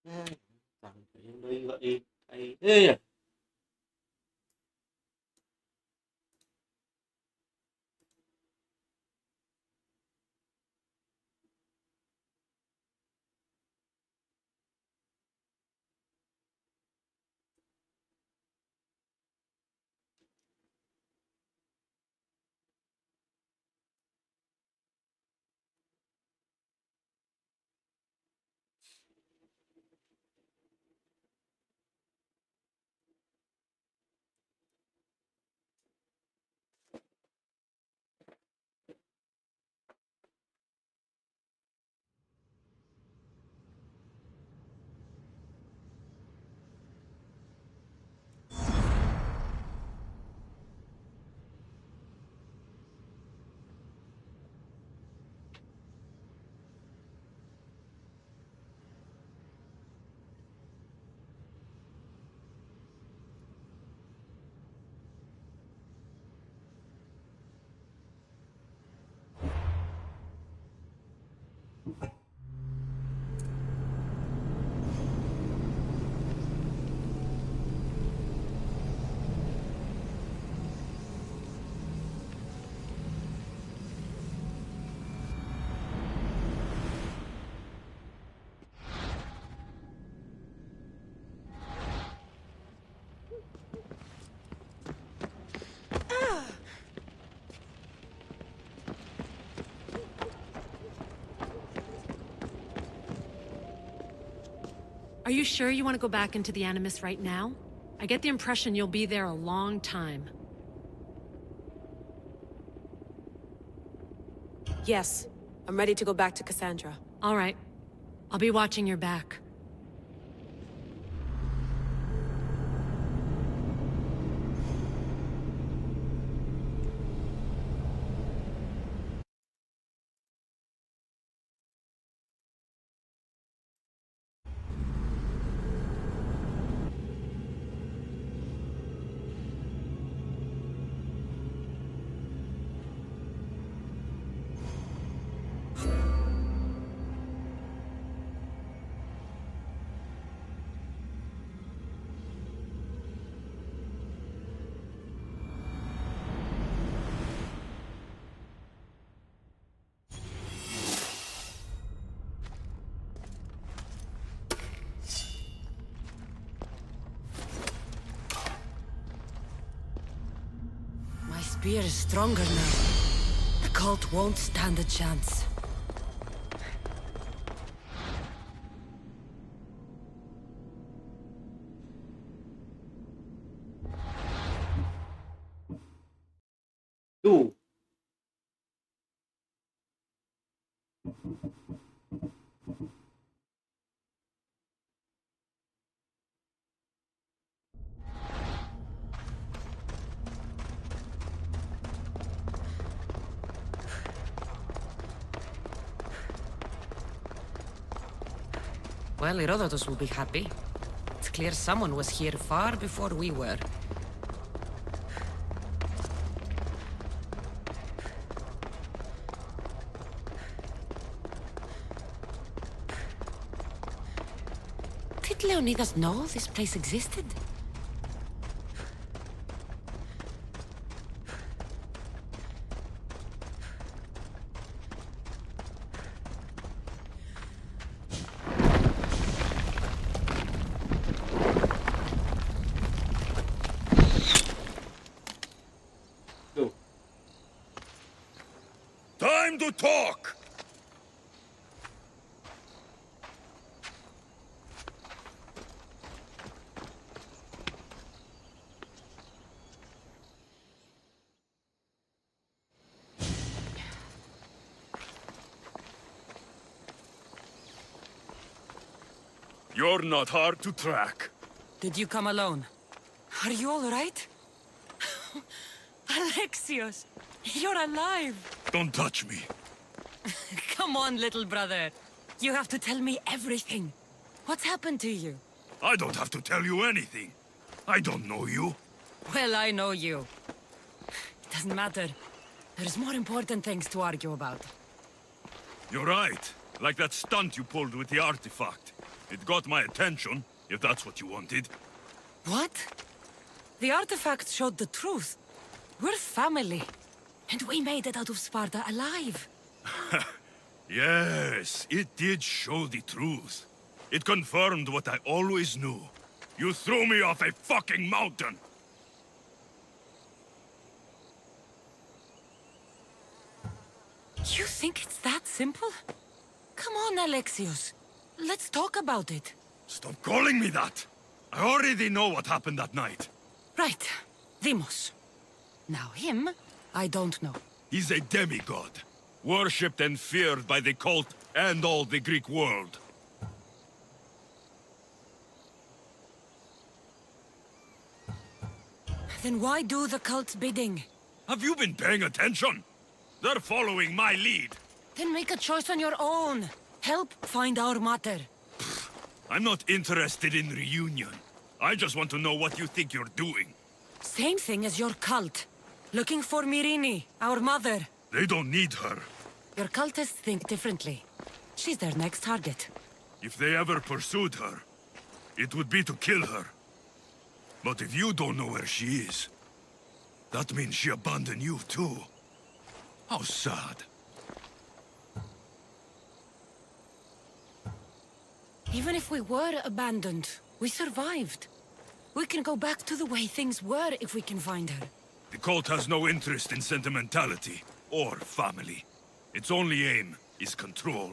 Thằng tự nhiên đi gọi đi hay thế nhỉ. Are you sure you want to go back into the Animus right now? I get the impression you'll be there a long time. Yes, I'm ready to go back to Cassandra. All right. I'll be watching your back. My spear is stronger now. The cult won't stand a chance. Du. Well, Herodotus will be happy. It's clear someone was here far before we were. Did Leonidas know this place existed? Du. Time to talk! You're not hard to track. Did you come alone? Are you all right? Alexios, you're alive! Don't touch me. Come on, little brother. You have to tell me everything. What's happened to you? I don't have to tell you anything. I don't know you. Well, I know you. It doesn't matter. There's more important things to argue about. You're right. Like that stunt you pulled with the artifact. It got my attention, if that's what you wanted. What? The artifact showed the truth. We're family. And we made it out of Sparta alive. Yes, it did show the truth. It confirmed what I always knew. You threw me off a fucking mountain! You think it's that simple? Come on, Alexios. Let's talk about it. Stop calling me that! I already know what happened that night. Right. Deimos. Now him, I don't know. He's a demigod, worshipped and feared by the cult and all the Greek world. Then why do the cult's bidding? Have you been paying attention? They're following my lead. Then make a choice on your own. Help find our mater. I'm not interested in reunion. I just want to know what you think you're doing. Same thing as your cult. Looking for Myrrine, our mother. They don't need her. Your cultists think differently. She's their next target. If they ever pursued her, it would be to kill her. But if you don't know where she is, that means she abandoned you too. How sad. Even if we were abandoned, we survived. We can go back to the way things were if we can find her. The cult has no interest in sentimentality or family. Its only aim is control.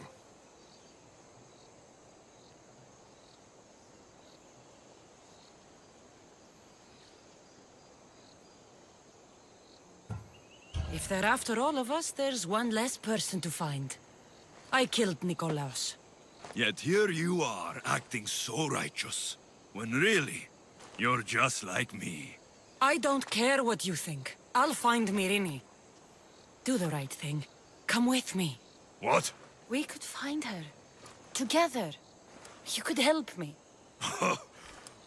If they're after all of us, there's one less person to find. I killed Nikolaos. Yet here you are, acting so righteous, when really, you're just like me. I don't care what you think. I'll find Myrrine. Do the right thing. Come with me. What? We could find her. Together. You could help me.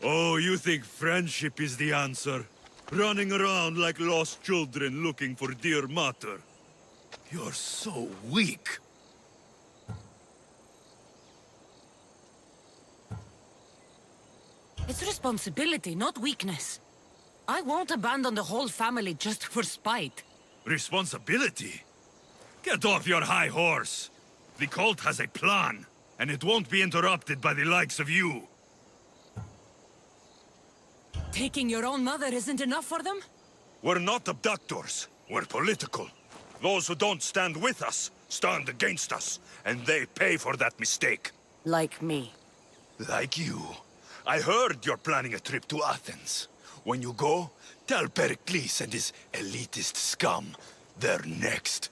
Oh, you think friendship is the answer? Running around like lost children looking for dear mater. You're so weak. It's responsibility, not weakness. I won't abandon the whole family just for spite. Responsibility? Get off your high horse. The cult has a plan, and it won't be interrupted by the likes of you. Taking your own mother isn't enough for them? We're not abductors. We're political. Those who don't stand with us, stand against us, and they pay for that mistake. Like me. Like you. I heard you're planning a trip to Athens. When you go, tell Pericles and his elitist scum they're next.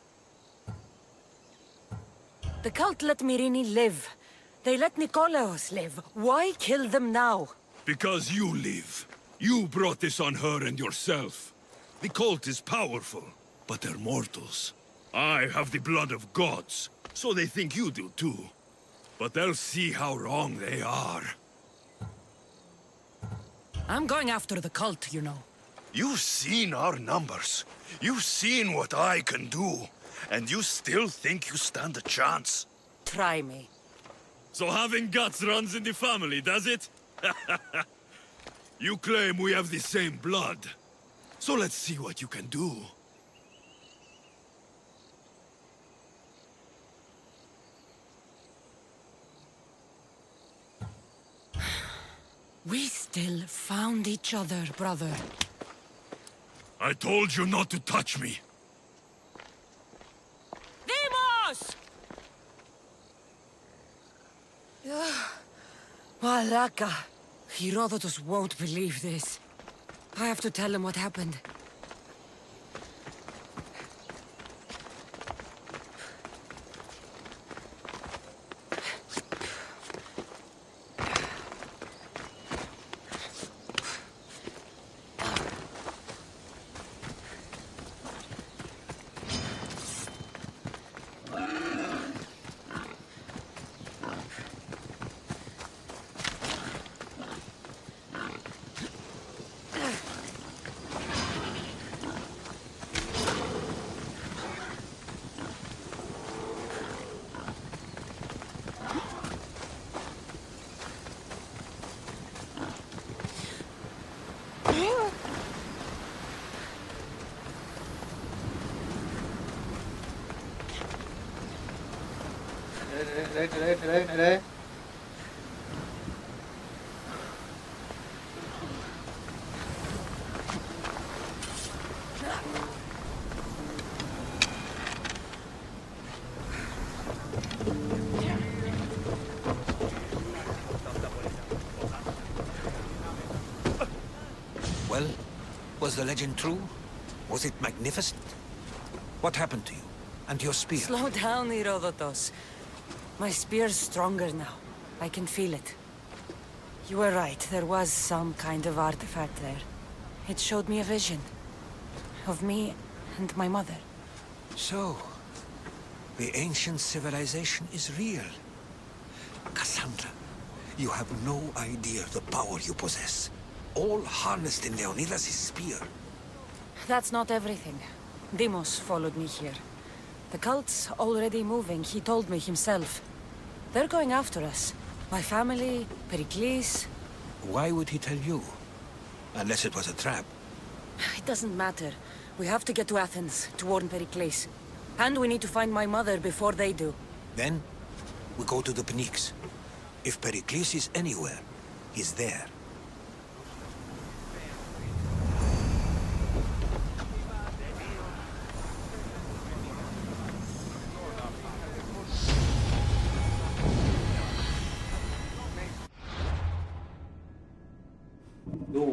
The cult let Myrrine live. They let Nikolaos live. Why kill them now? Because you live. You brought this on her and yourself. The cult is powerful, but they're mortals. I have the blood of gods, so they think you do too. But they'll see how wrong they are. I'm going after the cult, you know. You've seen our numbers. You've seen what I can do. And you still think you stand a chance? Try me. So having guts runs in the family, does it? You claim we have the same blood. So let's see what you can do. We still found each other, brother. I told you not to touch me. Deimos! Malaka. Herodotus won't believe this. I have to tell him what happened. đấy. Well, was the legend true? Was it magnificent? What happened to you? And your spear? Slow down, Herodotus. My spear's stronger now. I can feel it. You were right, there was some kind of artifact there. It showed me a vision. Of me and my mother. So, the ancient civilization is real. Cassandra, you have no idea the power you possess. All harnessed in Leonidas' spear. That's not everything. Deimos followed me here. The cult's already moving, he told me himself. They're going after us. My family, Pericles. Why would he tell you? Unless it was a trap. It doesn't matter. We have to get to Athens, to warn Pericles. And we need to find my mother before they do. Then, we go to the Pnyx. If Pericles is anywhere, he's there. Đù.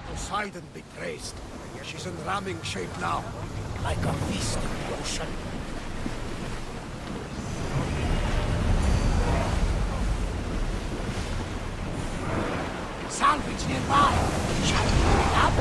Poseidon be praised. She's in ramming shape now, like a beast in the ocean. Salvage nearby. Shall we pick it up?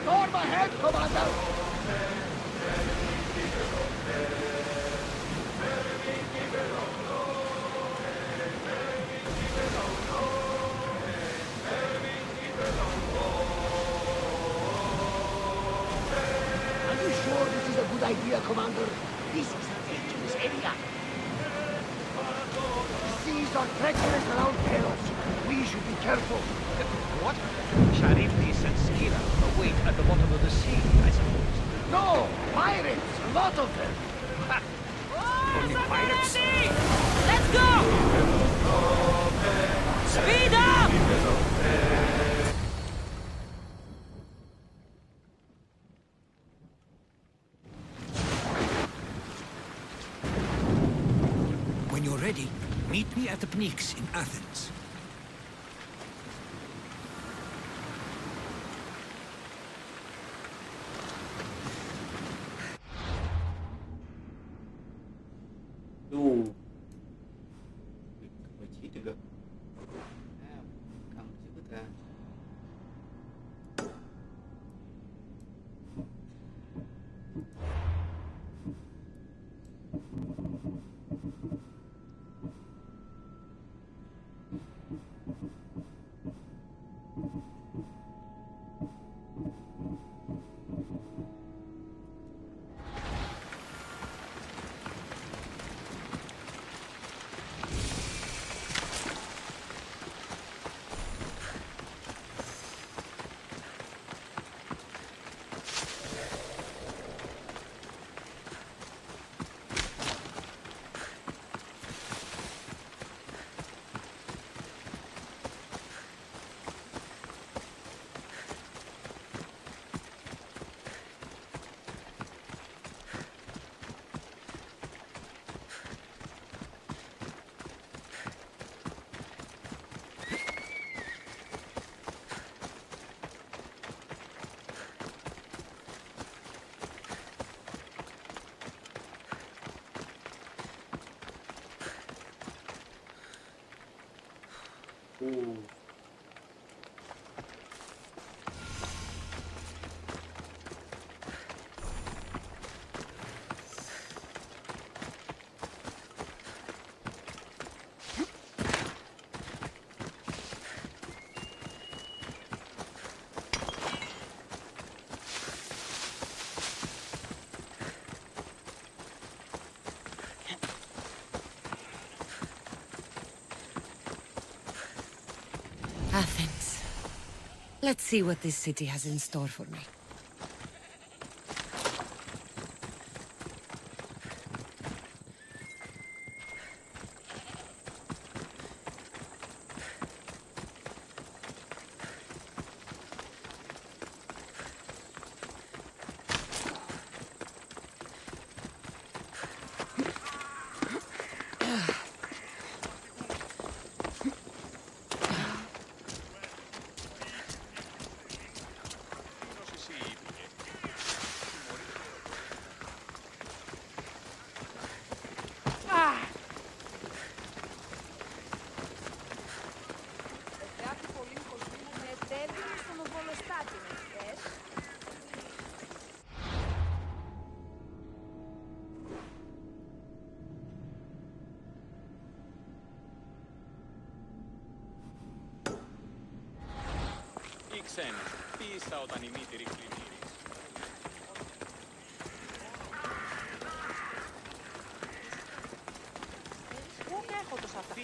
Storm ahead, Commander! Are you sure this is a good idea, Commander? This is a dangerous area. The seas are treacherous around Paros. We should be careful. What? Charybdis and Scylla await at the bottom of the sea, I suppose. No! Pirates! A lot of them! Only pirates? Let's go! Speed up! When you're ready, meet me at the Pnyx in Athens. Đù. Mười chín được. Căng chữ ta. Athens. Let's see what this city has in store for me. Οι ξένοι, ποιήστε όταν η μήτηρη πλημμύρης. Πού έχω το σαφρά.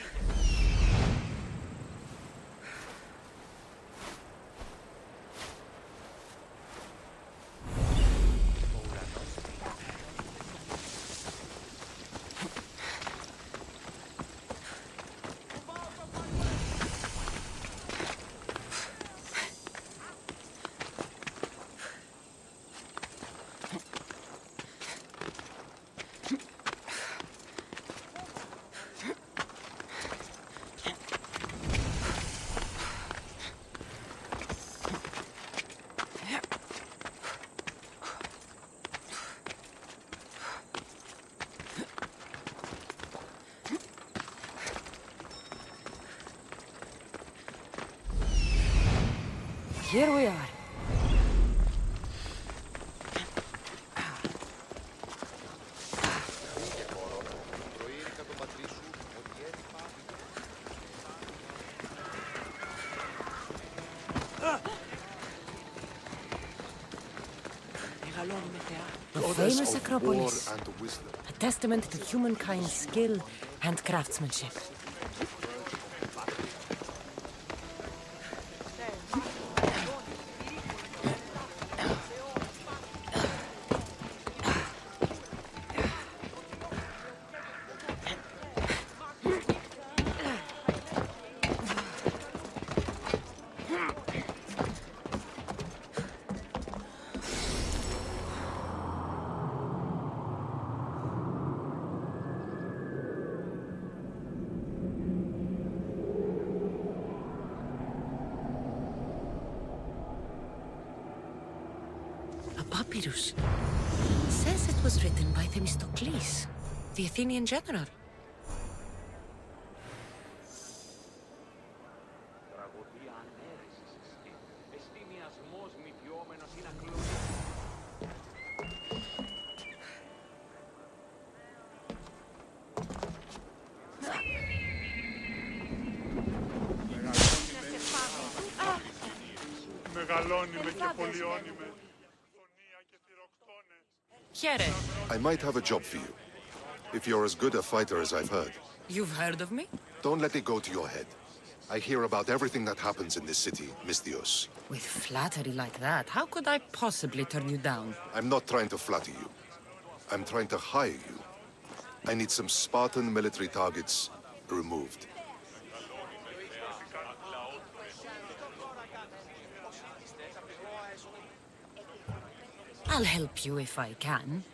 Here we are. The famous Acropolis, a testament to humankind's skill and craftsmanship. Papyrus. Says it was written by Themistocles, the Athenian general. Μεγαλώνει και πολιώνει με. I might have a job for you. If you're as good a fighter as I've heard. You've heard of me? Don't let it go to your head. I hear about everything that happens in this city, Misthios. With flattery like that, how could I possibly turn you down? I'm not trying to flatter you. I'm trying to hire you. I need some Spartan military targets removed. I'll help you if I can.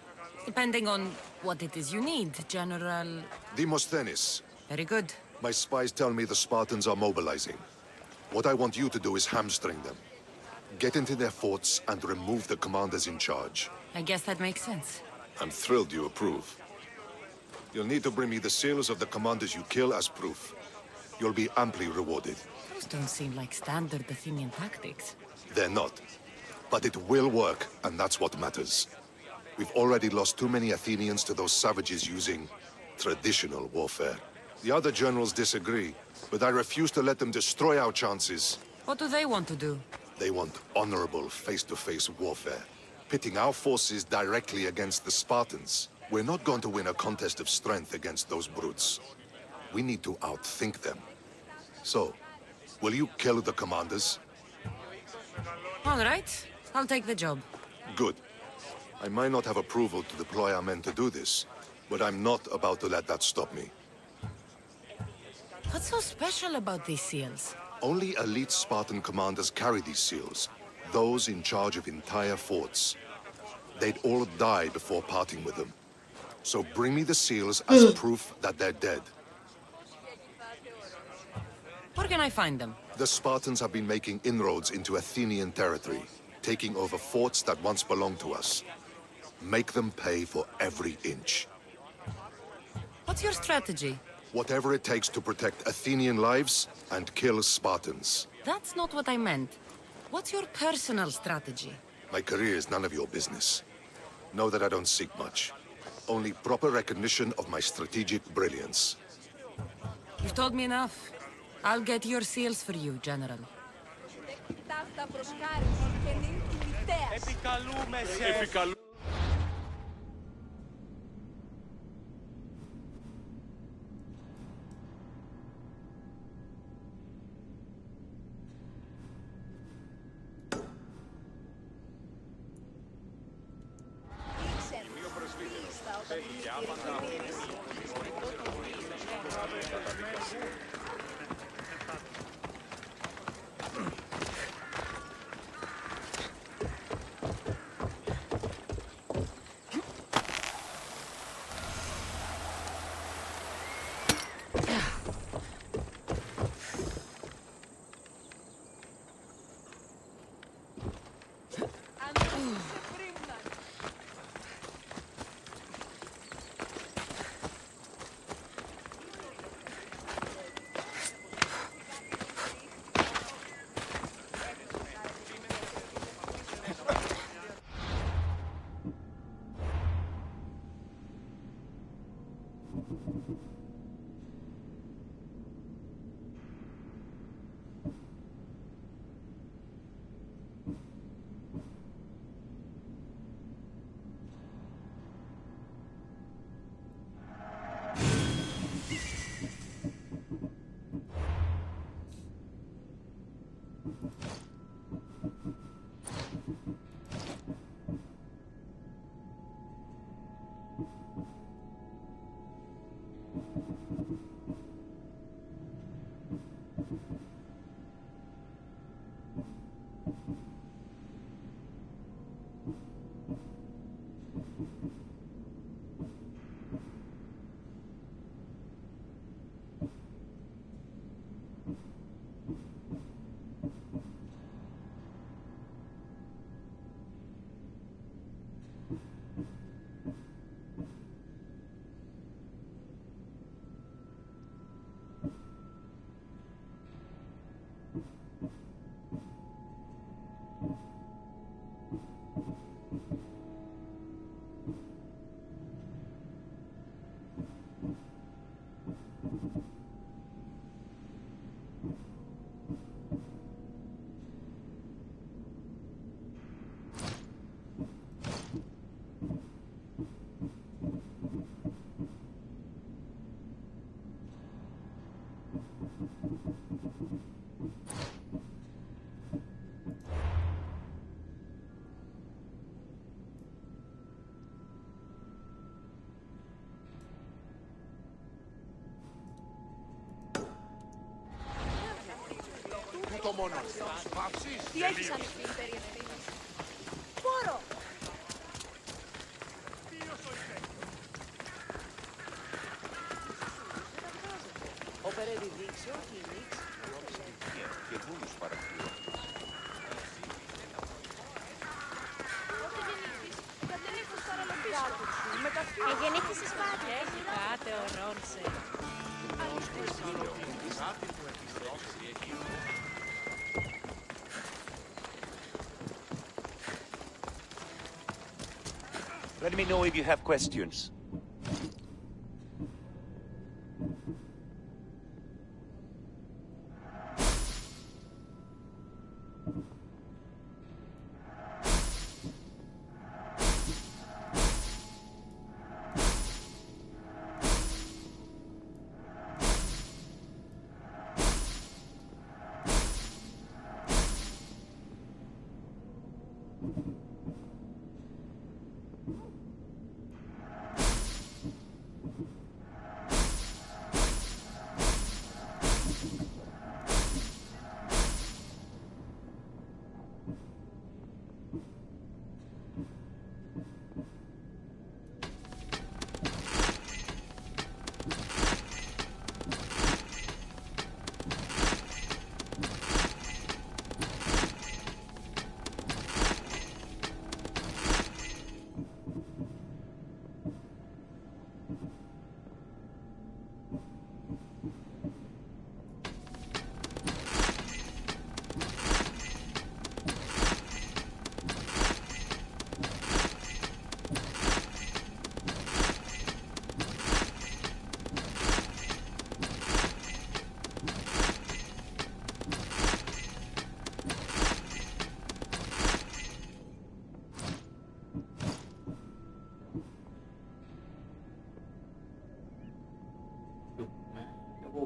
Depending on what it is you need, General... Demosthenes. Very good. My spies tell me the Spartans are mobilizing. What I want you to do is hamstring them. Get into their forts and remove the commanders in charge. I guess that makes sense. I'm thrilled you approve. You'll need to bring me the seals of the commanders you kill as proof. You'll be amply rewarded. Those don't seem like standard Athenian tactics. They're not. But it will work, and that's what matters. We've already lost too many Athenians to those savages using traditional warfare. The other generals disagree, but I refuse to let them destroy our chances. What do they want to do? They want honorable face-to-face warfare, pitting our forces directly against the Spartans. We're not going to win a contest of strength against those brutes. We need to outthink them. So, will you kill the commanders? All right. I'll take the job. Good. I might not have approval to deploy our men to do this, but I'm not about to let that stop me. What's so special about these seals? Only elite Spartan commanders carry these seals, those in charge of entire forts. They'd all die before parting with them. So bring me the seals as proof that they're dead. Where can I find them? The Spartans have been making inroads into Athenian territory, taking over forts that once belonged to us. Make them pay for every inch. What's your strategy? Whatever it takes to protect Athenian lives and kill Spartans. That's not what I meant. What's your personal strategy? My career is none of your business. Know that I don't seek much. Only proper recognition of my strategic brilliance. You've told me enough. I'll get your seals for you, General. Τούτο μόνο. Παύσεις. Τι έχεις ανοιχτή, περίεργη. Φόρο. Operare vizio, Phoenix. Και βούλους παρακαλώ. Γεννήθησες πάλι. Έχει πάτε ο Ρόνσε. Let me know if you have questions.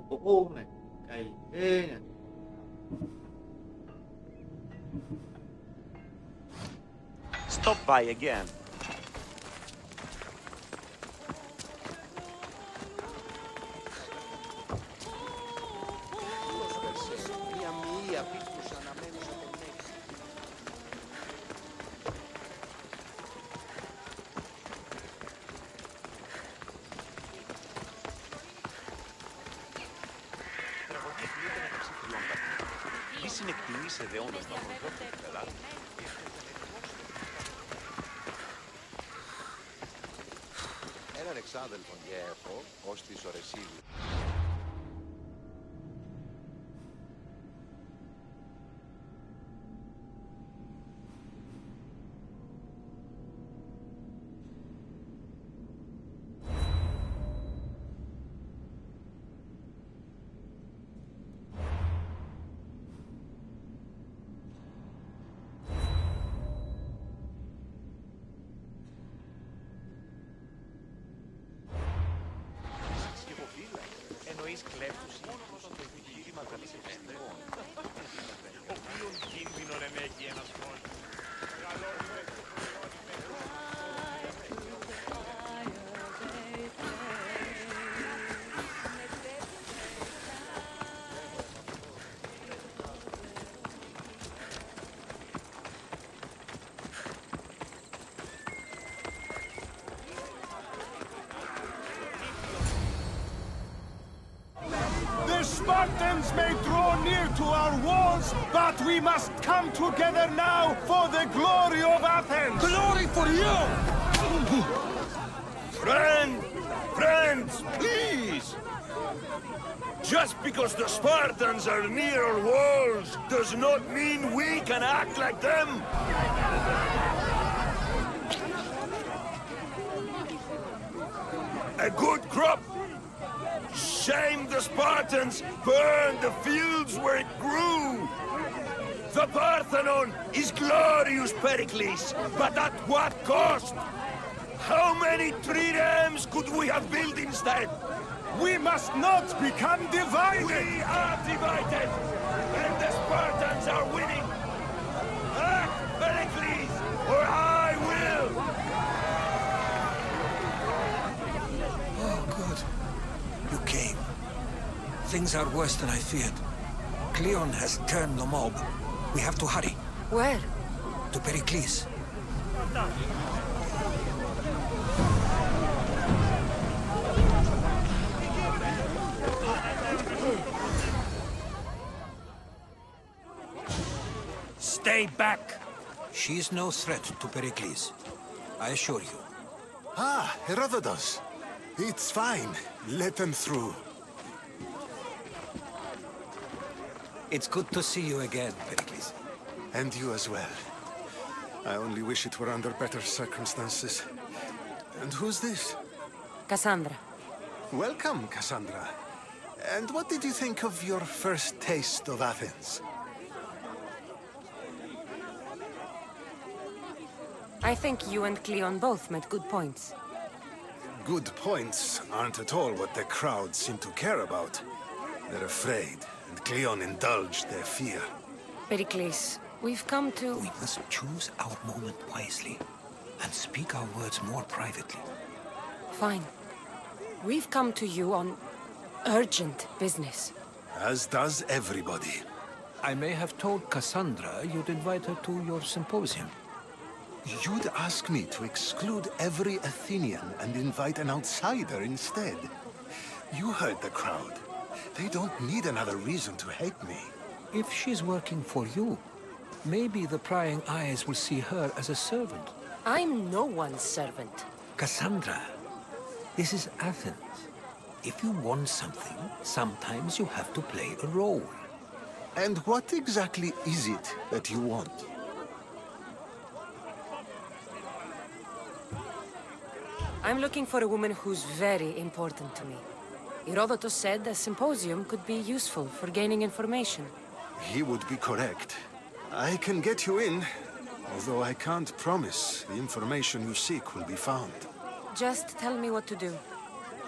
Bộ ô này cày thế nhỉ. Stop by again. Τι συνεκτιμείς εδεώνας των ανθρώπων, πελάτη. Έναν εξάδελφον έχω, ως της Ορεσίδου. Εννοείς κλέφτους ή το επιχείρημα κατασκευαστικών. Οποίον κίνδυνον ενέχει ένας κόσμος. Spartans may draw near to our walls, but we must come together now for the glory of Athens! Glory for you! Friends, please! Just because the Spartans are near our walls does not mean we can act like them! A good crop! Shame the Spartans burned the fields where it grew! The Parthenon is glorious, Pericles, but at what cost? How many triremes could we have built instead? We must not become divided! We are divided, and the Spartans are winning! Act, Pericles, or I will! Oh, good. You came. Things are worse than I feared. Cleon has turned the mob. We have to hurry. Where? To Pericles. Stay back! She's no threat to Pericles. I assure you. Ah, Herodotus. It's fine. Let them through. It's good to see you again, Pericles. And you as well. I only wish it were under better circumstances. And who's this? Cassandra. Welcome, Cassandra. And what did you think of your first taste of Athens? I think you and Cleon both made good points. Good points aren't at all what the crowd seem to care about. They're afraid, and Cleon indulged their fear. Pericles, we've come to... We must choose our moment wisely, and speak our words more privately. Fine. We've come to you on urgent business. As does everybody. I may have told Cassandra you'd invite her to your symposium. You'd ask me to exclude every Athenian and invite an outsider instead. You heard the crowd. They don't need another reason to hate me. If she's working for you, maybe the prying eyes will see her as a servant. I'm no one's servant. Cassandra, this is Athens. If you want something, sometimes you have to play a role. And what exactly is it that you want? I'm looking for a woman who's very important to me. Herodotus said a symposium could be useful for gaining information. He would be correct. I can get you in, although I can't promise the information you seek will be found. Just tell me what to do.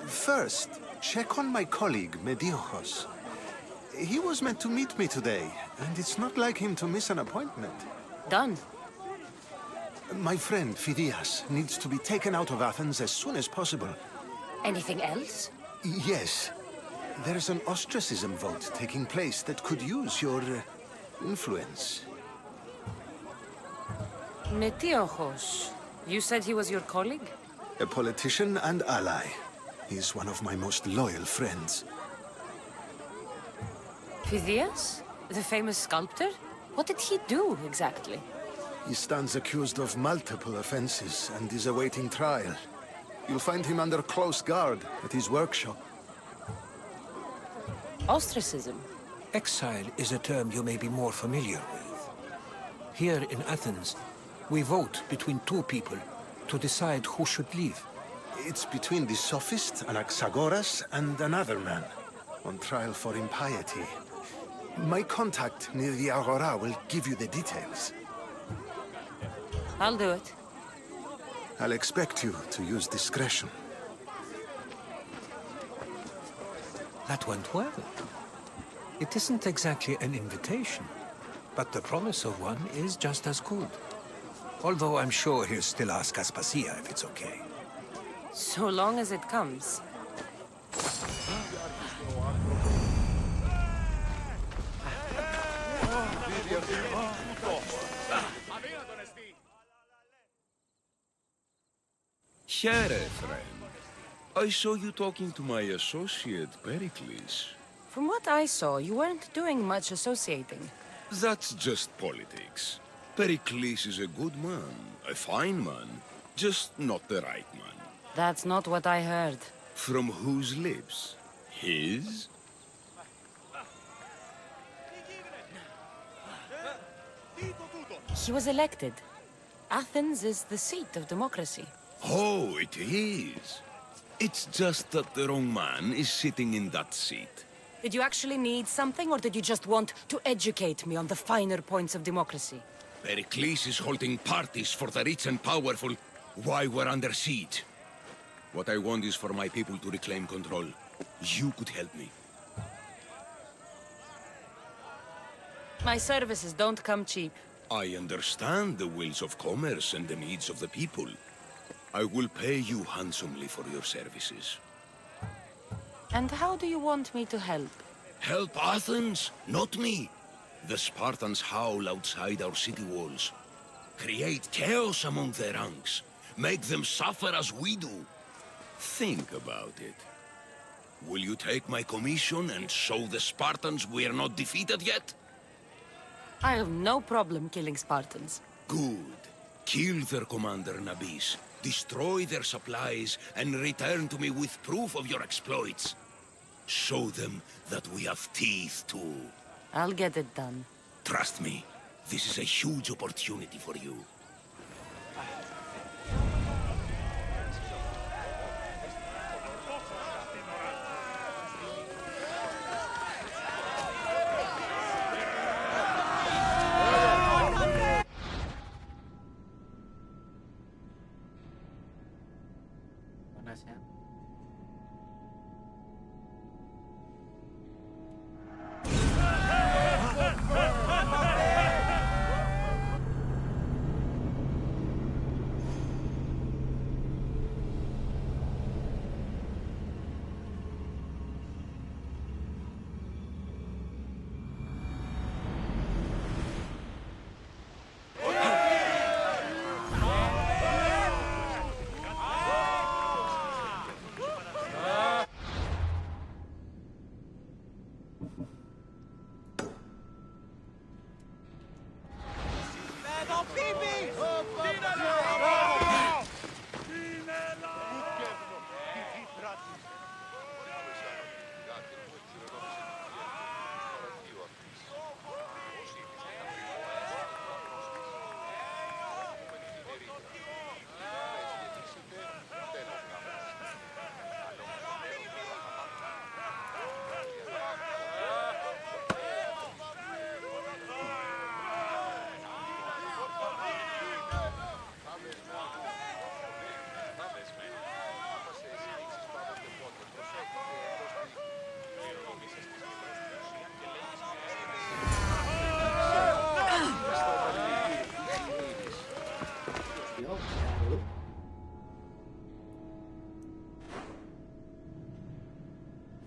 First, check on my colleague, Mediochos. He was meant to meet me today, and it's not like him to miss an appointment. Done. My friend, Phidias, needs to be taken out of Athens as soon as possible. Anything else? Yes. There's an ostracism vote taking place that could use your influence. Metiochos. You said he was your colleague? A politician and ally. He's one of my most loyal friends. Phidias? The famous sculptor? What did he do, exactly? He stands accused of multiple offenses and is awaiting trial. You'll find him under close guard at his workshop. Ostracism? Exile is a term you may be more familiar with. Here in Athens, we vote between two people to decide who should leave. It's between the sophist Anaxagoras and another man, on trial for impiety. My contact near the Agora will give you the details. I'll do it. I'll expect you to use discretion. That went well. It isn't exactly an invitation, but the promise of one is just as good. Although I'm sure he'll still ask Aspasia if it's okay. So long as it comes. Here, friend. I saw you talking to my associate, Pericles. From what I saw, you weren't doing much associating. That's just politics. Pericles is a good man, a fine man, just not the right man. That's not what I heard. From whose lips? His? He was elected. Athens is the seat of democracy. Oh, it is. It's just that the wrong man is sitting in that seat. Did you actually need something, or did you just want to educate me on the finer points of democracy? Pericles is holding parties for the rich and powerful while we're under siege. What I want is for my people to reclaim control. You could help me. My services don't come cheap. I understand the wills of commerce and the needs of the people. I will pay you handsomely for your services. And how do you want me to help? Help Athens, not me. The Spartans howl outside our city walls. Create chaos among their ranks. Make them suffer as we do. Think about it. Will you take my commission and show the Spartans we are not defeated yet? I have no problem killing Spartans. Good. Kill their commander Nabis, destroy their supplies, and return to me with proof of your exploits. Show them that we have teeth too. I'll get it done. Trust me, this is a huge opportunity for you. Panas ya.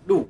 Duh.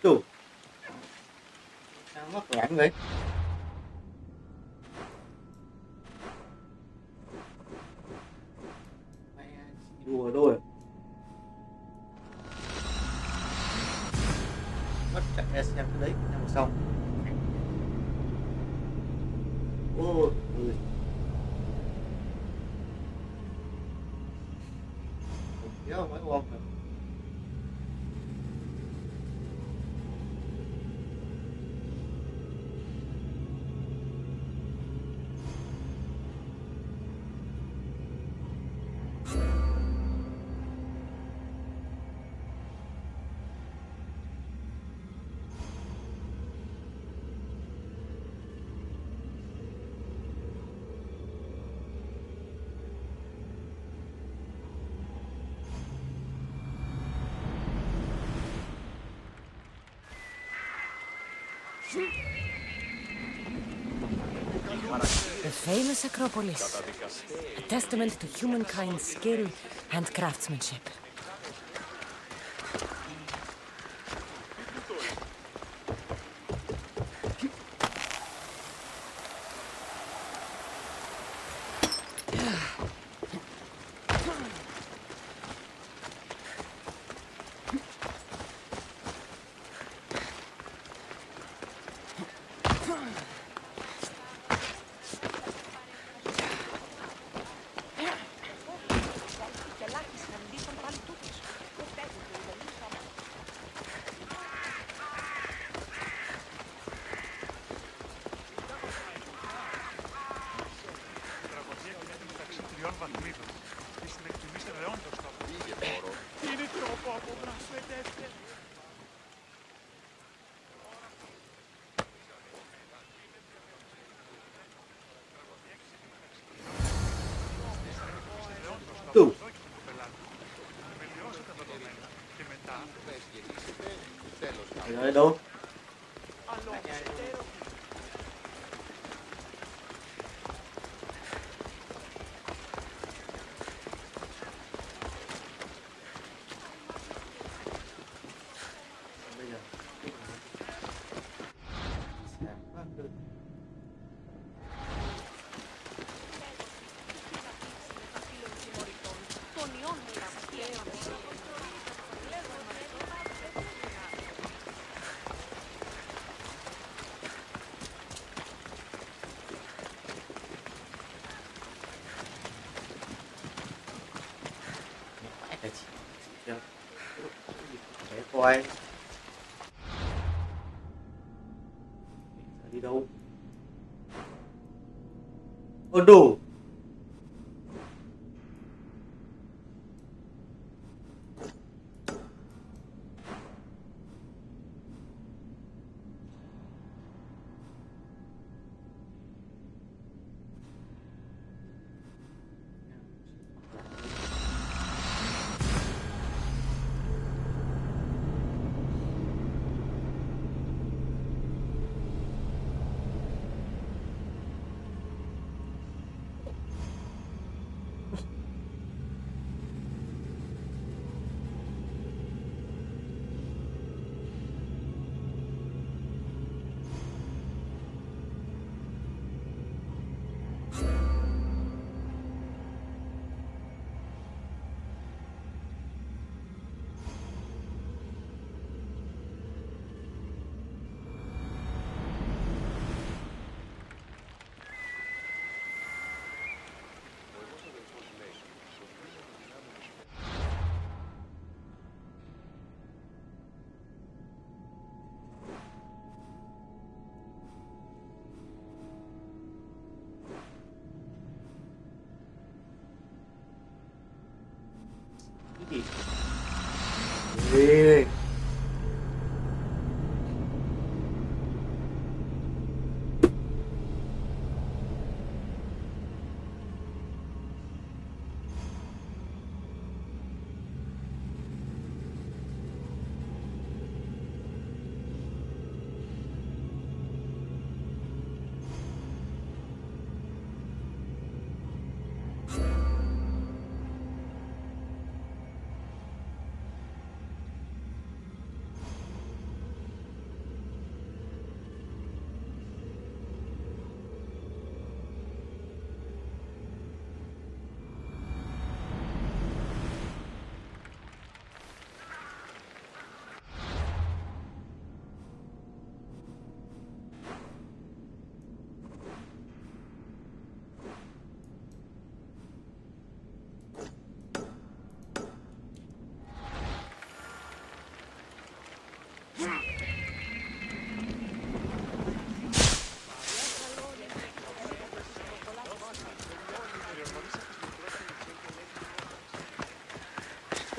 Đủ. Sao mất loạn vậy? Mày đùa thôi. Mất chạy ra xem cái đấy nào xong. Ôi ơi. Kéo mấy con rồi. The famous Acropolis. A testament to humankind's skill and craftsmanship. Đủ. Ở đâu? Bây giờ để coi đi đâu. Ồ đủ.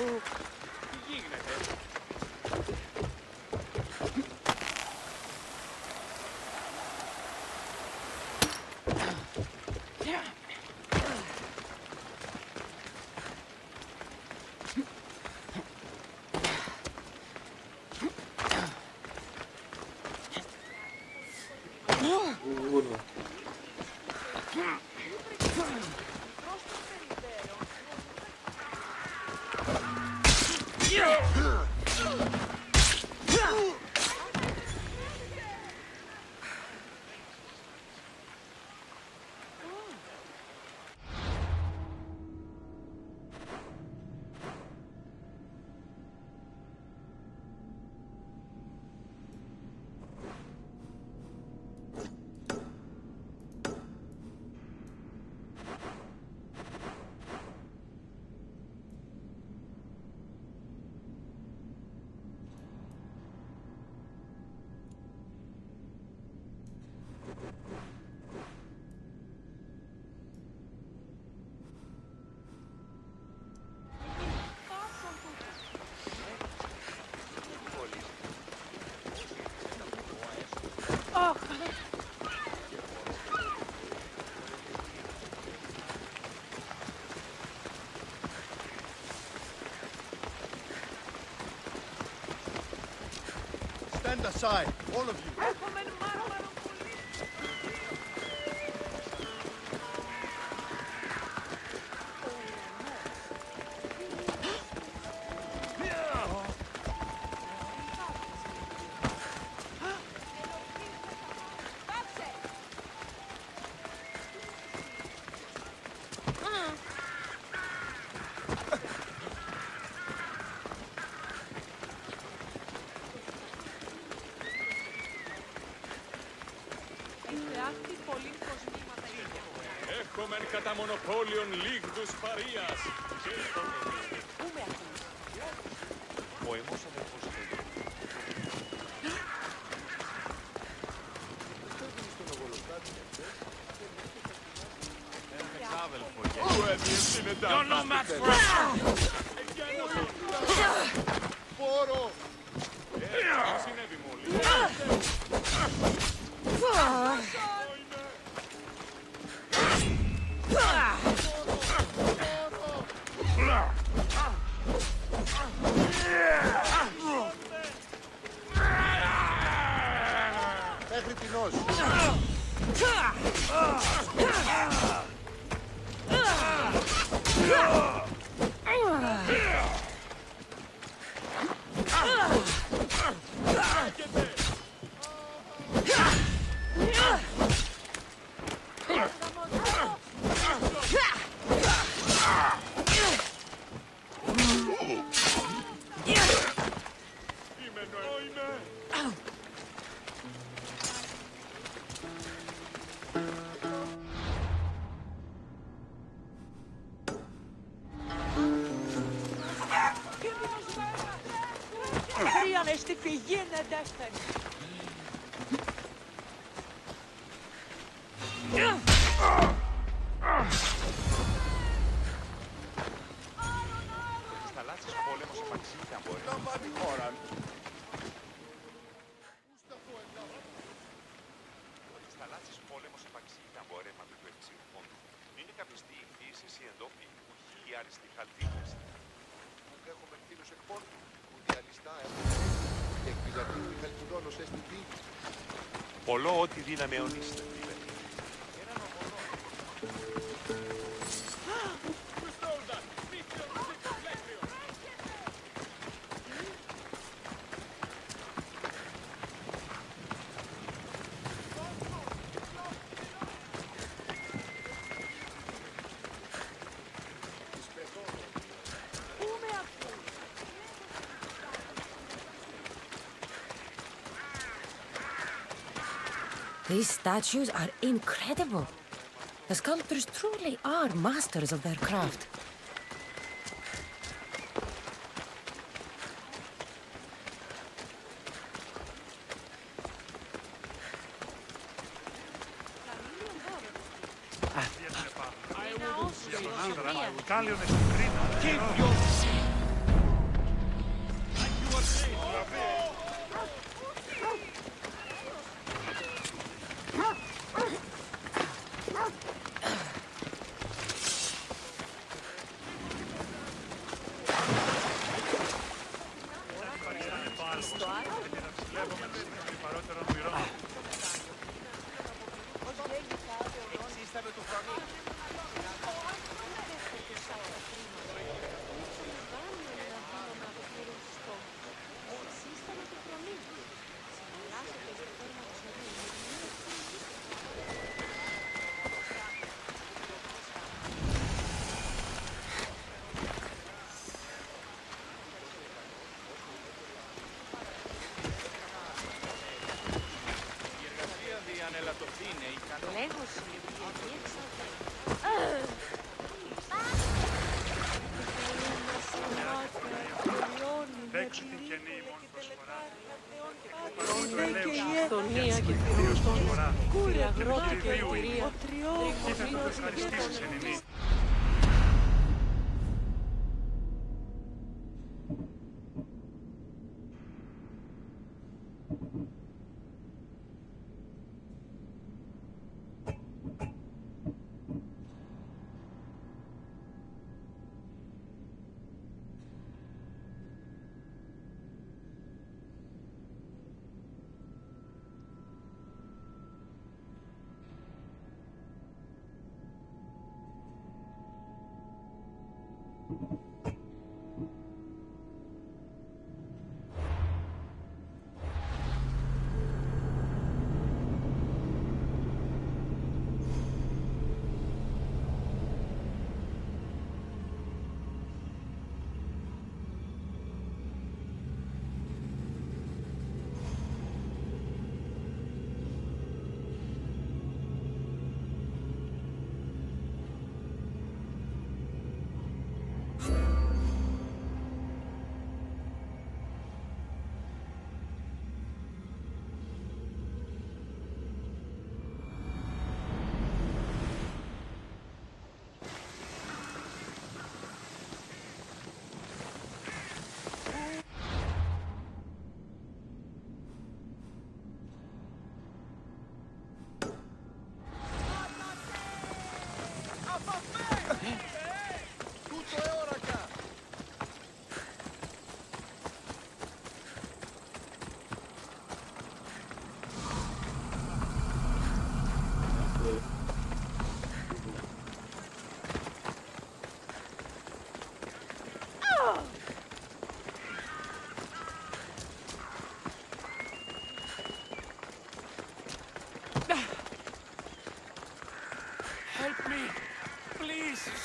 Τι γίνεται? Stand aside, all of you. Έχομεν κατά μονοπόλιον λίγδους παρείας. Πού με ακούς? Ο εμός αδερφός του. You're no match for us! Πόρο! Τι συνέβη μόλις? Μέχρι τεινός. Πρίανε στη φυγή είναι δεύτερη. Στα λάθος πόλεμος επαξείται αν μπορεί. Λαμβάνει χώρα. Στα λάθος πόλεμος επαξείται αν μπορεί μα του εξήρχων. Μην καπιστεί η φύση η εντόπι που χιλιάριστη χαλτίνες. Ουκ έχουμε κτίνους εκπόρτου, ούτε αλιστά έχουμε και εκπηγατήρου η χαλκιδόνος έστι δι. Πολλό ό,τι δύναμη αιωνίστε, φίλε. These statues are incredible. The sculptors truly are masters of their craft. Κάλιον στην κρίνα. Αυτονία και θεοτόνα, κούρε αγρότη και εταιρεία, ο τριόμορφος και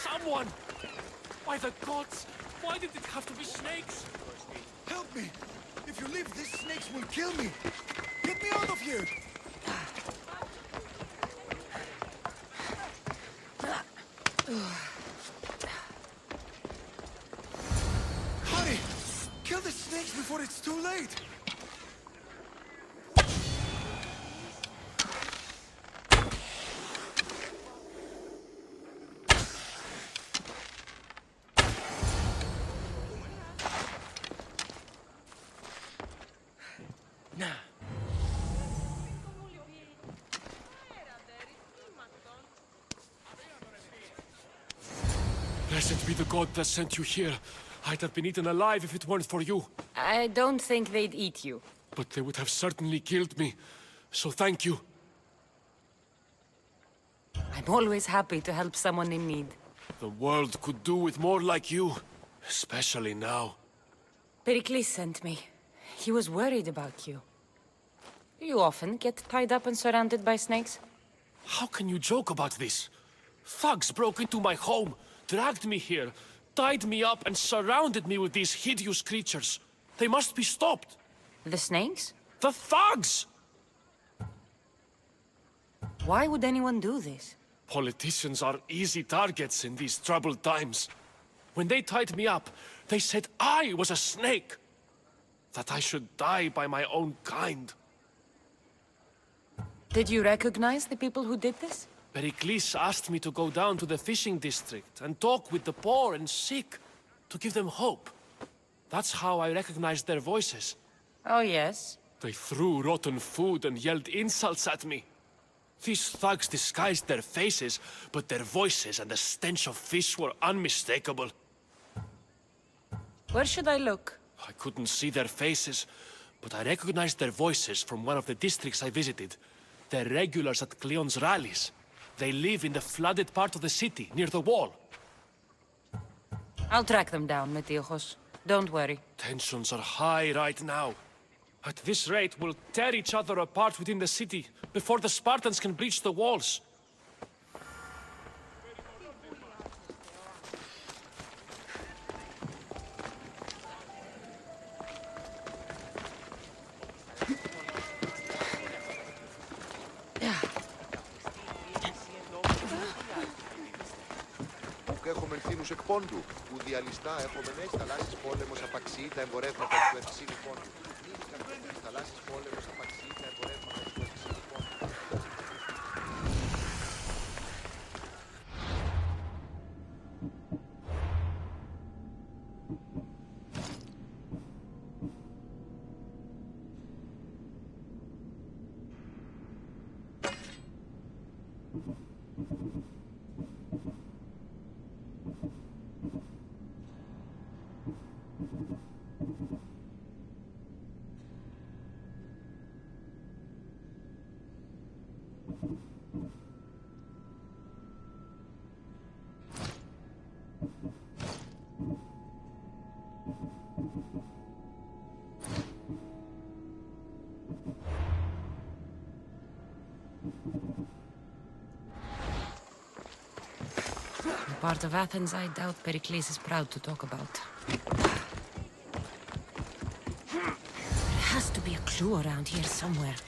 Someone! By the gods! Why did it have to be snakes? Help me! If you leave, these snakes will kill me! Get me out of here! Hurry! Kill the snakes before it's too late! Blessed be the god that sent you here. I'd have been eaten alive if it weren't for you. I don't think they'd eat you. But they would have certainly killed me. So thank you. I'm always happy to help someone in need. The world could do with more like you. Especially now. Pericles sent me. He was worried about you. Do you often get tied up and surrounded by snakes? How can you joke about this? Thugs broke into my home, dragged me here, tied me up and surrounded me with these hideous creatures. They must be stopped. The snakes? The thugs! Why would anyone do this? Politicians are easy targets in these troubled times. When they tied me up, they said I was a snake. That I should die by my own kind. Did you recognize the people who did this? Pericles asked me to go down to the fishing district and talk with the poor and sick, to give them hope. That's how I recognized their voices. Oh, yes? They threw rotten food and yelled insults at me. These thugs disguised their faces, but their voices and the stench of fish were unmistakable. Where should I look? I couldn't see their faces, but I recognized their voices from one of the districts I visited. They're regulars at Cleon's rallies. They live in the flooded part of the city, near the wall. I'll track them down, Metiojos. Don't worry. Tensions are high right now. At this rate, we'll tear each other apart within the city before the Spartans can breach the walls. Έχουμε θύμους εκ πόντου, που διαλυστά έχουμε νέες θαλάσσιες πόλεμος απαξιεί τα εμπορεύματα του ευξήνου πόντου. Θαλάσσιες πόλεμος απαξιεί τα εμπορεύματα του ευξήνου πόντου. A part of Athens I doubt Pericles is proud to talk about. There has to be a clue around here somewhere.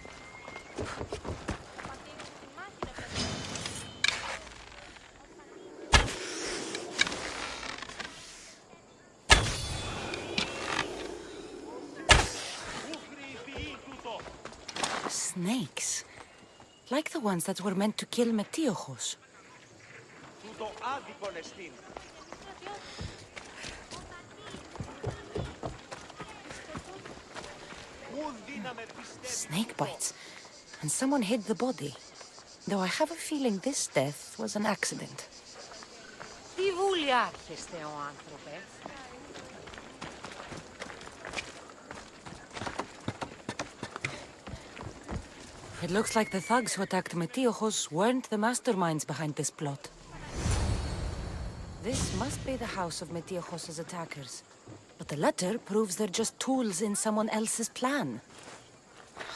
Snakes. Like the ones that were meant to kill Metiojos. Snake bites. And someone hid the body. Though I have a feeling this death was an accident. Τι βουλιάρχεστε ο άνθρωπε. It looks like the thugs who attacked Metiojos weren't the masterminds behind this plot. This must be the house of Metiojos' attackers. But the letter proves they're just tools in someone else's plan.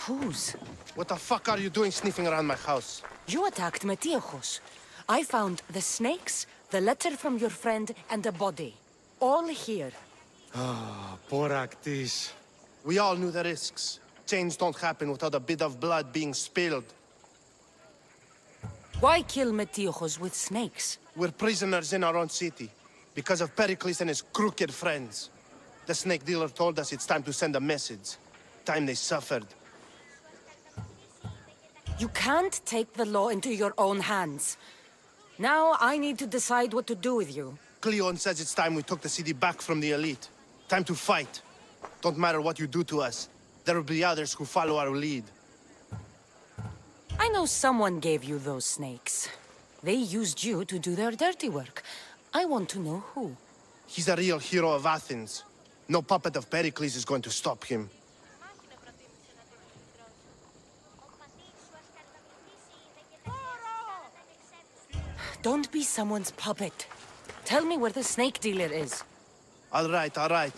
Whose? What the fuck are you doing sniffing around my house? You attacked Metiojos. I found the snakes, the letter from your friend, and a body. All here. Ah, Poraktis. We all knew the risks. Change don't happen without a bit of blood being spilled. Why kill Metiojos with snakes? We're prisoners in our own city, because of Pericles and his crooked friends. The snake dealer told us it's time to send a message. Time they suffered. You can't take the law into your own hands. Now I need to decide what to do with you. Cleon says it's time we took the city back from the elite. Time to fight. Don't matter what you do to us. There will be others who follow our lead. I know someone gave you those snakes. They used you to do their dirty work. I want to know who. He's a real hero of Athens. No puppet of Pericles is going to stop him. Don't be someone's puppet. Tell me where the snake dealer is. All right, all right.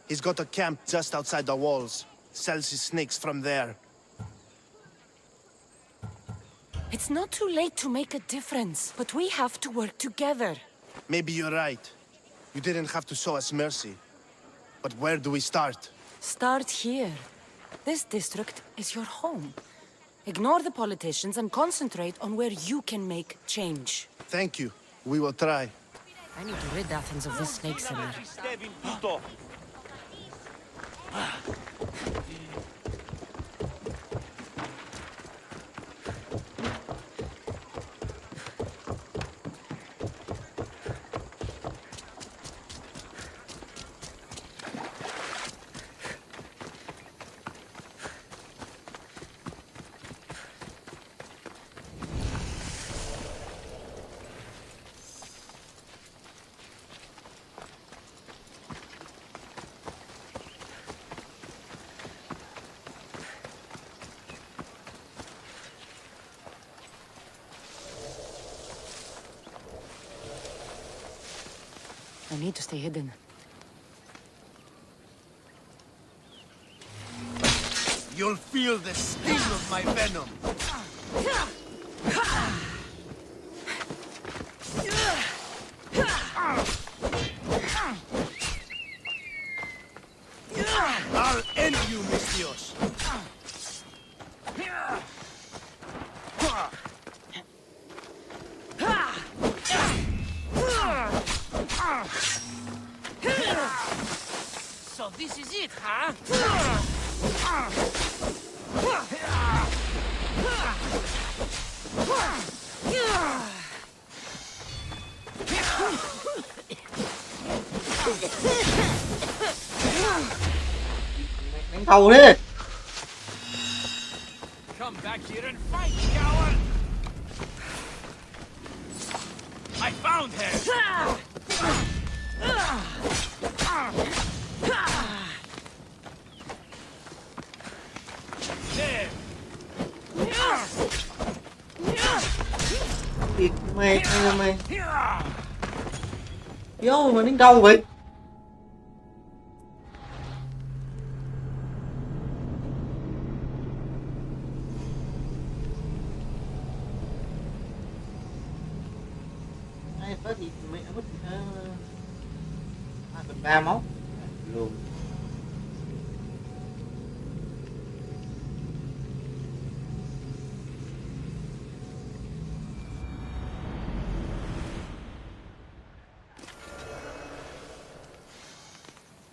He's got a camp just outside the walls. Sells his snakes from there. It's not too late to make a difference, but we have to work together. Maybe you're right. You didn't have to show us mercy. But where do we start? Start here. This district is your home. Ignore the politicians and concentrate on where you can make change. Thank you. We will try. I need to rid Athens of this snake seller. I need to stay hidden. You'll feel the sting of my venom. I'll end you, Misthios. So this is it, huh? Đánh thầu đi. Come back here and fight, coward! I found her! There! Địt mẹ mày. Vô mà đánh đâu vậy? Ai phết gì mẹ mất 2/3 máu luôn.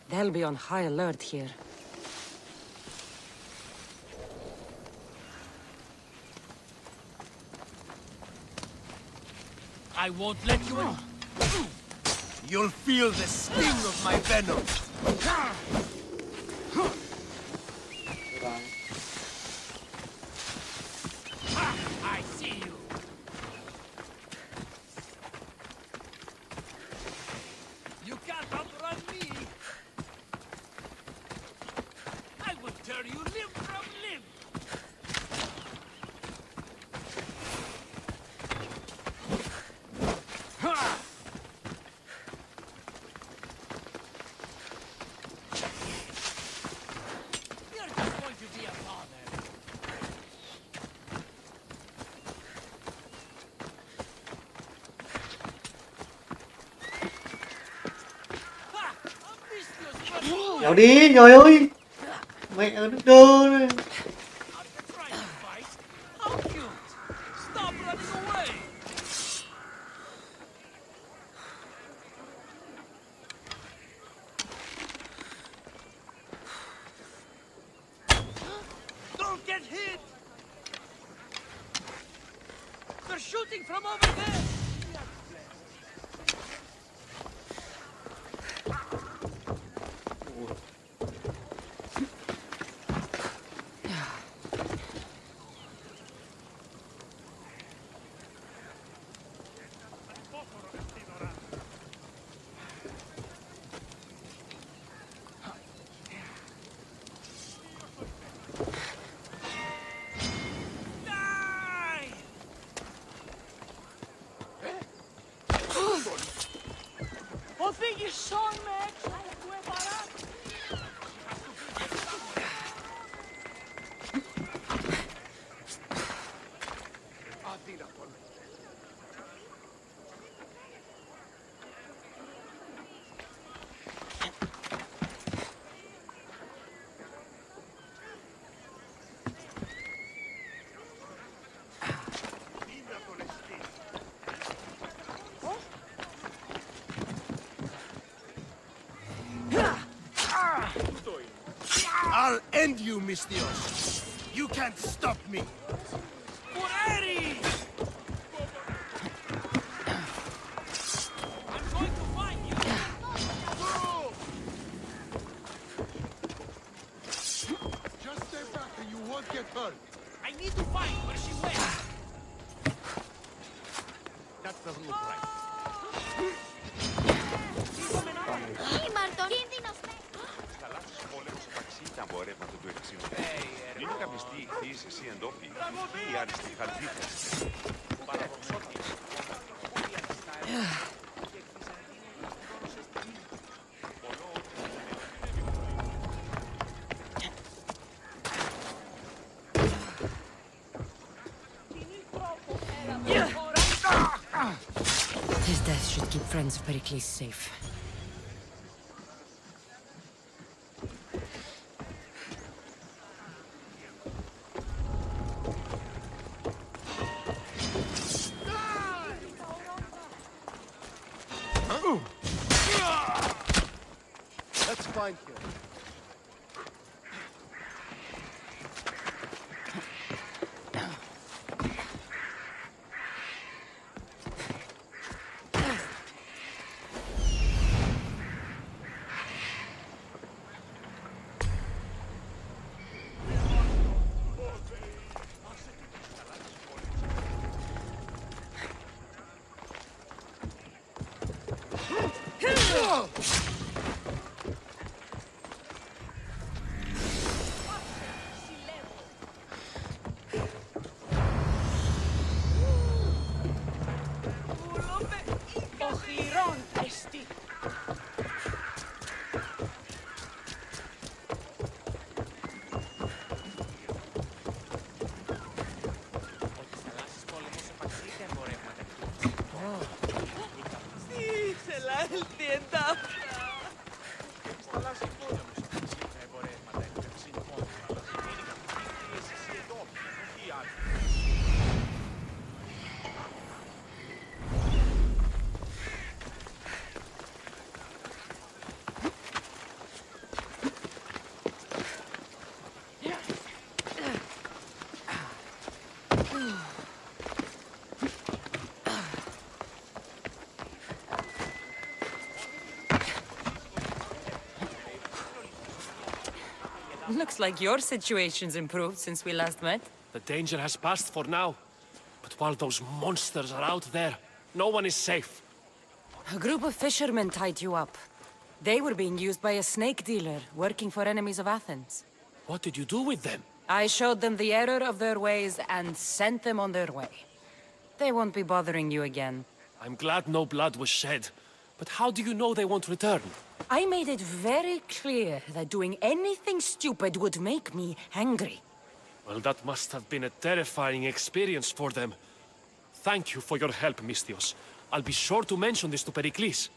They'll be on high alert here. I won't let you in. You'll feel the sting of my venom. I see you. You can't outrun me. I will tear you limb from limb. Dạo đi trời ơi. Mẹ nó đưa này. Don't get hit! They're shooting from over there! I'll end you, Misthios. You can't stop me. I'm going to find you. Just stay back and you won't get hurt. I need to find where she went. That doesn't look right. Τα εμπορεύματα του Ευξήνου. Είναι καπιστή ηχθείς εσύ εντόπιοι. Οι άριστοι χαλδίτες. Παραδοξότης. keep friends of Pericles safe. Let's find him. Looks like your situation's improved since we last met. The danger has passed for now. But while those monsters are out there, no one is safe. A group of fishermen tied you up. They were being used by a snake dealer working for enemies of Athens. What did you do with them? I showed them the error of their ways and sent them on their way. They won't be bothering you again. I'm glad no blood was shed. But how do you know they won't return? I made it very clear that doing anything stupid would make me angry. Well, that must have been a terrifying experience for them. Thank you for your help, Misthios. I'll be sure to mention this to Pericles.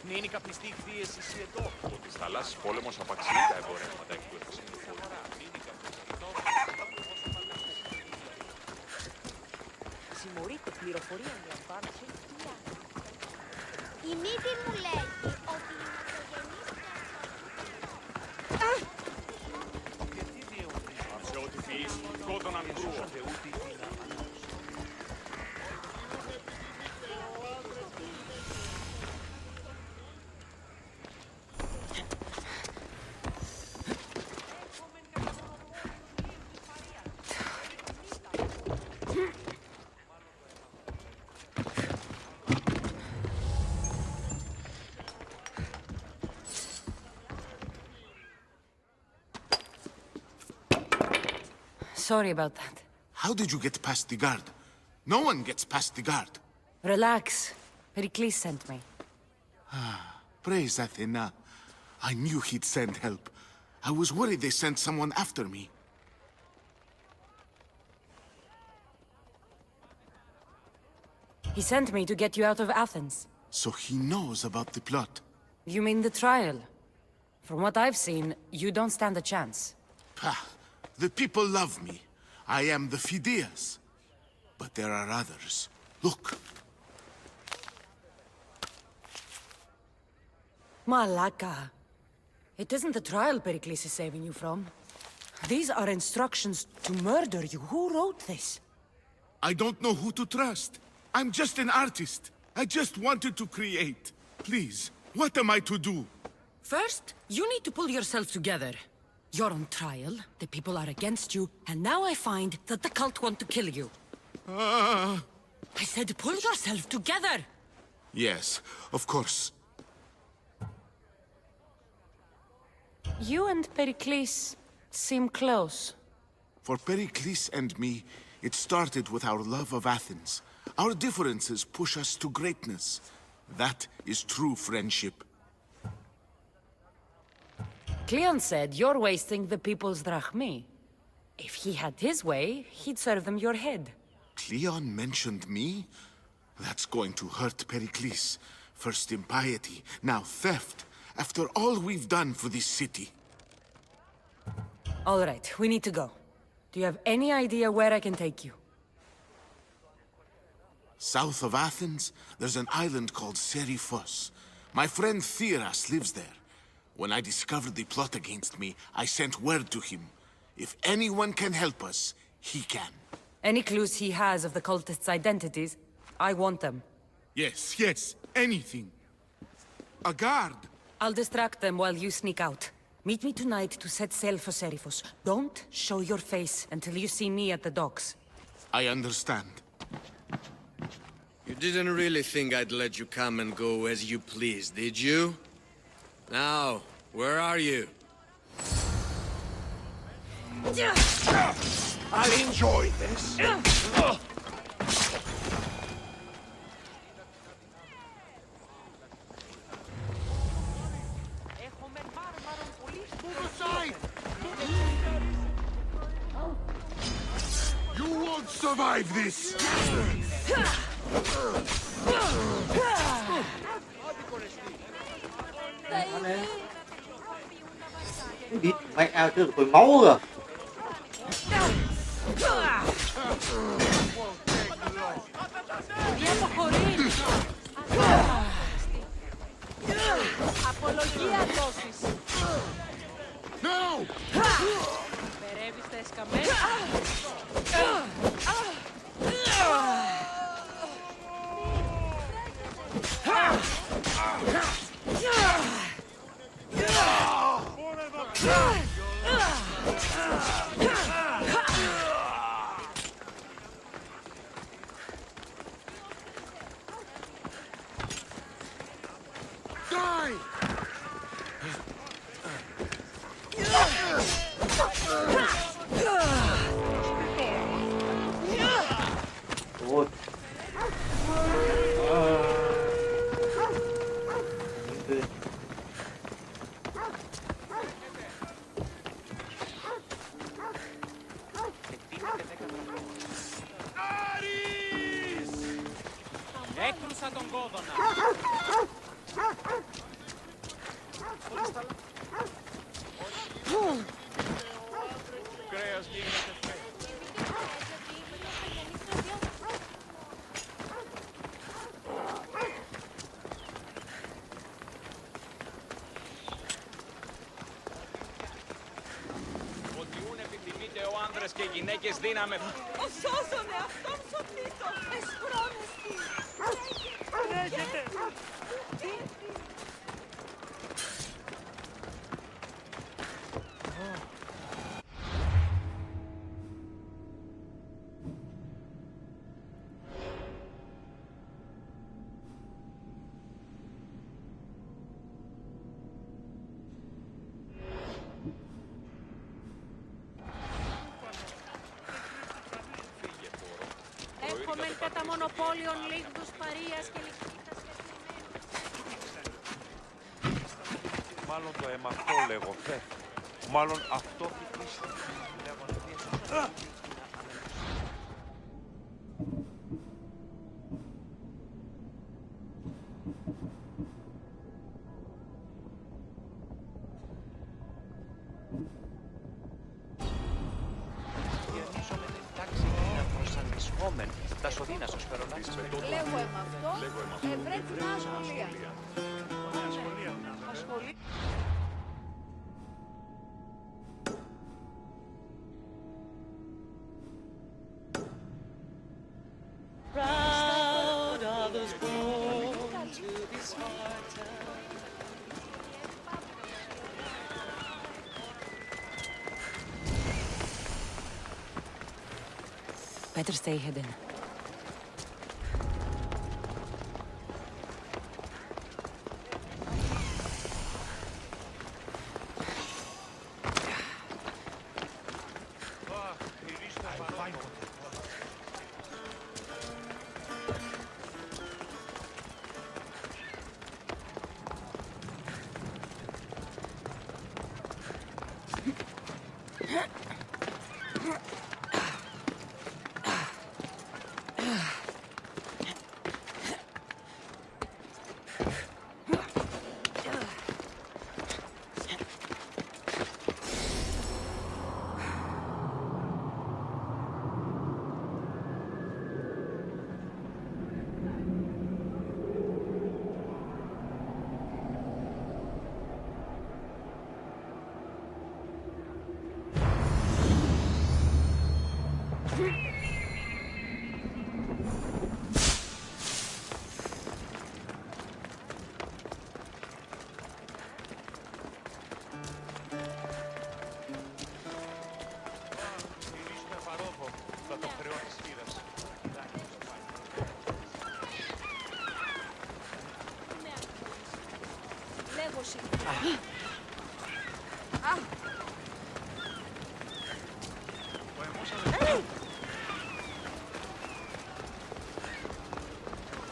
Νίνη καπνιστή πίεση εδώ. Ότι στα θαλάσσης πόλεμος απαξιεί τα εμπορεύματα εκ του ευξήνου φόνου. Συμμορείτε πληροφορία διαβάρωση. Η μύτη μου λέγει ότι οι ματογενείς... Αν σε ό,τι φύγεις, σκότωναν κρούο. Sorry about that. How did you get past the guard? No one gets past the guard. Relax. Pericles sent me. Praise Athena. I knew he'd send help. I was worried they sent someone after me. He sent me to get you out of Athens. So he knows about the plot. You mean the trial? From what I've seen, you don't stand a chance. Pah, the people love me. I am the Phidias. But there are others. Look. Malaka. It isn't the trial Pericles is saving you from. These are instructions to murder you. Who wrote this? I don't know who to trust. I'm just an artist. I just wanted to create. Please, what am I to do? First, you need to pull yourself together. You're on trial, the people are against you, and now I find that the cult want to kill you. I said pull yourself together! Yes, of course. You and Pericles seem close. For Pericles and me, it started with our love of Athens. Our differences push us to greatness. That is true friendship. Cleon said you're wasting the people's drachmi. If he had his way, he'd serve them your head. Cleon mentioned me? That's going to hurt Pericles. First impiety, now theft. After all we've done for this city. All right, we need to go. Do you have any idea where I can take you? South of Athens, there's an island called Seriphos. My friend Theras lives there. When I discovered the plot against me, I sent word to him. If anyone can help us, he can. Any clues he has of the cultists' identities? I want them. Yes, anything. A guard! I'll distract them while you sneak out. Meet me tonight to set sail for Seriphos. Don't show your face until you see me at the docks. I understand. You didn't really think I'd let you come and go as you please, did you? Now, where are you? I'll enjoy this. You won't survive this! Đi mẹ ao chứ rồi máu rồi. Απολογία δώσεις. No! Περεύεις τα εσκαμμένα. Ôi. Έκρουσα τον κόδωνα. Κρέας γίνεται φέι. Ότι ούν επιθυμείτε ο άνδρας και οι γυναίκες δύναμε. Ο σώζωνε αυτόν σωτήτω. Εσπρόμεστη. Τρέχετε. Έχομεν κατά μονοπόλιον λίγδους παρείας και λυκνίτας Μάλλον το αιμαχτό λέγω, Μάλλον αυτό κυκλίστη. Τα σωδίνα σου σπερονάτης με το Λέγω εμ' αυτό, ευρέτσι μια ασχολία. Ασχολία. Proud are those born to be Spartan. Better stay hidden.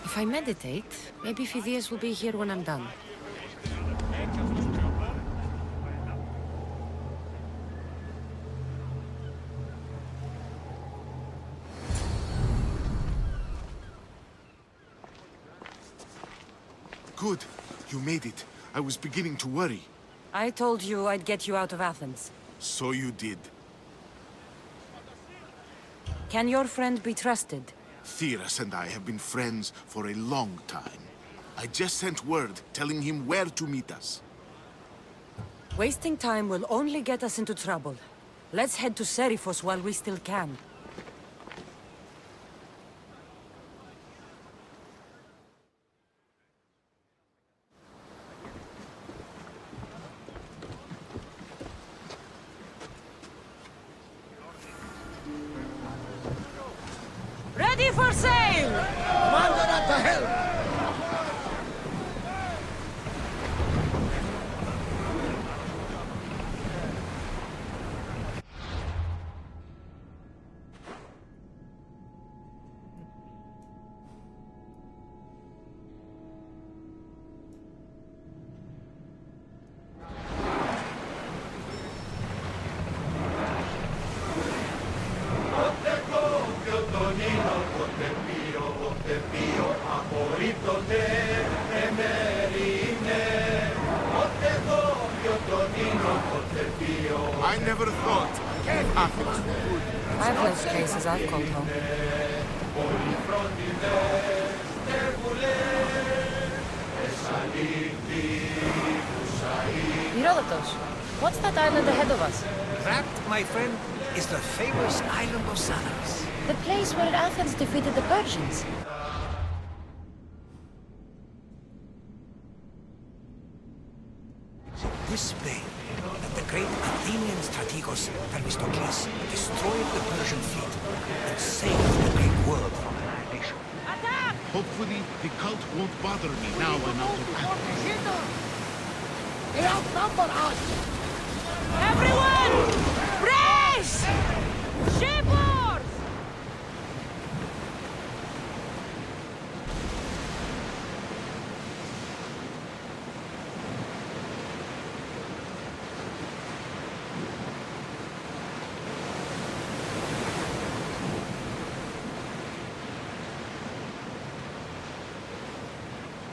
If I meditate, maybe Phidias will be here when I'm done. Good. You made it. I was beginning to worry. I told you I'd get you out of Athens. So you did. Can your friend be trusted? Theras and I have been friends for a long time. I just sent word telling him where to meet us. Wasting time will only get us into trouble. Let's head to Seriphos while we still can. Ready for sail! Commander at the helm! I never thought Athens would. I've left places I've called home. Herodotus, what's that island ahead of us? That, my friend, is the famous island of Salamis. The place where Athens defeated the Persians. This bay, that the great Athenian strategos Themistocles destroyed the Persian fleet and saved the Greek world from annihilation. Hopefully, the cult won't bother me now I'm out of Athens. They outnumber us! Everyone! Brace! Shipboard!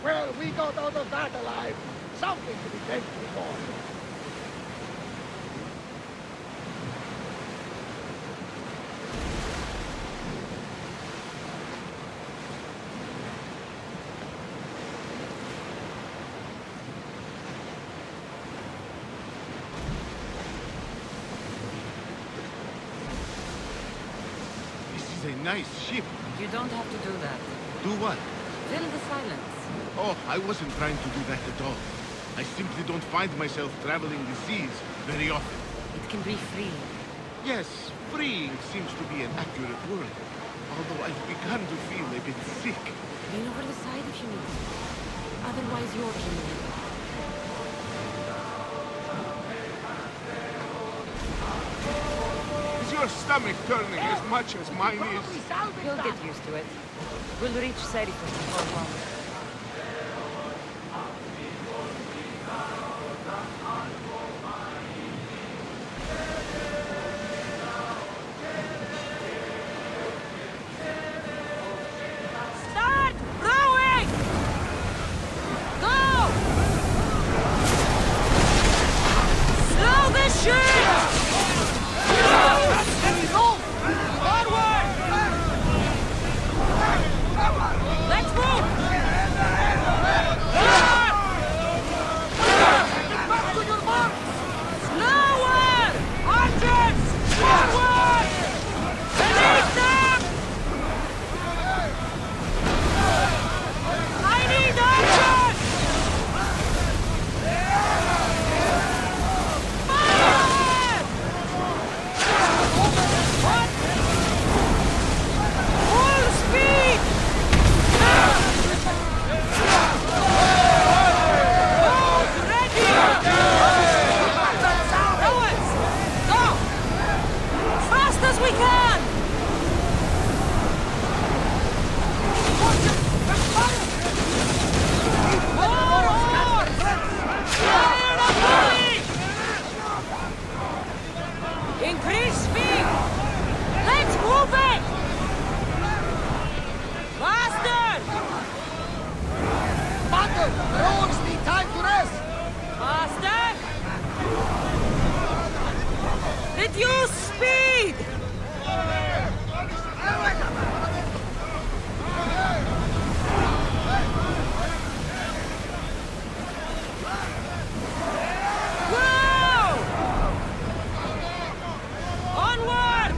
Well, we got out of that alive. Something to be thankful for. This is a nice ship. You don't have to do that. Do what? Fill the silence. Oh, I wasn't trying to do that at all. I simply don't find myself traveling the seas very often. It can be free. Yes, freeing seems to be an accurate word. Although I've begun to feel a bit sick. Lean over the side if you need to. Otherwise, you're healing. Is your stomach turning as much as mine is? You'll get used to it. We'll reach Serifus before long. Start rowing! Go! Slow the ship! Forward! Let's move! Back to your mark! Slower! Archers! Forward! Release them! I need archers! Fire! Full speed! Both ready! Rowers, go! Fast as we can! More oars! Fire the belly! Increase speed! Let's move it! Faster! Father, the oars need time to rest. Faster! Reduce speed! Go! Onward!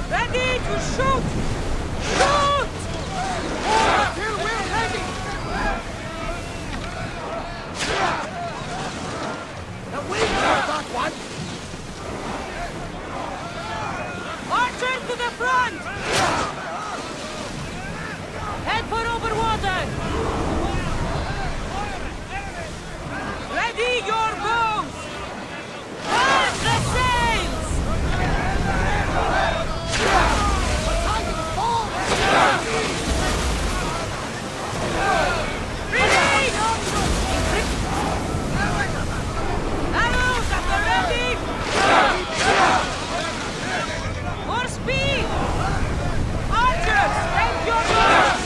Ready to shoot! Shoot! Until we're ready. The wind for that one. Archers to the front! Head for over water! Ready your bows! Hold the sails! Release! Arrows at the ready! More speed! Archers, take your bows!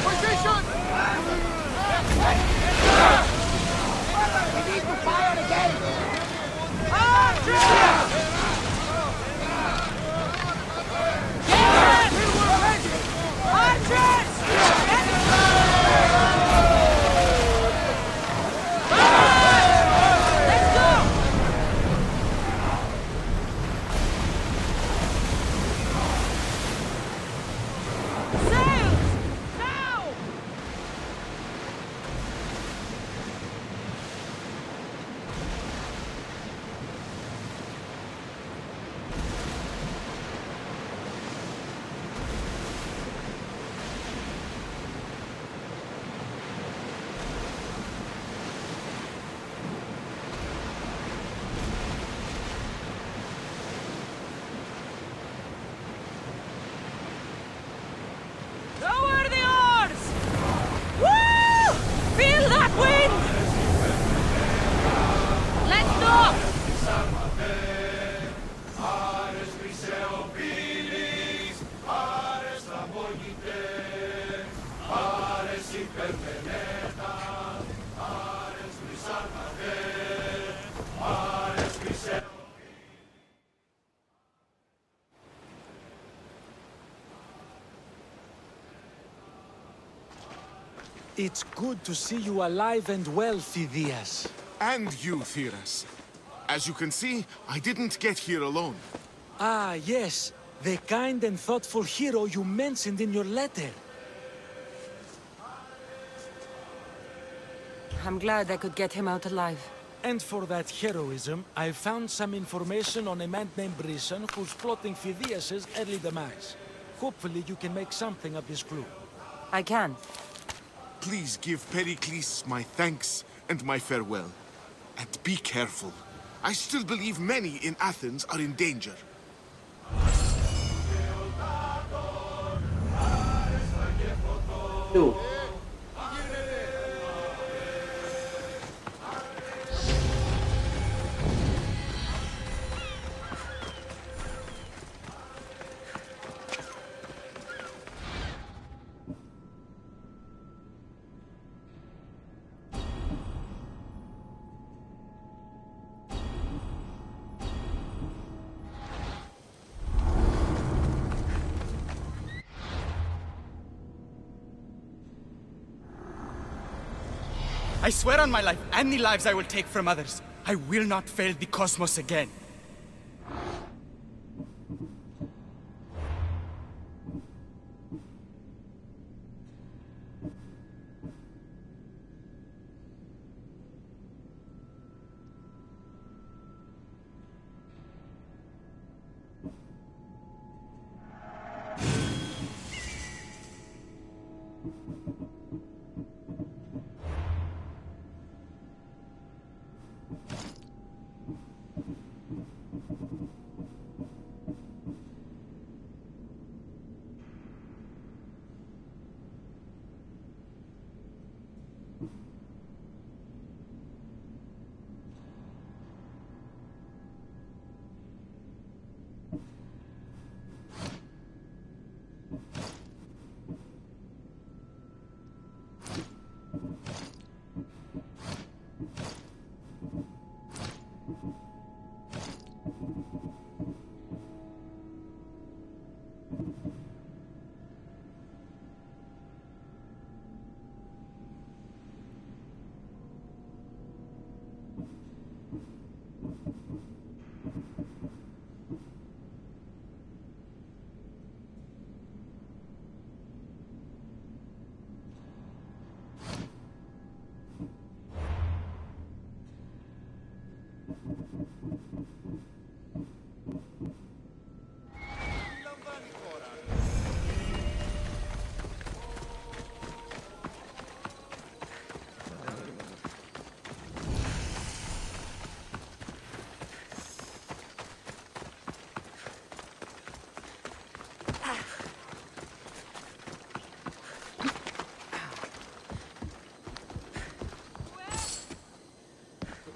Position. We need to fire again. Archers! Get it! Archers! Get it! Let's go! Sails! Now! Lower the oars! Woo! Feel that wind! Let's dock! It's good to see you alive and well, Phidias. And you, Theras. As you can see, I didn't get here alone. Ah, yes. The kind and thoughtful hero you mentioned in your letter. I'm glad I could get him out alive. And for that heroism, I found some information on a man named Brisson who's plotting Phidias' early demise. Hopefully you can make something of this clue. I can. Please give Pericles my thanks and my farewell. And be careful. I still believe many in Athens are in danger. Duh. I swear on my life, any lives I will take from others, I will not fail the cosmos again.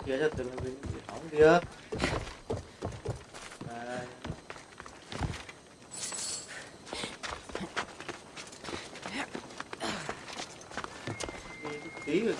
Kia cho từng người không được. Tí rồi.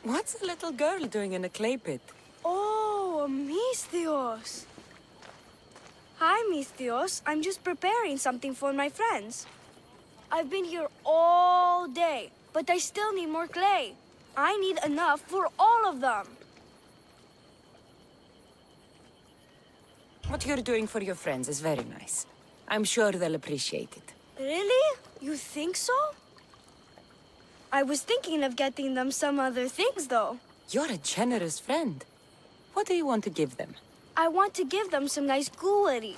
What's a little girl doing in a clay pit? Oh, Misthios. Hi, Misthios. I'm just preparing something for my friends. I've been here all day, but I still need more clay. I need enough for all of them. What you're doing for your friends is very nice. I'm sure they'll appreciate it. Really? You think so? I was thinking of getting them some other things, though. You're a generous friend. What do you want to give them? I want to give them some nice jewelry.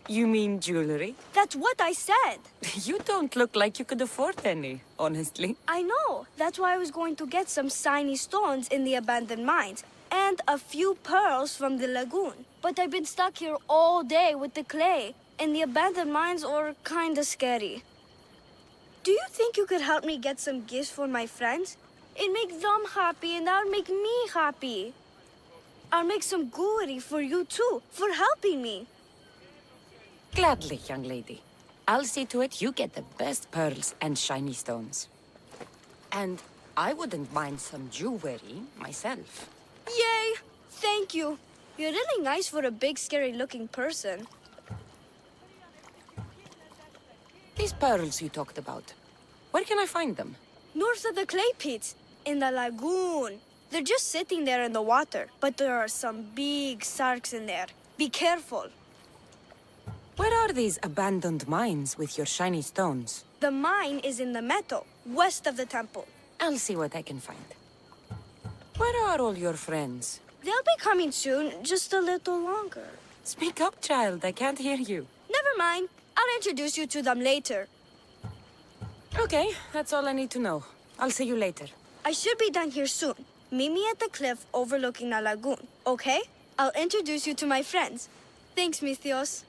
You mean jewelry? That's what I said. You don't look like you could afford any, honestly. I know. That's why I was going to get some shiny stones in the abandoned mines and a few pearls from the lagoon. But I've been stuck here all day with the clay, and the abandoned mines are kinda scary. Do you think you could help me get some gifts for my friends? It makes them happy, and that'll make me happy. I'll make some jewelry for you too, for helping me. Gladly, young lady. I'll see to it you get the best pearls and shiny stones. And I wouldn't mind some jewelry myself. Yay! Thank you. You're really nice for a big, scary-looking person. These pearls you talked about, where can I find them? North of the clay pits, in the lagoon. They're just sitting there in the water, but there are some big sharks in there. Be careful. Where are these abandoned mines with your shiny stones? The mine is in the meadow, west of the temple. I'll see what I can find. Where are all your friends? They'll be coming soon, just a little longer. Speak up, child. I can't hear you. Never mind. I'll introduce you to them later. Okay, that's all I need to know. I'll see you later. I should be done here soon. Meet me at the cliff overlooking the lagoon, okay? I'll introduce you to my friends. Thanks, Mithios.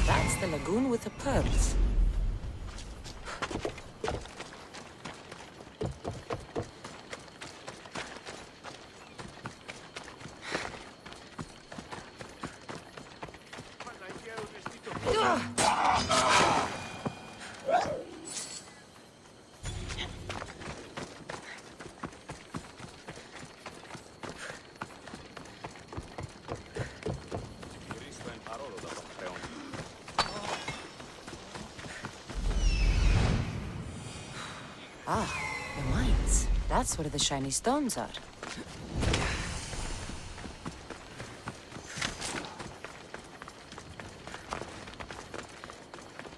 That's the lagoon with the pearls. Ah, the mines. That's where the shiny stones are.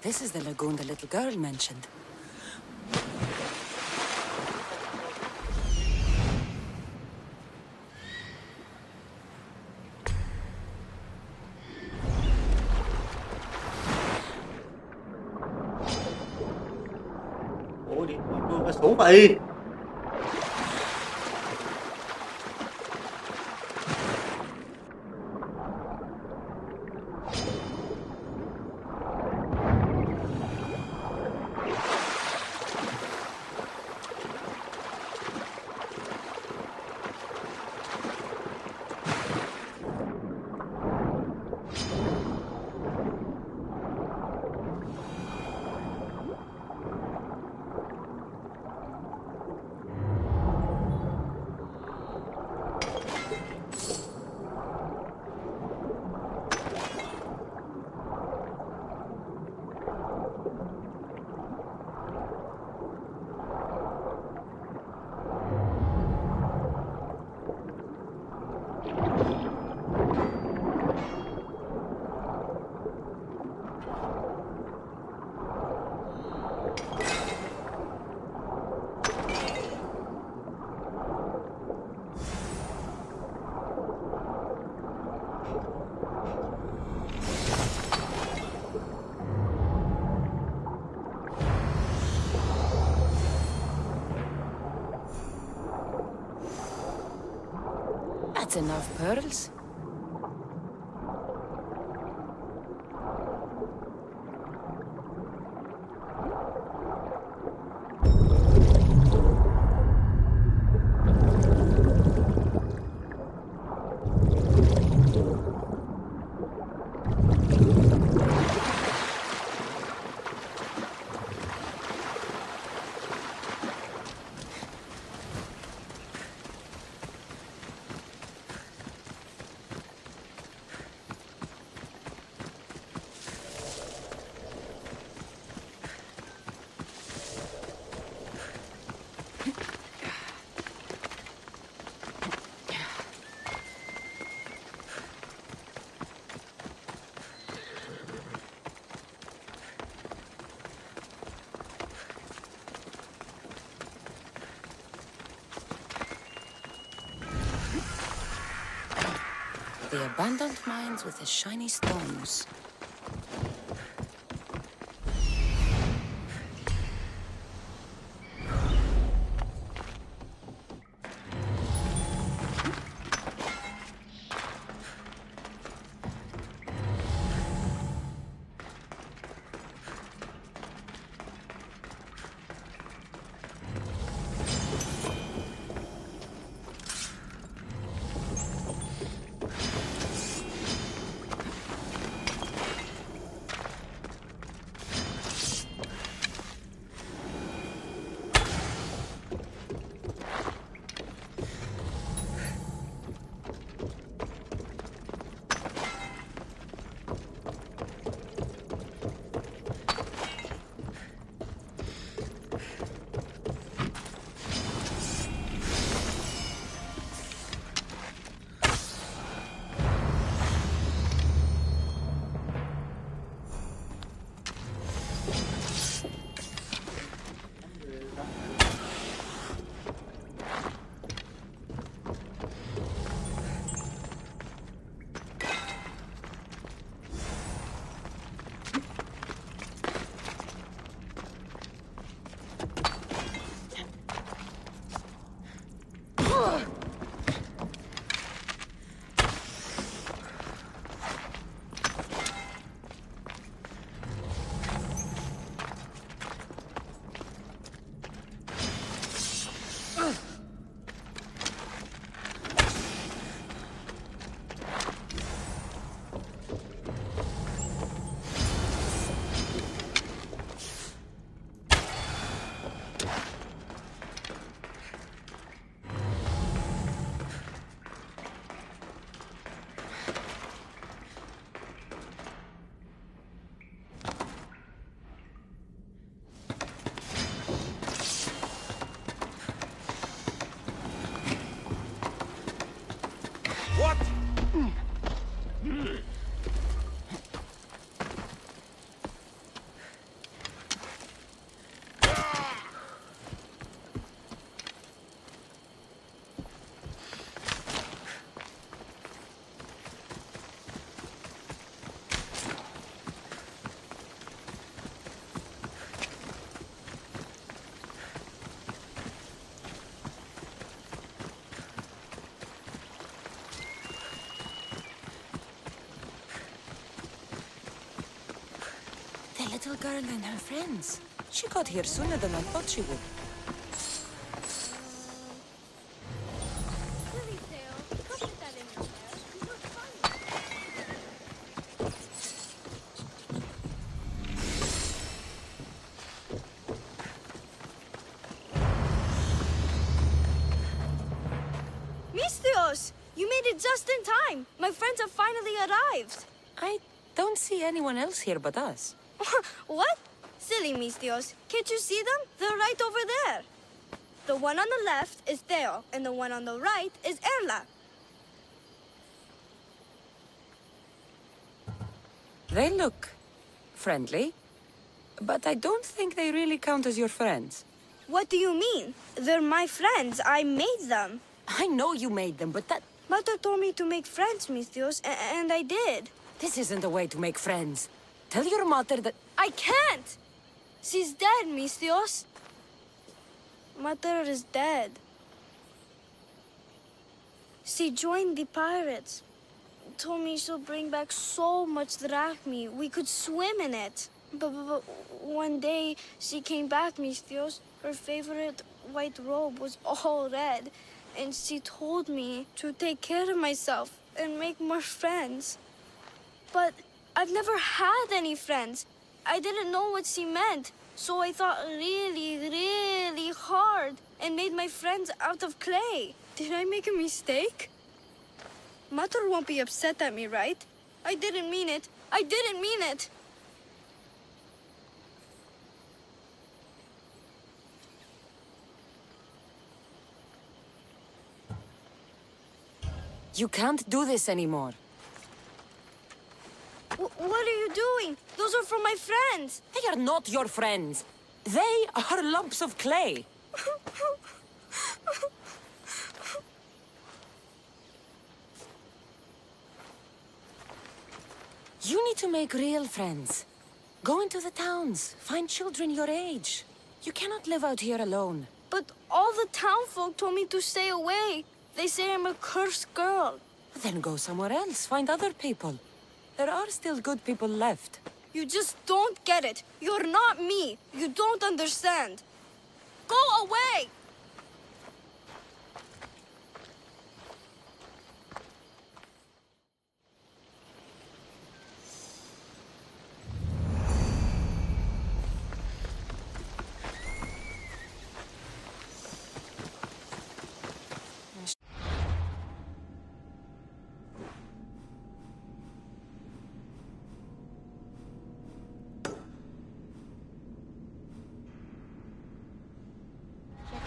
This is the lagoon the little girl mentioned. Ủa địa phương nó xuống vậy. That's enough pearls. The abandoned mines with the shiny stones. The little girl and her friends. She got here sooner than I thought she would. Misthios! You made it just in time! My friends have finally arrived! I don't see anyone else here but us. What? Silly Misthios. Can't you see them? They're right over there. The one on the left is Theo, and the one on the right is Erla. They look friendly, but I don't think they really count as your friends. What do you mean? They're my friends. I made them. I know you made them, but that... Mother told me to make friends, Misthios, and I did. This isn't the way to make friends. Tell your mother that... I can't! She's dead, Misthios. Mother is dead. She joined the pirates. Told me she'll bring back so much drachmi. We could swim in it. But one day she came back, Misthios. Her favorite white robe was all red. And she told me to take care of myself and make more friends. But I've never had any friends. I didn't know what she meant. So I thought really, really hard and made my friends out of clay. Did I make a mistake? Mother won't be upset at me, right? I didn't mean it. I didn't mean it. You can't do this anymore. What are you doing? Those are from my friends. They are not your friends. They are lumps of clay. You need to make real friends. Go into the towns, find children your age. You cannot live out here alone. But all the townfolk told me to stay away. They say I'm a cursed girl. Then go somewhere else, find other people. There are still good people left. You just don't get it. You're not me. You don't understand. Go away!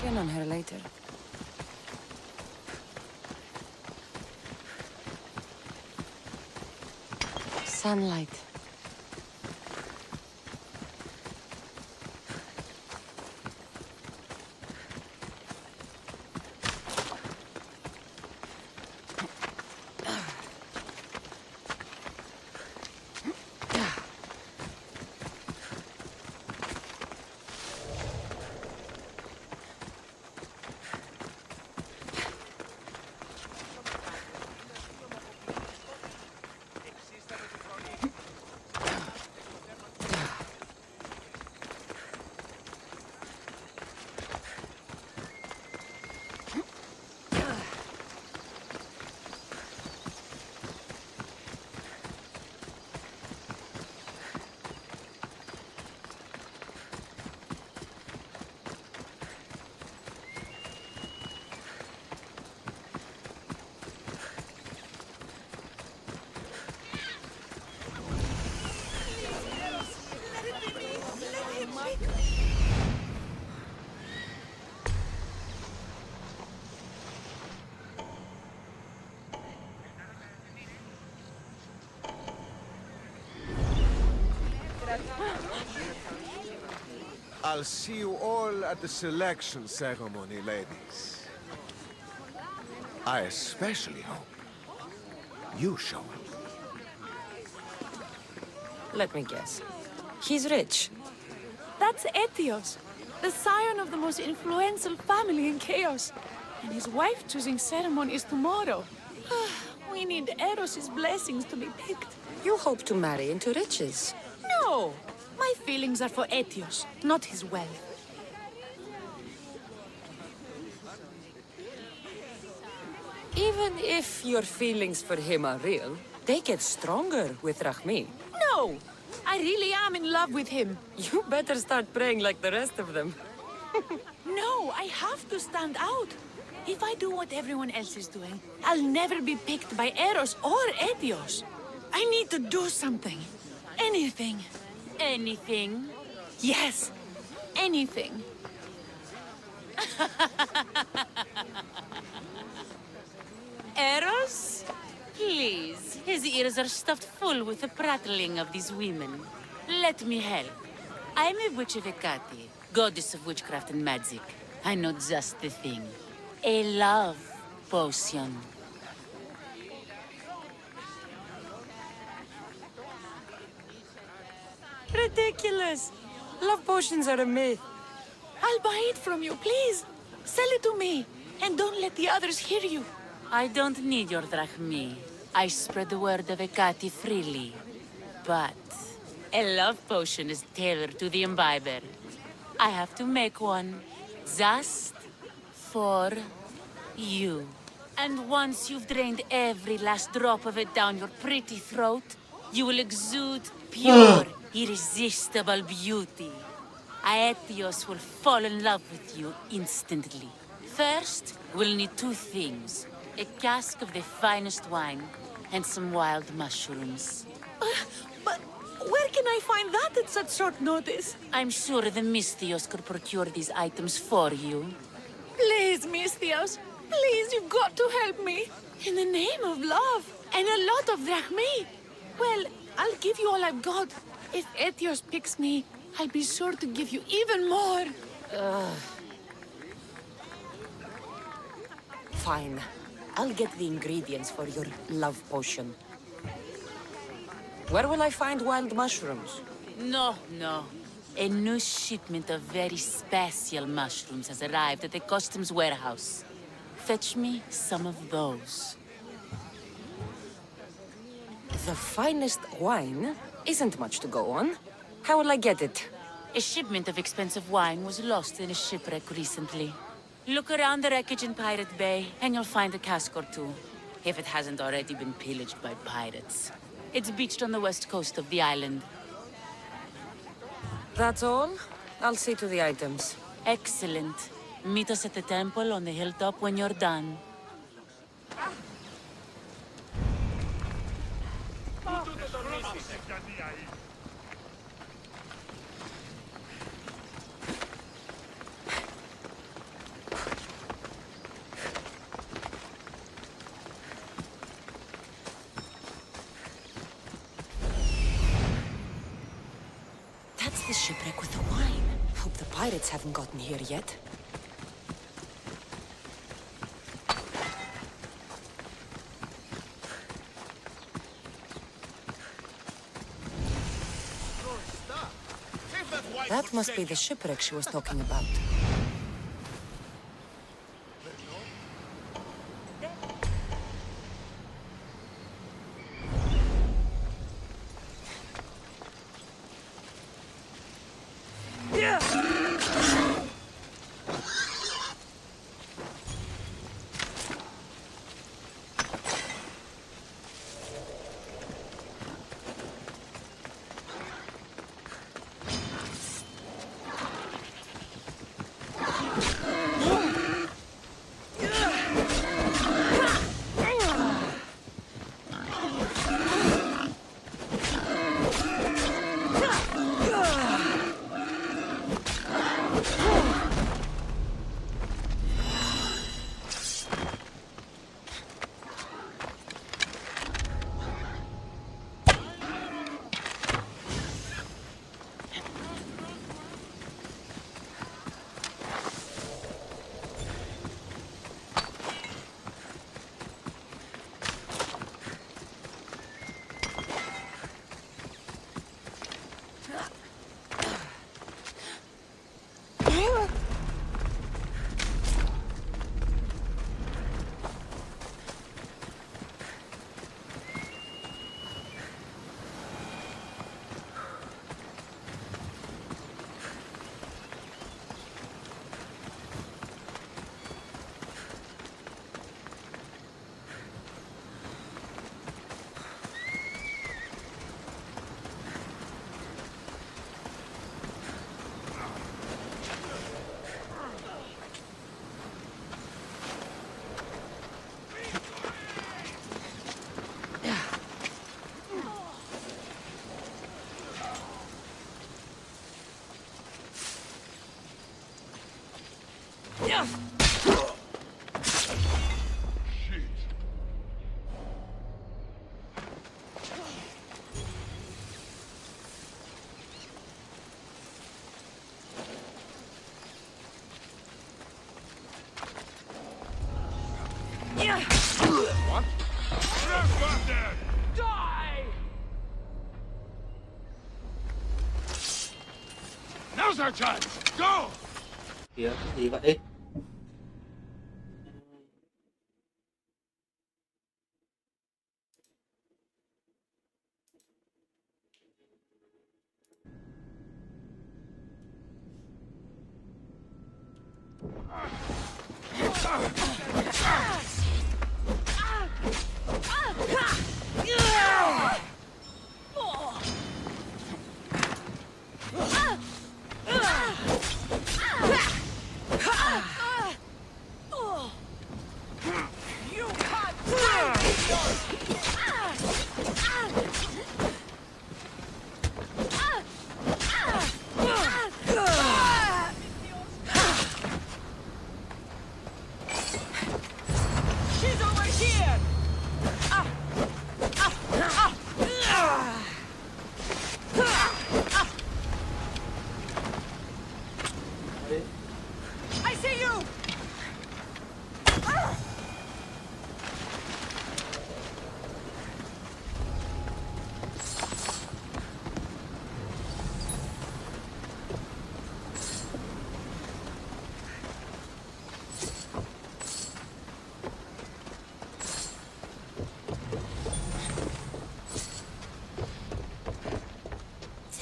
Check in on her later. Sunlight. I'll see you all at the selection ceremony, ladies. I especially hope you show up. Let me guess. He's rich. That's Etios, the scion of the most influential family in Chaos. And his wife-choosing ceremony is tomorrow. We need Eros's blessings to be picked. You hope to marry into riches. No! My feelings are for Etios, not his wealth. Even if your feelings for him are real, they get stronger with Rahmi. No! I really am in love with him. You better start praying like the rest of them. No, I have to stand out. If I do what everyone else is doing, I'll never be picked by Eros or Etios. I need to do something. Anything. Anything? Yes, anything. Eros? Please, his ears are stuffed full with the prattling of these women. Let me help. I'm a witch of Hecate, goddess of witchcraft and magic. I know just the thing. A love potion. Ridiculous! Love potions are a myth. I'll buy it from you, please. Sell it to me, and don't let the others hear you. I don't need your drachmi. I spread the word of Hecate freely. But a love potion is tailored to the imbiber. I have to make one just for you. And once you've drained every last drop of it down your pretty throat, you will exude pure, irresistible beauty. Aetios will fall in love with you instantly. First, we'll need two things. A cask of the finest wine and some wild mushrooms. But where can I find that at such short notice? I'm sure the Misthios could procure these items for you. Please, Misthios. Please, you've got to help me. In the name of love. And a lot of drachmi. Well, I'll give you all I've got. If Etios picks me, I'll be sure to give you even more. Fine. I'll get the ingredients for your love potion. Where will I find wild mushrooms? No, no. A new shipment of very special mushrooms has arrived at the customs warehouse. Fetch me some of those. The finest wine isn't much to go on. How will I get it? A shipment of expensive wine was lost in a shipwreck recently. Look around the wreckage in Pirate Bay, and you'll find a cask or two. If it hasn't already been pillaged by pirates. It's beached on the west coast of the island. That's all? I'll see to the items. Excellent. Meet us at the temple on the hilltop when you're done. That's the shipwreck with the wine. Hope the pirates haven't gotten here yet. That must be the shipwreck she was talking about. What? Got there! Die! Now's our chance! Go! Kìa, cái gì vậy?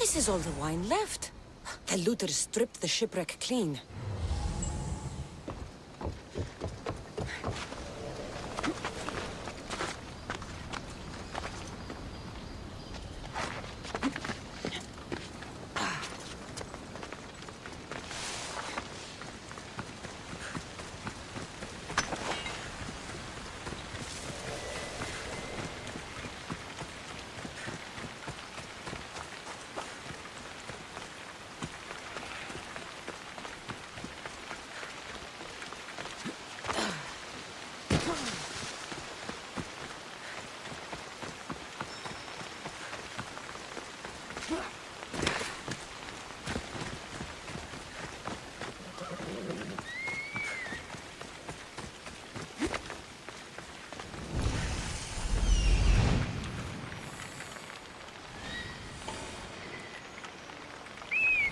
This is all the wine left. The looters stripped the shipwreck clean.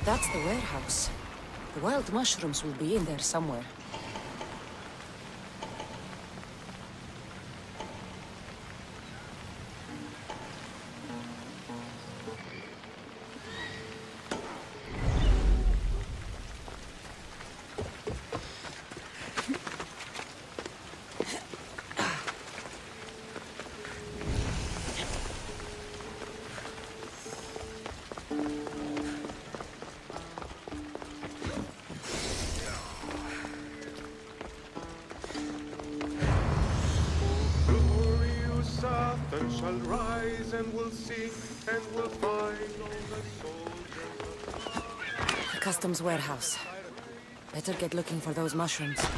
That's the warehouse. The wild mushrooms will be in there somewhere. Shall rise and we'll sing and we'll find all the soldiers. The customs warehouse. Better get looking for those mushrooms. That's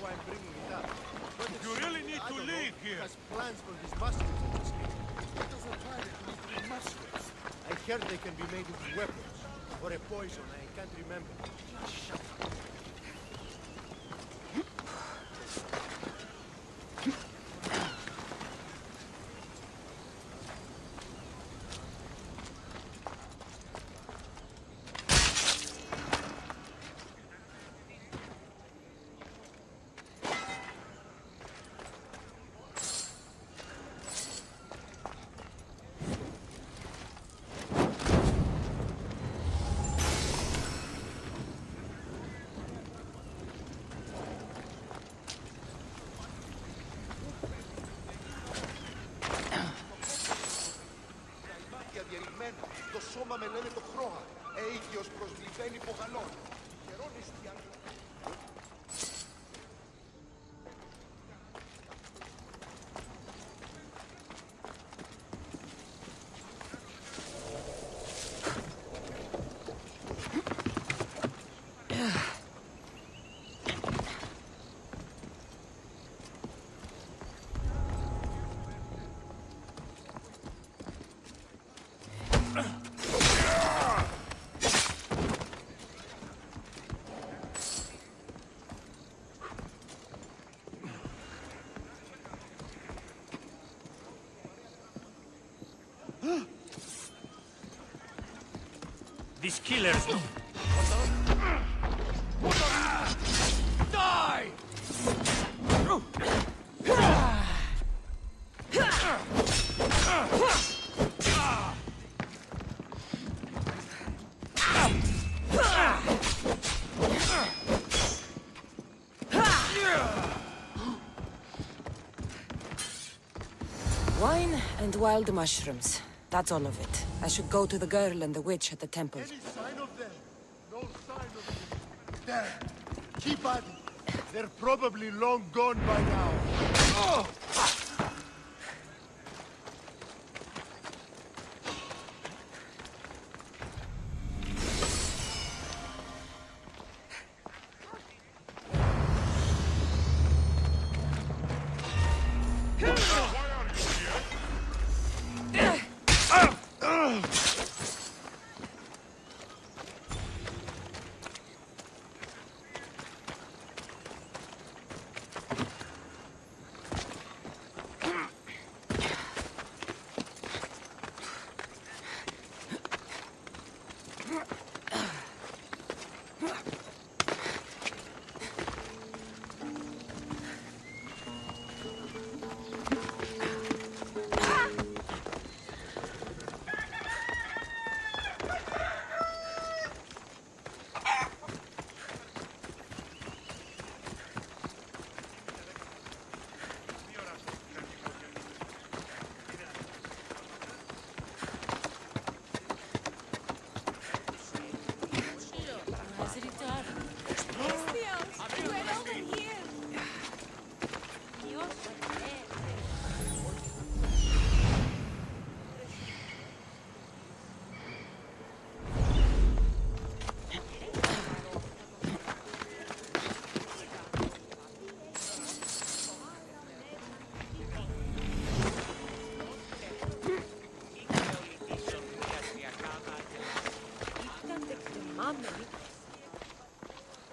why I'm bringing it up. But you really need to leave here. Has plans for these mushrooms in this game. What does a pirate need with mushrooms? I heard they can be made into weapons or a poison. I can't remember. Shut up. Το σώμα με λένε το χρώα. Αίγιος προσβλημένη πογαλών. Χερώνεις τι These killers... Die! Wine and wild mushrooms. That's all of it. I should go to the girl and the witch at the temple. Any sign of them? No sign of them. There. Keep at it. They're probably long gone by now. Oh!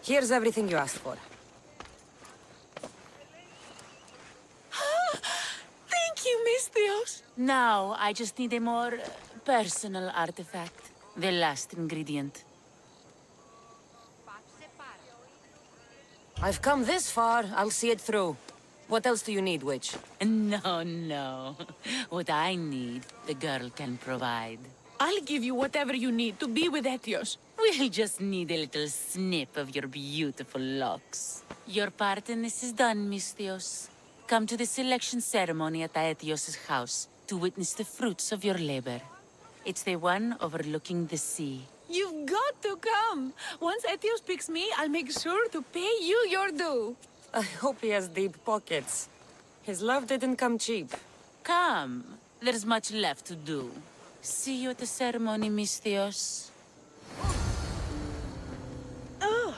Here's everything you asked for. Thank you, Misthios. Now, I just need a more personal artifact. The last ingredient. I've come this far, I'll see it through. What else do you need, witch? No, no. What I need, the girl can provide. I'll give you whatever you need to be with Etios. We'll just need a little snip of your beautiful locks. Your part in this is done, Misthios. Come to the selection ceremony at Aetios' house to witness the fruits of your labor. It's the one overlooking the sea. You've got to come! Once Etios picks me, I'll make sure to pay you your due. I hope he has deep pockets. His love didn't come cheap. Come. There's much left to do. See you at the ceremony, Misthios. Oh.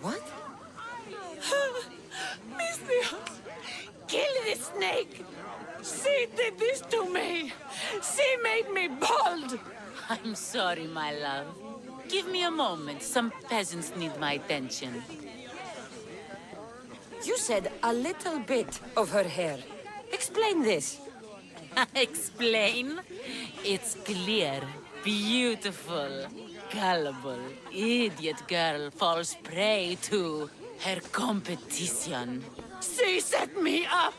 What? Misthios! Kill this snake! She did this to me! She made me bald! I'm sorry, my love. Give me a moment. Some peasants need my attention. You said a little bit of her hair. Explain this. Explain? It's clear, beautiful, gullible, idiot girl falls prey to her competition. She set me up!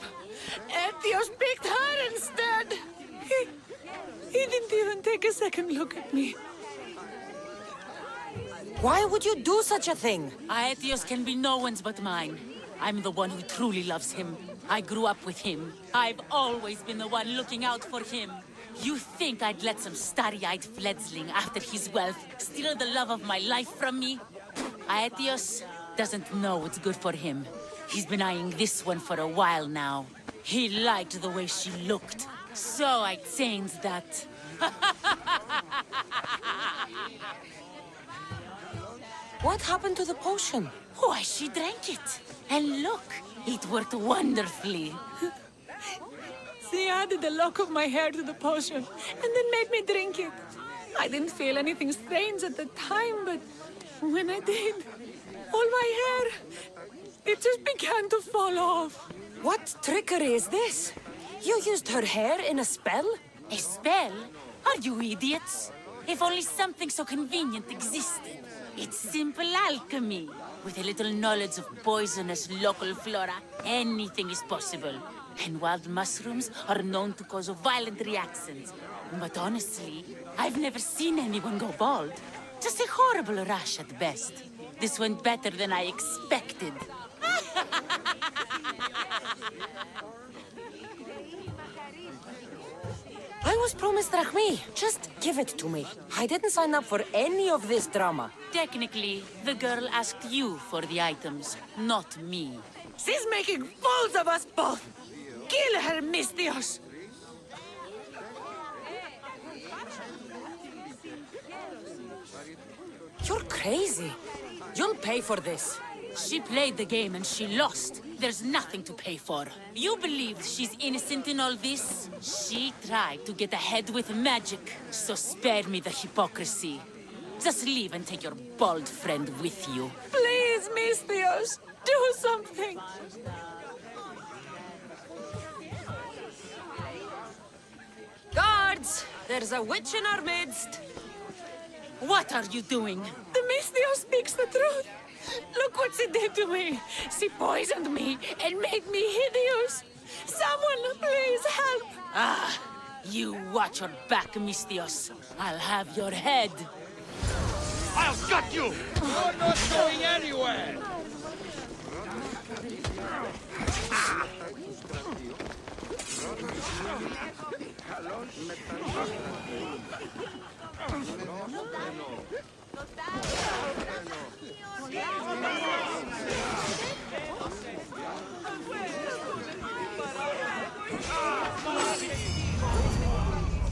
Etios picked her instead! He didn't even take a second look at me. Why would you do such a thing? Aetios can be no one's but mine. I'm the one who truly loves him. I grew up with him. I've always been the one looking out for him. You think I'd let some starry-eyed fledgling after his wealth steal the love of my life from me? Aetios doesn't know what's good for him. He's been eyeing this one for a while now. He liked the way she looked. So I changed that. What happened to the potion? Why, she drank it. And look, it worked wonderfully. She added a lock of my hair to the potion, and then made me drink it. I didn't feel anything strange at the time, but when I did, all my hair, it just began to fall off. What trickery is this? You used her hair in a spell? A spell? Are you idiots? If only something so convenient existed. It's simple alchemy. With a little knowledge of poisonous local flora, anything is possible. And wild mushrooms are known to cause violent reactions. But honestly, I've never seen anyone go bald. Just a horrible rash at best. This went better than I expected. I was promised Drachmi. Just give it to me. I didn't sign up for any of this drama. Technically, the girl asked you for the items, not me. She's making fools of us both! Kill her, Misthios! You're crazy. You'll pay for this. She played the game and she lost. There's nothing to pay for. You believe she's innocent in all this? She tried to get ahead with magic, so spare me the hypocrisy. Just leave and take your bald friend with you. Please, Misthios, do something! Guards! There's a witch in our midst. What are you doing? The Misthios speaks the truth. Look what she did to me. She poisoned me and made me hideous. Someone, please help. Ah, You watch your back, Mistios. I'll have your head. I'll gut you! You're not going anywhere!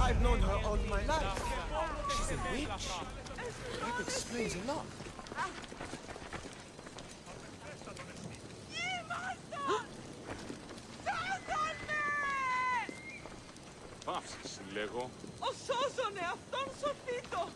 I've known her all my life. She's a witch. That explains a lot. Πάψεις, λέγω. Ο σώζονε, αυτόν σωθήτω!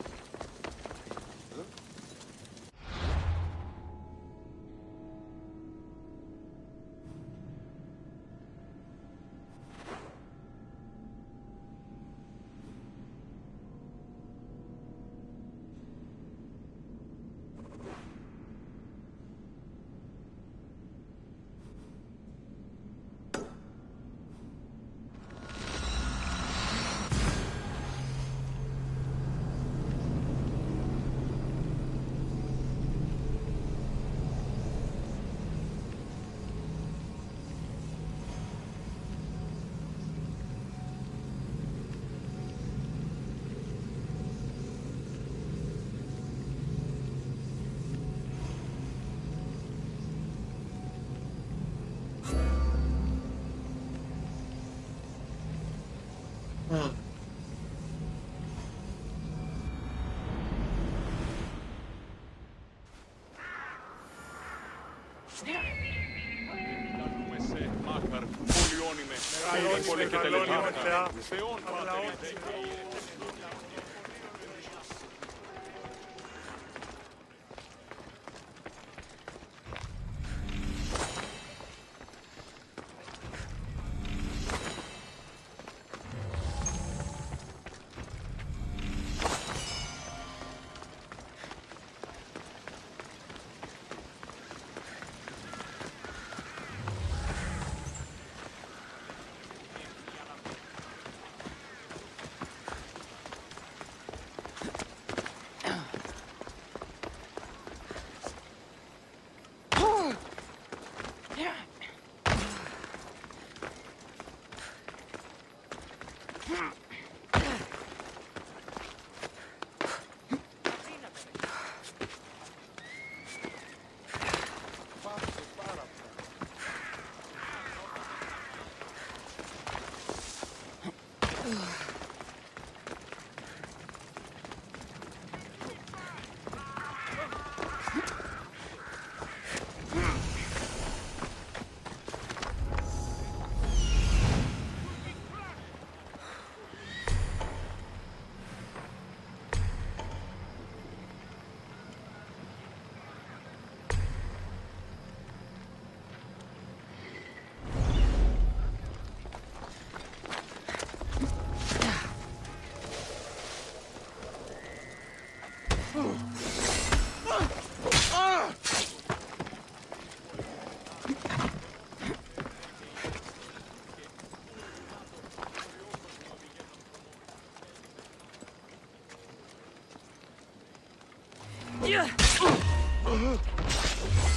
Κάνουμε σε μάκαρ, πολιώνυμε, πολύ και τελειώνυμε, Θεόν πάτερ.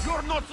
You're not...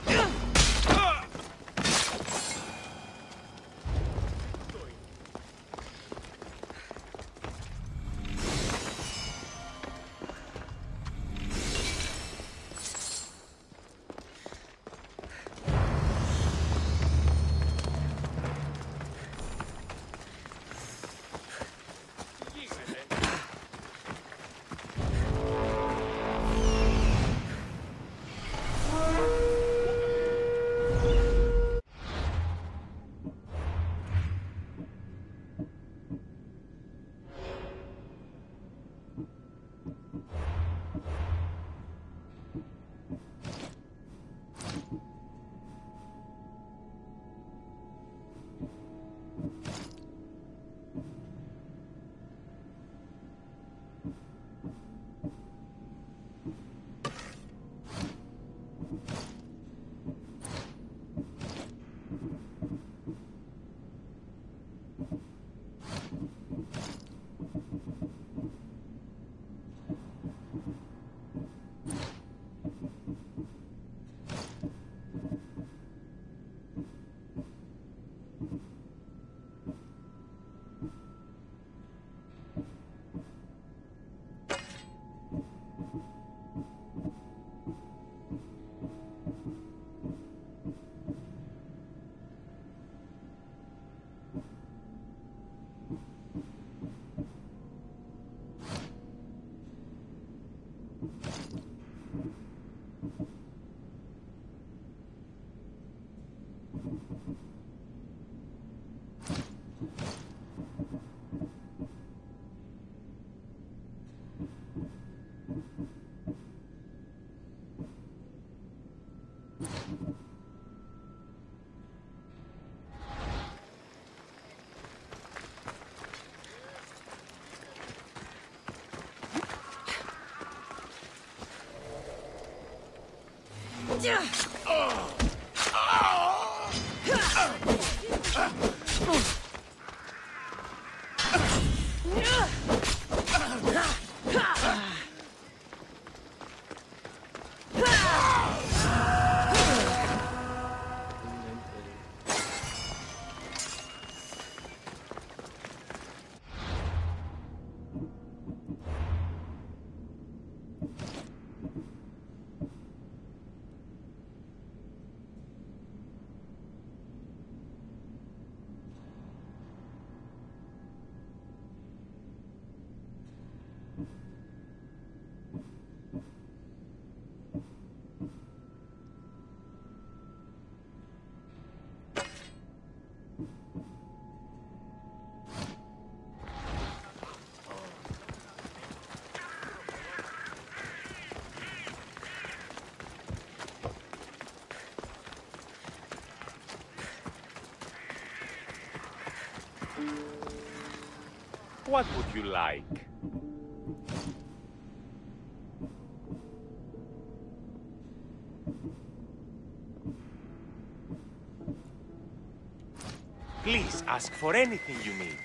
What would you like? Please ask for anything you need.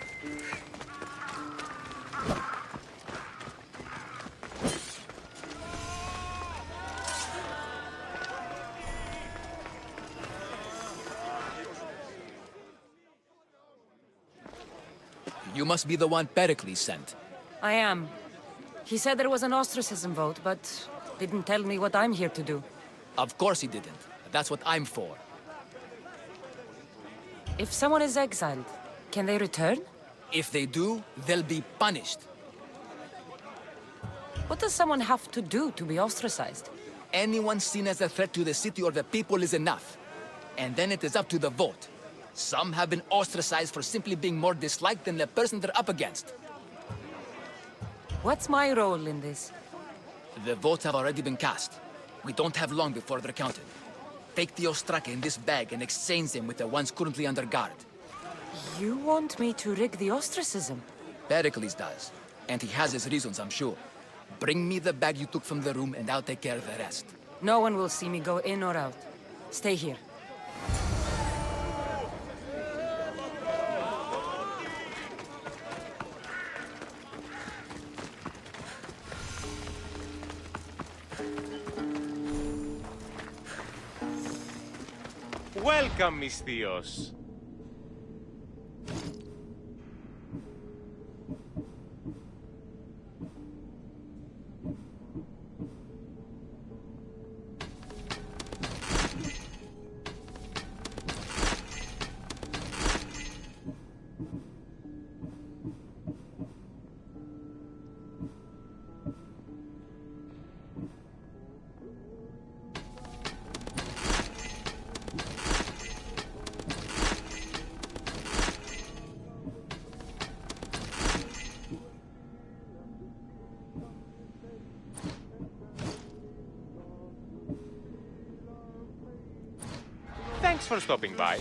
You must be the one Pericles sent. I am. He said there was an ostracism vote, but didn't tell me what I'm here to do. Of course he didn't. That's what I'm for. If someone is exiled, can they return? If they do, they'll be punished. What does someone have to do to be ostracized? Anyone seen as a threat to the city or the people is enough. And then it is up to the vote. Some have been ostracized for simply being more disliked than the person they're up against. What's my role in this? The votes have already been cast. We don't have long before they're counted. Take the Ostraka in this bag and exchange them with the ones currently under guard. You want me to rig the ostracism? Pericles does. And he has his reasons, I'm sure. Bring me the bag you took from the room and I'll take care of the rest. No one will see me go in or out. Stay here. Welcome, mis tíos. Thanks for stopping by.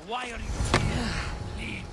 Why are you here? Leave.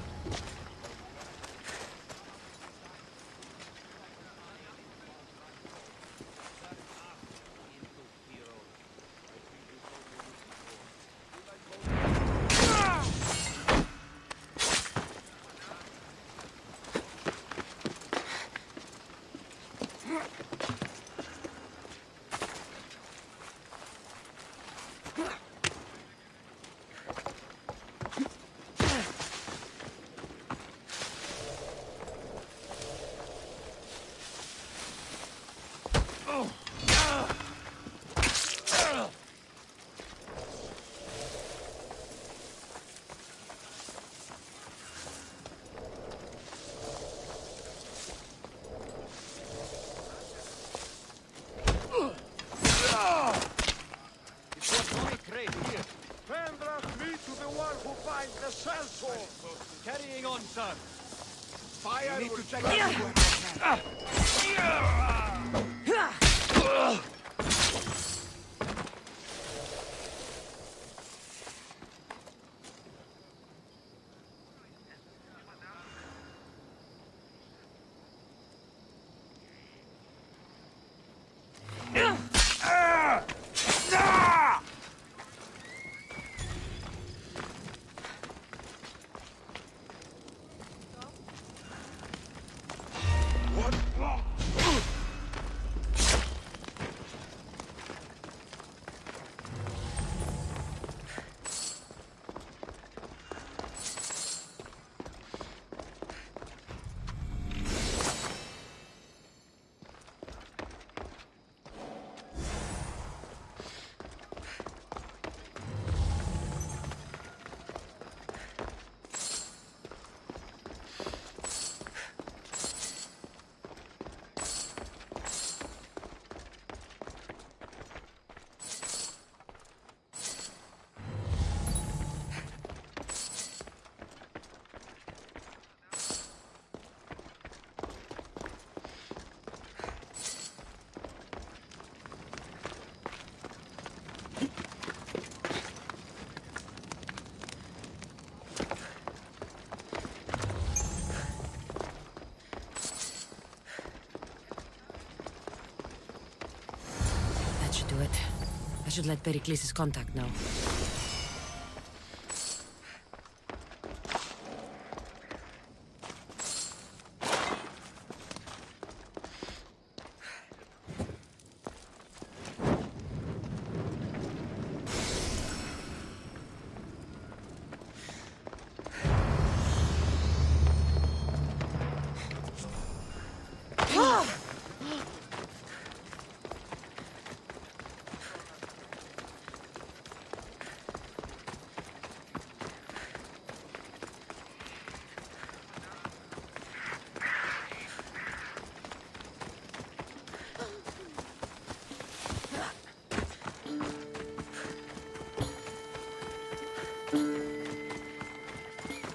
Carrying on, sir. Fire You need will to check Do it. I should let Pericles' contact know.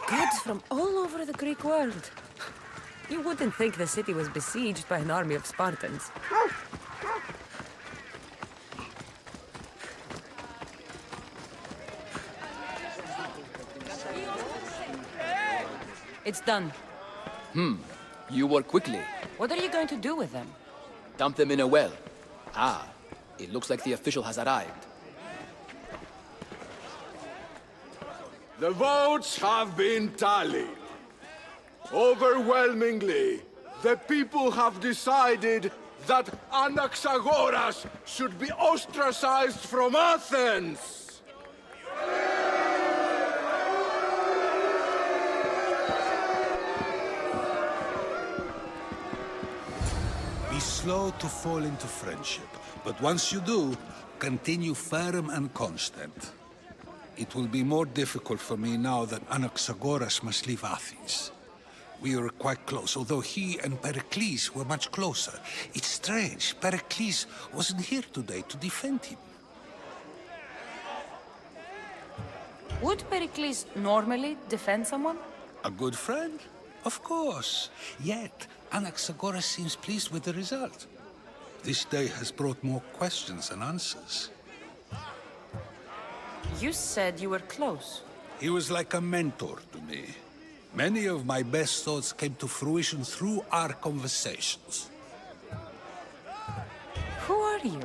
Gods from all over the Greek world. You wouldn't think the city was besieged by an army of Spartans. It's done. You work quickly. What are you going to do with them? Dump them in a well. Ah, it looks like the official has arrived. The votes have been tallied. Overwhelmingly, the people have decided that Anaxagoras should be ostracized from Athens! Be slow to fall into friendship, but once you do, continue firm and constant. It will be more difficult for me now that Anaxagoras must leave Athens. We were quite close, although he and Pericles were much closer. It's strange, Pericles wasn't here today to defend him. Would Pericles normally defend someone? A good friend? Of course. Yet, Anaxagoras seems pleased with the result. This day has brought more questions than answers. You said you were close. He was like a mentor to me. Many of my best thoughts came to fruition through our conversations. Who are you?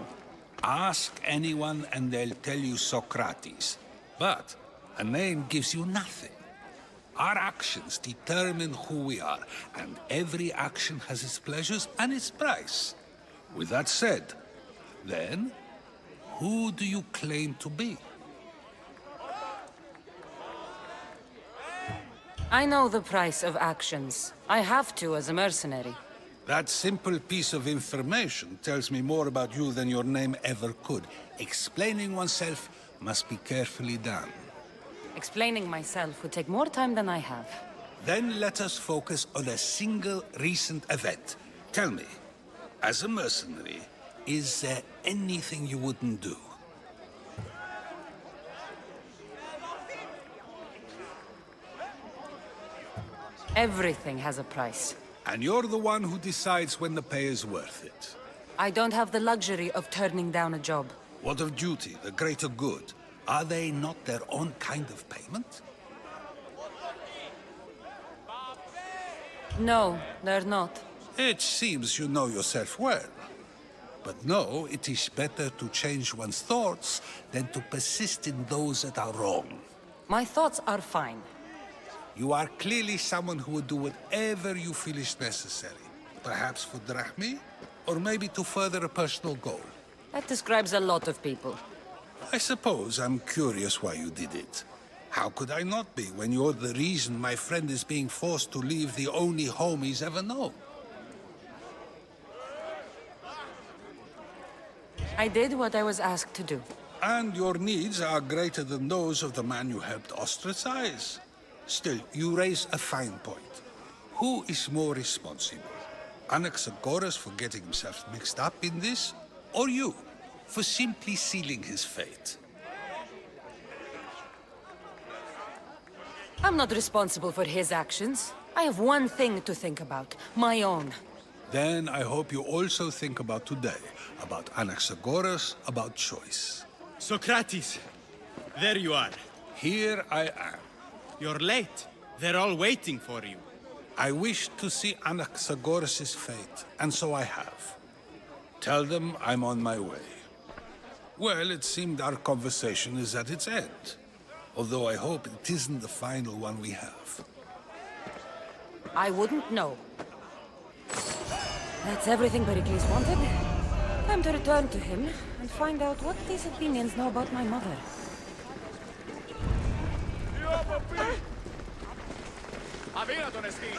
Ask anyone and they'll tell you Socrates. But a name gives you nothing. Our actions determine who we are, and every action has its pleasures and its price. With that said, then, who do you claim to be? I know the price of actions. I have to as a mercenary. That simple piece of information tells me more about you than your name ever could. Explaining oneself must be carefully done. Explaining myself would take more time than I have. Then let us focus on a single recent event. Tell me, as a mercenary, is there anything you wouldn't do? Everything has a price. And you're the one who decides when the pay is worth it. I don't have the luxury of turning down a job. What of duty, the greater good? Are they not their own kind of payment? No, they're not. It seems you know yourself well. But no, it is better to change one's thoughts than to persist in those that are wrong. My thoughts are fine. You are clearly someone who would do whatever you feel is necessary. Perhaps for drachmi, or maybe to further a personal goal. That describes a lot of people. I suppose I'm curious why you did it. How could I not be when you're the reason my friend is being forced to leave the only home he's ever known? I did what I was asked to do. And your needs are greater than those of the man you helped ostracize. Still, you raise a fine point. Who is more responsible? Anaxagoras for getting himself mixed up in this? Or you, for simply sealing his fate? I'm not responsible for his actions. I have one thing to think about, my own. Then I hope you also think about today, about Anaxagoras, about choice. Socrates, there you are. Here I am. You're late. They're all waiting for you. I wish to see Anaxagoras' fate, and so I have. Tell them I'm on my way. Well, it seemed our conversation is at its end. Although I hope it isn't the final one we have. I wouldn't know. That's everything Pericles wanted. Time to return to him and find out what these Athenians know about my mother. Αδύνατον εστί!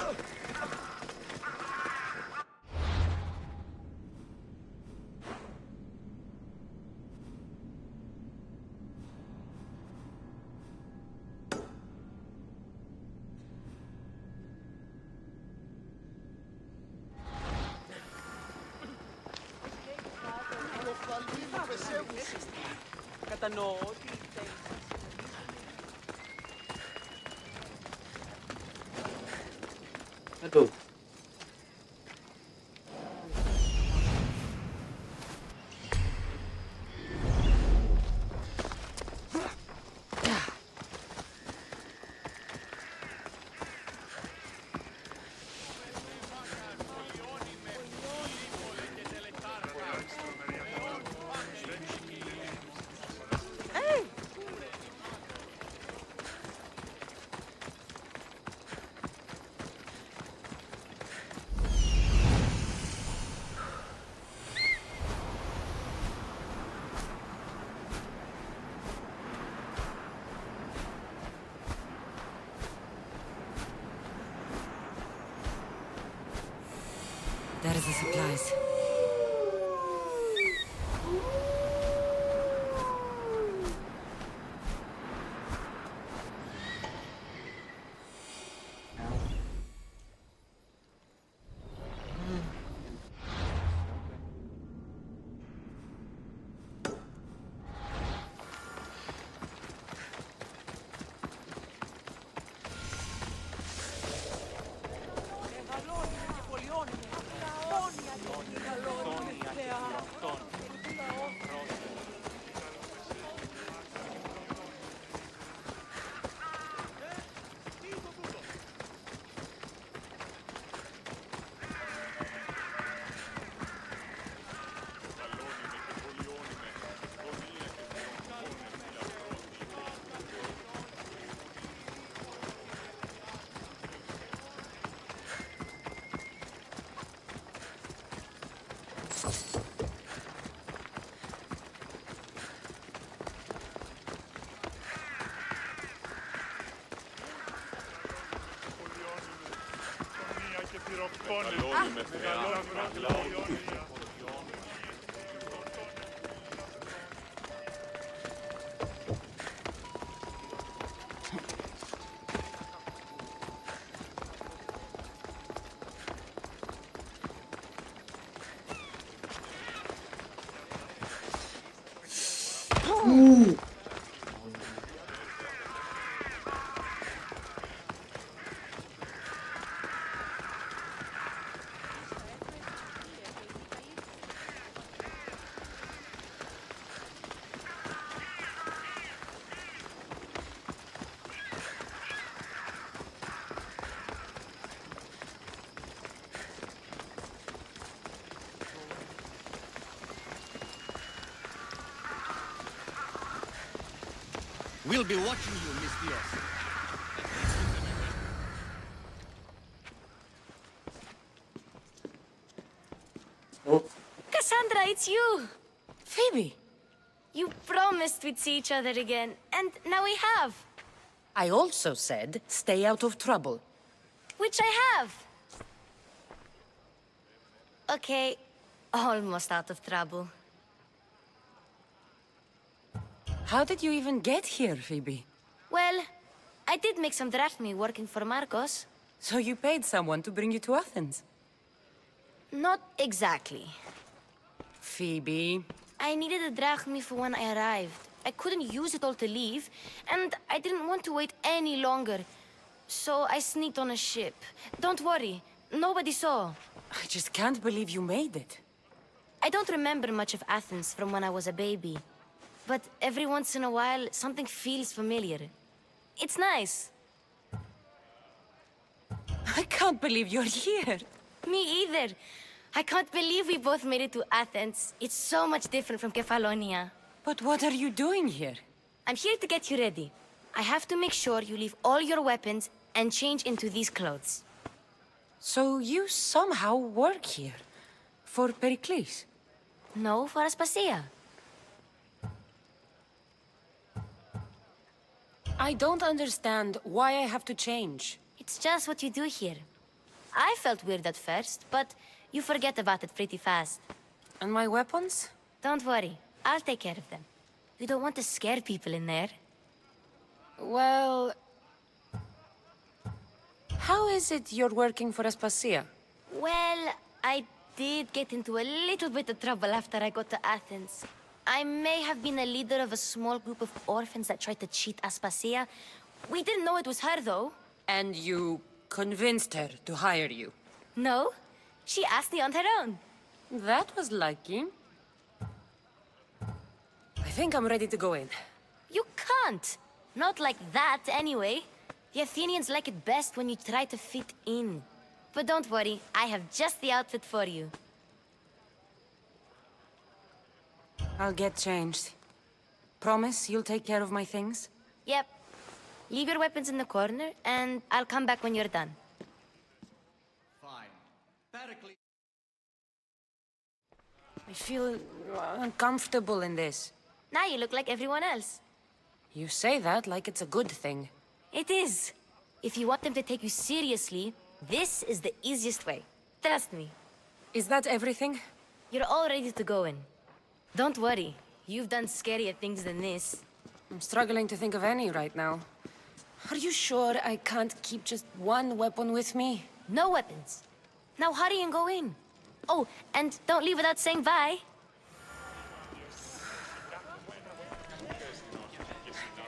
Κατανοώ ότι Aduh. There's the supplies. We'll be watching you, Miss Diaz. Cassandra, it's you! Phoebe! You promised we'd see each other again, and now we have. I also said, stay out of trouble. Which I have. Okay, almost out of trouble. How did you even get here, Phoebe? Well, I did make some drachmi working for Marcos. So you paid someone to bring you to Athens? Not exactly. Phoebe... I needed a drachmi for when I arrived. I couldn't use it all to leave, and I didn't want to wait any longer. So I sneaked on a ship. Don't worry, nobody saw. I just can't believe you made it. I don't remember much of Athens from when I was a baby. But every once in a while, something feels familiar. It's nice. I can't believe you're here. Me either. I can't believe we both made it to Athens. It's so much different from Kefalonia. But what are you doing here? I'm here to get you ready. I have to make sure you leave all your weapons and change into these clothes. So you somehow work here? For Pericles? No, for Aspasia. I don't understand why I have to change. It's just what you do here. I felt weird at first, but you forget about it pretty fast. And my weapons? Don't worry, I'll take care of them. You don't want to scare people in there. Well... How is it you're working for Aspasia? Well, I did get into a little bit of trouble after I got to Athens. I may have been a leader of a small group of orphans that tried to cheat Aspasia. We didn't know it was her, though. And you convinced her to hire you? No, she asked me on her own. That was lucky. I think I'm ready to go in. You can't. Not like that, anyway. The Athenians like it best when you try to fit in. But don't worry, I have just the outfit for you. I'll get changed. Promise you'll take care of my things? Yep. Leave your weapons in the corner, and I'll come back when you're done. Fine. Pericles. I feel uncomfortable in this. Now you look like everyone else. You say that like it's a good thing. It is. If you want them to take you seriously, this is the easiest way. Trust me. Is that everything? You're all ready to go in. Don't worry. You've done scarier things than this. I'm struggling to think of any right now. Are you sure I can't keep just one weapon with me? No weapons. Now hurry and go in. Oh, and don't leave without saying bye.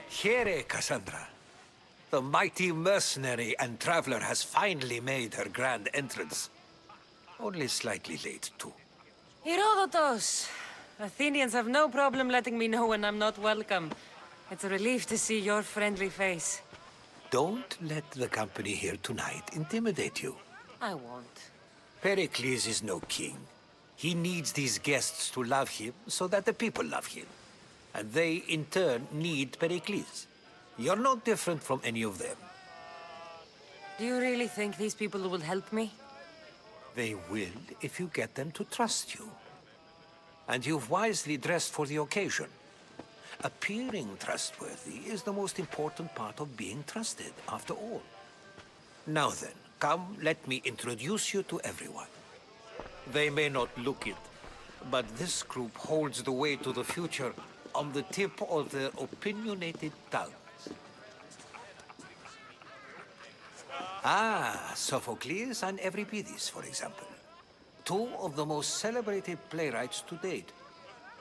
Here, Cassandra. The mighty mercenary and traveler has finally made her grand entrance. Only slightly late, too. Herodotus! Athenians have no problem letting me know when I'm not welcome. It's a relief to see your friendly face. Don't let the company here tonight intimidate you. I won't. Pericles is no king. He needs these guests to love him so that the people love him. And they, in turn, need Pericles. You're no different from any of them. Do you really think these people will help me? They will if you get them to trust you. And you've wisely dressed for the occasion. Appearing trustworthy is the most important part of being trusted, after all. Now then, Come, let me introduce you to everyone. They may not look it, but this group holds the way to the future on the tip of their opinionated tongues. Ah, Sophocles and Euripides, for example. Two of the most celebrated playwrights to date.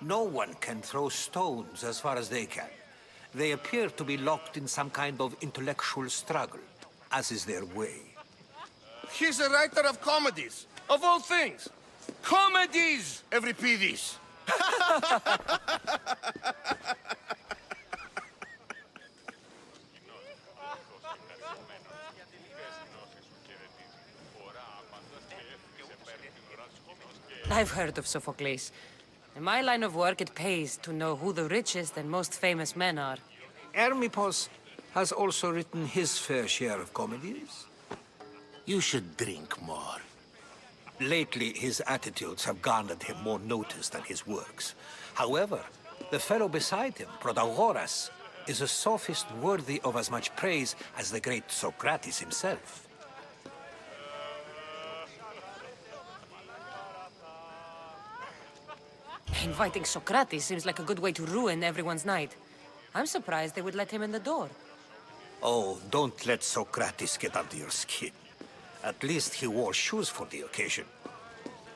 No one can throw stones as far as they can. They appear to be locked in some kind of intellectual struggle, as is their way. He's a writer of comedies, of all things. Comedies, Euripides. I've heard of Sophocles. In my line of work, it pays to know who the richest and most famous men are. Hermippos has also written his fair share of comedies. You should drink more. Lately, his attitudes have garnered him more notice than his works. However, the fellow beside him, Protagoras, is a sophist worthy of as much praise as the great Socrates himself. Inviting Socrates seems like a good way to ruin everyone's night. I'm surprised they would let him in the door. Oh, don't let Socrates get under your skin. At least he wore shoes for the occasion.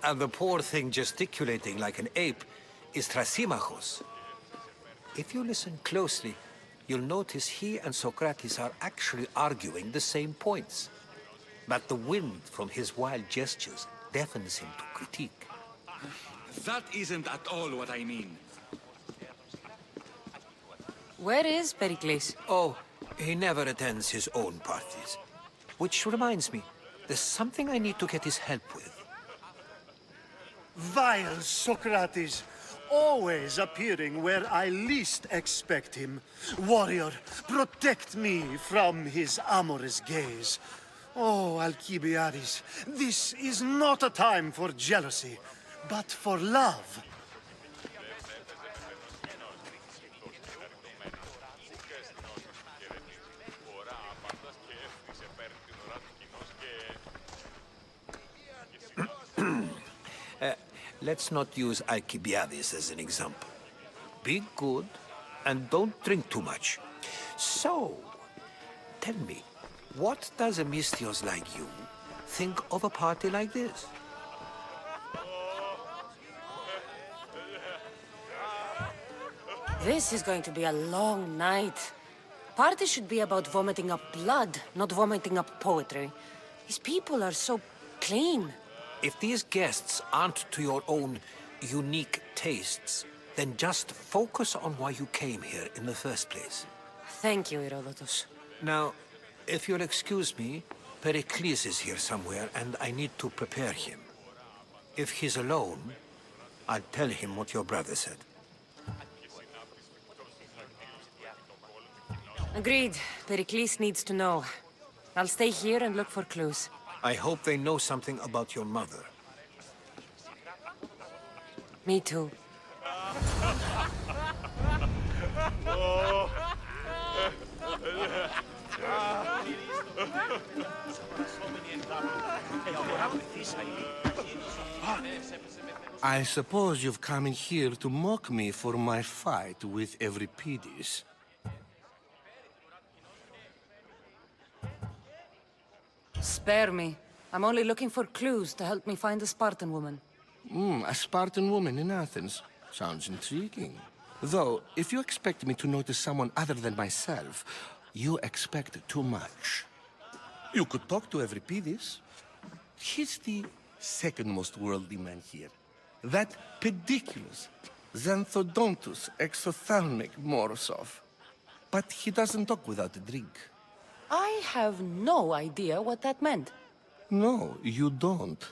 And the poor thing gesticulating like an ape is Thrasymachos. If you listen closely, you'll notice he and Socrates are actually arguing the same points. But the wind from his wild gestures deafens him to critique. That isn't at all what I mean. Where is Pericles? Oh, he never attends his own parties. Which reminds me, there's something I need to get his help with. Vile Socrates, always appearing where I least expect him. Warrior, protect me from his amorous gaze. Oh, Alcibiades, this is not a time for jealousy, but for love. Let's not use Alcibiades as an example. Be good, and don't drink too much. So, tell me, what does a Mystios like you think of a party like this? This is going to be a long night. Party should be about vomiting up blood, not vomiting up poetry. These people are so clean. If these guests aren't to your own unique tastes, then just focus on why you came here in the first place. Thank you, Herodotus. Now, if you'll excuse me, Pericles is here somewhere, and I need to prepare him. If he's alone, I'll tell him what your brother said. Agreed. Pericles needs to know. I'll stay here and look for clues. I hope they know something about your mother. Me too. I suppose you've come in here to mock me for my fight with Euripides. Spare me. I'm only looking for clues to help me find a Spartan woman. A Spartan woman in Athens. Sounds intriguing. Though, if you expect me to notice someone other than myself, you expect too much. You could talk to Euripides. He's the second most worldly man here. That pediculous, xanthodontus exophthalmic Morosov. But he doesn't talk without a drink. I have no idea what that meant. No, you don't.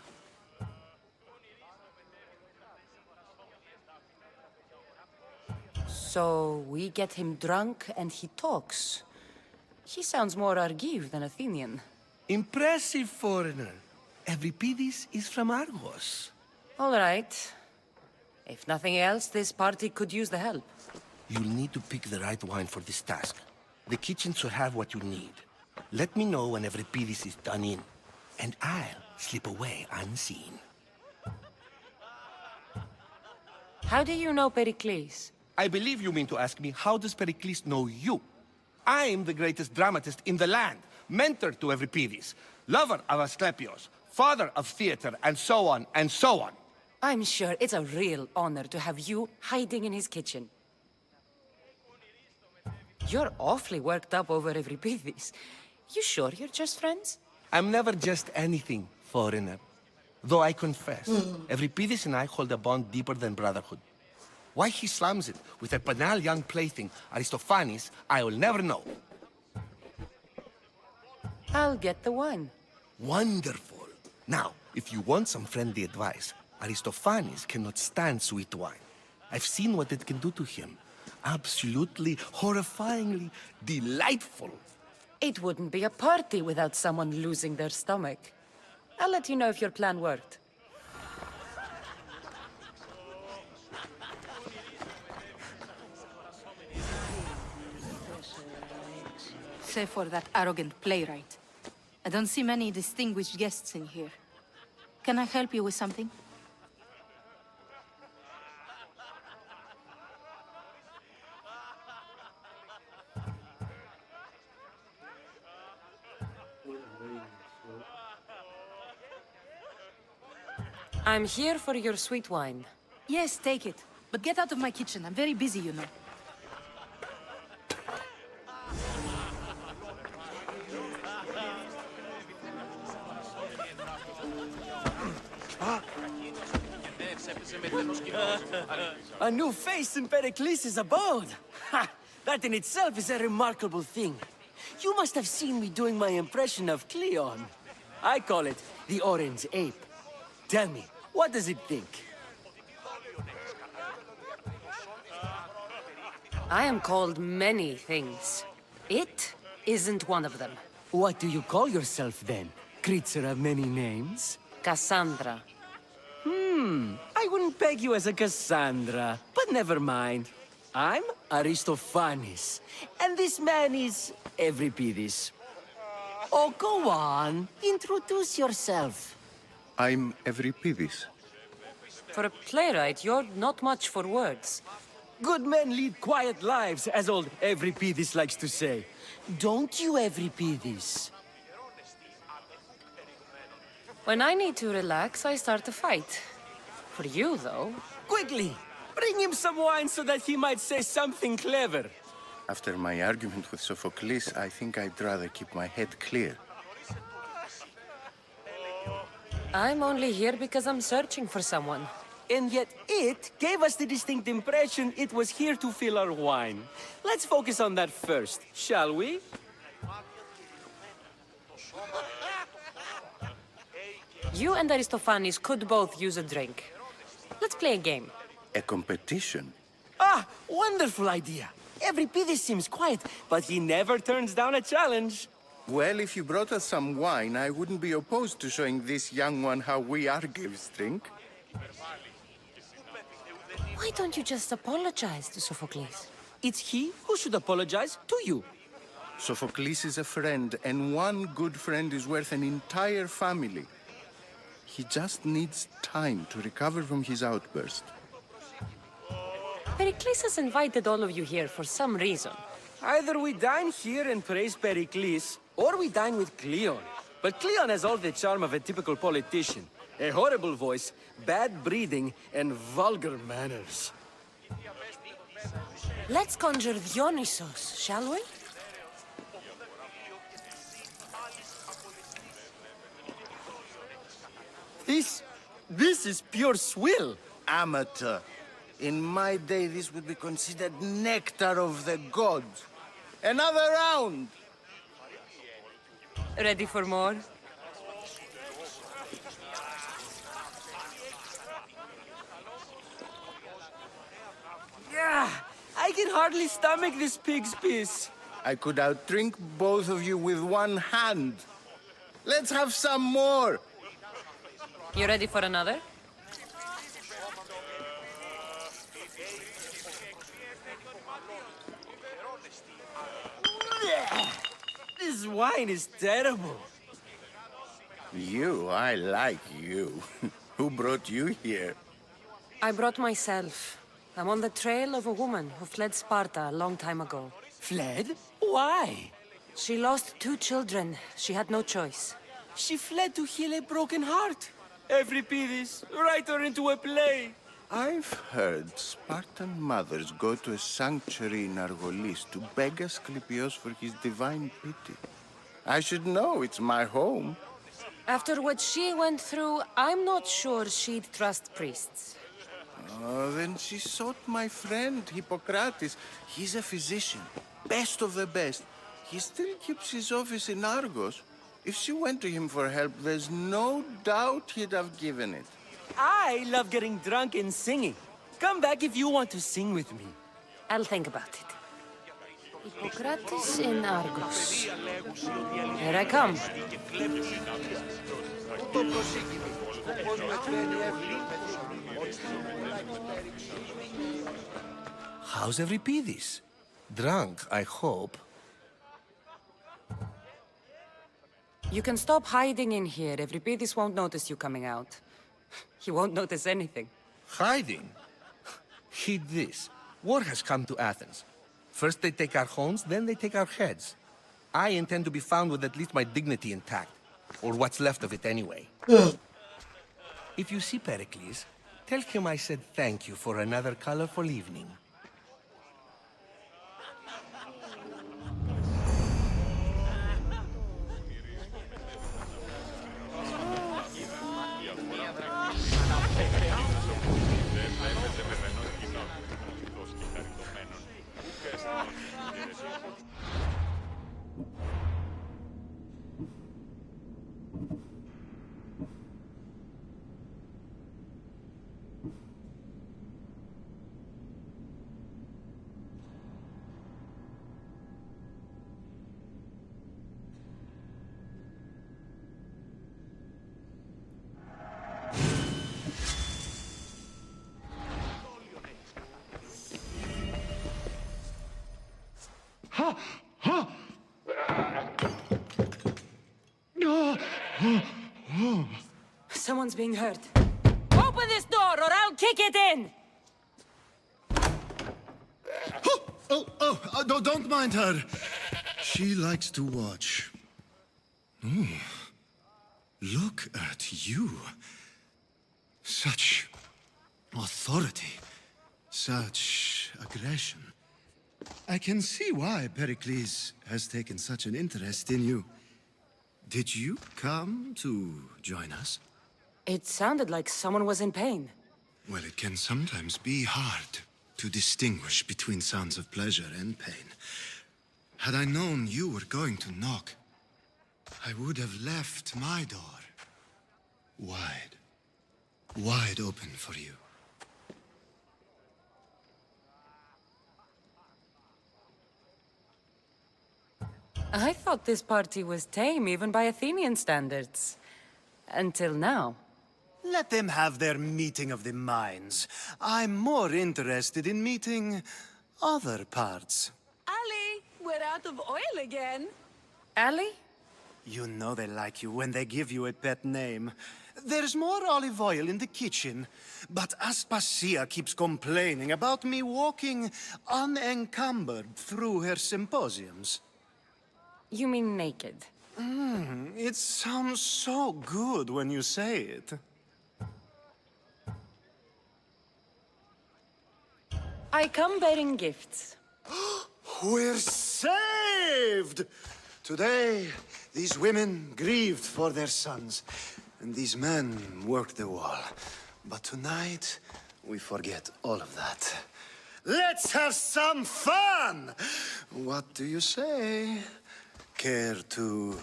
So we get him drunk and he talks. He sounds more Argive than Athenian. Impressive foreigner. Euripides is from Argos. All right. If nothing else, this party could use the help. You'll need to pick the right wine for this task. The kitchen should have what you need. Let me know when Euripides is done in. and I'll slip away unseen. How do you know Pericles? I believe you mean to ask me, how does Pericles know you? I'm the greatest dramatist in the land, mentor to Euripides, lover of Asclepios, father of theater, and so on, and so on. I'm sure it's a real honor to have you hiding in his kitchen. You're awfully worked up over Euripides. You sure you're just friends? I'm never just anything, foreigner. Though I confess, Euripides and I hold a bond deeper than brotherhood. Why he slams it with a banal young plaything, Aristophanes, I will never know. I'll get the wine. Wonderful. Now, if you want some friendly advice, Aristophanes cannot stand sweet wine. I've seen what it can do to him. Absolutely, horrifyingly delightful. It wouldn't be a party without someone losing their stomach. I'll let you know if your plan worked. Save for that arrogant playwright. I don't see many distinguished guests in here. Can I help you with something? I'm here for your sweet wine. Yes, take it. But get out of my kitchen. I'm very busy, you know. A new face in Pericles' abode! Ha! That in itself is a remarkable thing. You must have seen me doing my impression of Cleon. I call it the Orange Ape. Tell me, what does it think? I am called many things. It isn't one of them. What do you call yourself then? Creature of many names? Cassandra. I wouldn't peg you as a Cassandra, but never mind. I'm Aristophanes, and this man is Euripides. Oh, go on. Introduce yourself. I'm Euripides. For a playwright, you're not much for words. Good men lead quiet lives, as old Euripides likes to say. Don't you, Euripides? When I need to relax, I start a fight. For you, though... Quickly! Bring him some wine so that he might say something clever. After my argument with Sophocles, I think I'd rather keep my head clear. I'm only here because I'm searching for someone. And yet it gave us the distinct impression it was here to fill our wine. Let's focus on that first, shall we? You and Aristophanes could both use a drink. Let's play a game. A competition? Ah, wonderful idea. Euripides seems quiet, but he never turns down a challenge. Well, if you brought us some wine, I wouldn't be opposed to showing this young one how we Argives drink. Why don't you just apologize to Sophocles? It's he who should apologize to you. Sophocles is a friend, and one good friend is worth an entire family. He just needs time to recover from his outburst. Pericles has invited all of you here for some reason. Either we dine here and praise Pericles, or we dine with Cleon. But Cleon has all the charm of a typical politician. A horrible voice, bad breeding, and vulgar manners. Let's conjure Dionysos, shall we? This is pure swill. Amateur. In my day, this would be considered nectar of the gods. Another round! Ready for more? Yeah, I can hardly stomach this pig's piss. I could outdrink both of you with one hand. Let's have some more! You ready for another? This wine is terrible. You, I like you. Who brought you here? I brought myself. I'm on the trail of a woman who fled Sparta a long time ago. Fled? Why? She lost 2 children. She had no choice. She fled to heal a broken heart. Euripides, write her into a play. I've heard Spartan mothers go to a sanctuary in Argolis to beg Asclepios for his divine pity. I should know, it's my home. After what she went through, I'm not sure she'd trust priests. Oh, then she sought my friend, Hippocrates. He's a physician, best of the best. He still keeps his office in Argos. If she went to him for help, there's no doubt he'd have given it. I love getting drunk and singing. Come back if you want to sing with me. I'll think about it. Hippocrates in Argos. Here I come. How's Euripides? Drunk, I hope. You can stop hiding in here. Euripides won't notice you coming out. He won't notice anything. Hiding? Heed this. War has come to Athens. First they take our homes, then they take our heads. I intend to be found with at least my dignity intact. Or what's left of it anyway. If you see Pericles, tell him I said thank you for another colorful evening. Someone's being hurt. Open this door or I'll kick it in! Don't mind her. She likes to watch. Oh, look at you. Such authority. Such aggression. I can see why Pericles has taken such an interest in you. Did you come to join us? It sounded like someone was in pain. Well, it can sometimes be hard to distinguish between sounds of pleasure and pain. Had I known you were going to knock, I would have left my door wide open for you. I thought this party was tame, even by Athenian standards. Until now. Let them have their meeting of the minds. I'm more interested in meeting other parts. Ali, we're out of oil again. Ali? You know they like you when they give you a pet name. There's more olive oil in the kitchen, but Aspasia keeps complaining about me walking unencumbered through her symposiums. You mean naked? It sounds so good when you say it. I come bearing gifts. We're saved! Today, these women grieved for their sons, and these men worked the wall. But tonight, we forget all of that. Let's have some fun! What do you say? Care to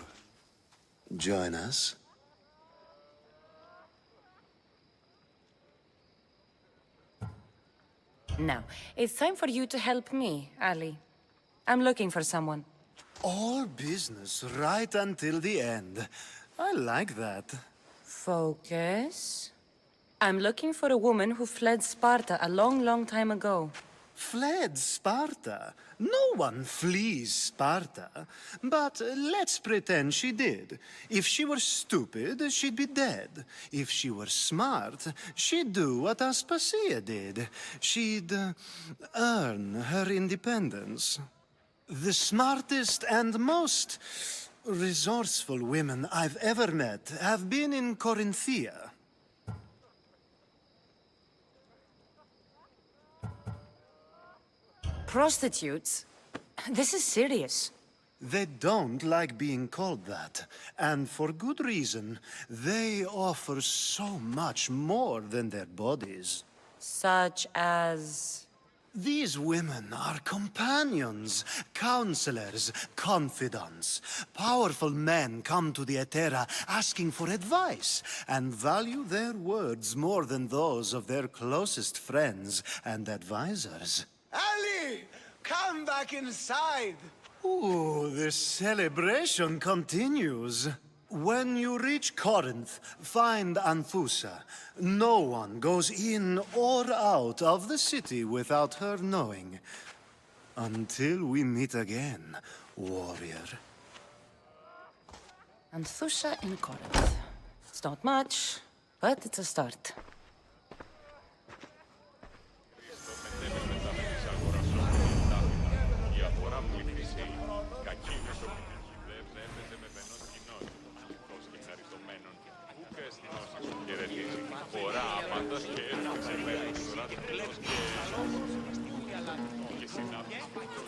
join us? Now, it's time for you to help me, Ali. I'm looking for someone. All business right until the end. I like that. Focus. I'm looking for a woman who fled Sparta a long, long time ago. fled Sparta. No one flees Sparta. But let's pretend she did. If she were stupid, she'd be dead. If she were smart, she'd do what Aspasia did. She'd earn her independence. The smartest and most resourceful women I've ever met have been in Corinthia. Prostitutes? This is serious. They don't like being called that, and for good reason. They offer so much more than their bodies. Such as... These women are companions, counselors, confidants. Powerful men come to the Etera asking for advice, and value their words more than those of their closest friends and advisors. Ali! Come back inside! Ooh, the celebration continues. When you reach Corinth, find Anthusa. No one goes in or out of the city without her knowing. Until we meet again, warrior. Anthusa in Corinth. It's not much, but it's a start.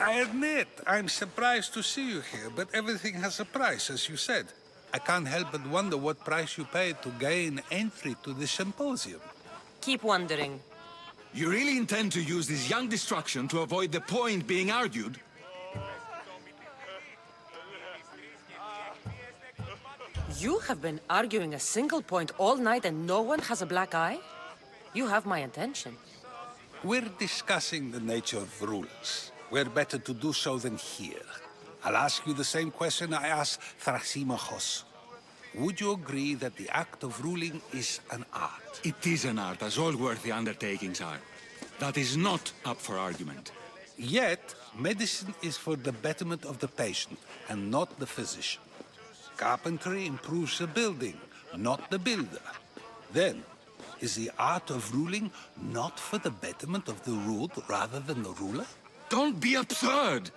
I admit, I'm surprised to see you here, but everything has a price, as you said. I can't help but wonder what price you paid to gain entry to the symposium. Keep wondering. You really intend to use this young destruction to avoid the point being argued? You have been arguing a single point all night and no one has a black eye? You have my attention. We're discussing the nature of rulers. Where better to do so than here? I'll ask you the same question I asked Thrasymachos. Would you agree that the act of ruling is an art? It is an art, as all worthy undertakings are. That is not up for argument. Yet, medicine is for the betterment of the patient, and not the physician. Carpentry improves the building, not the builder. Then, is the art of ruling not for the betterment of the ruled rather than the ruler? Don't be absurd!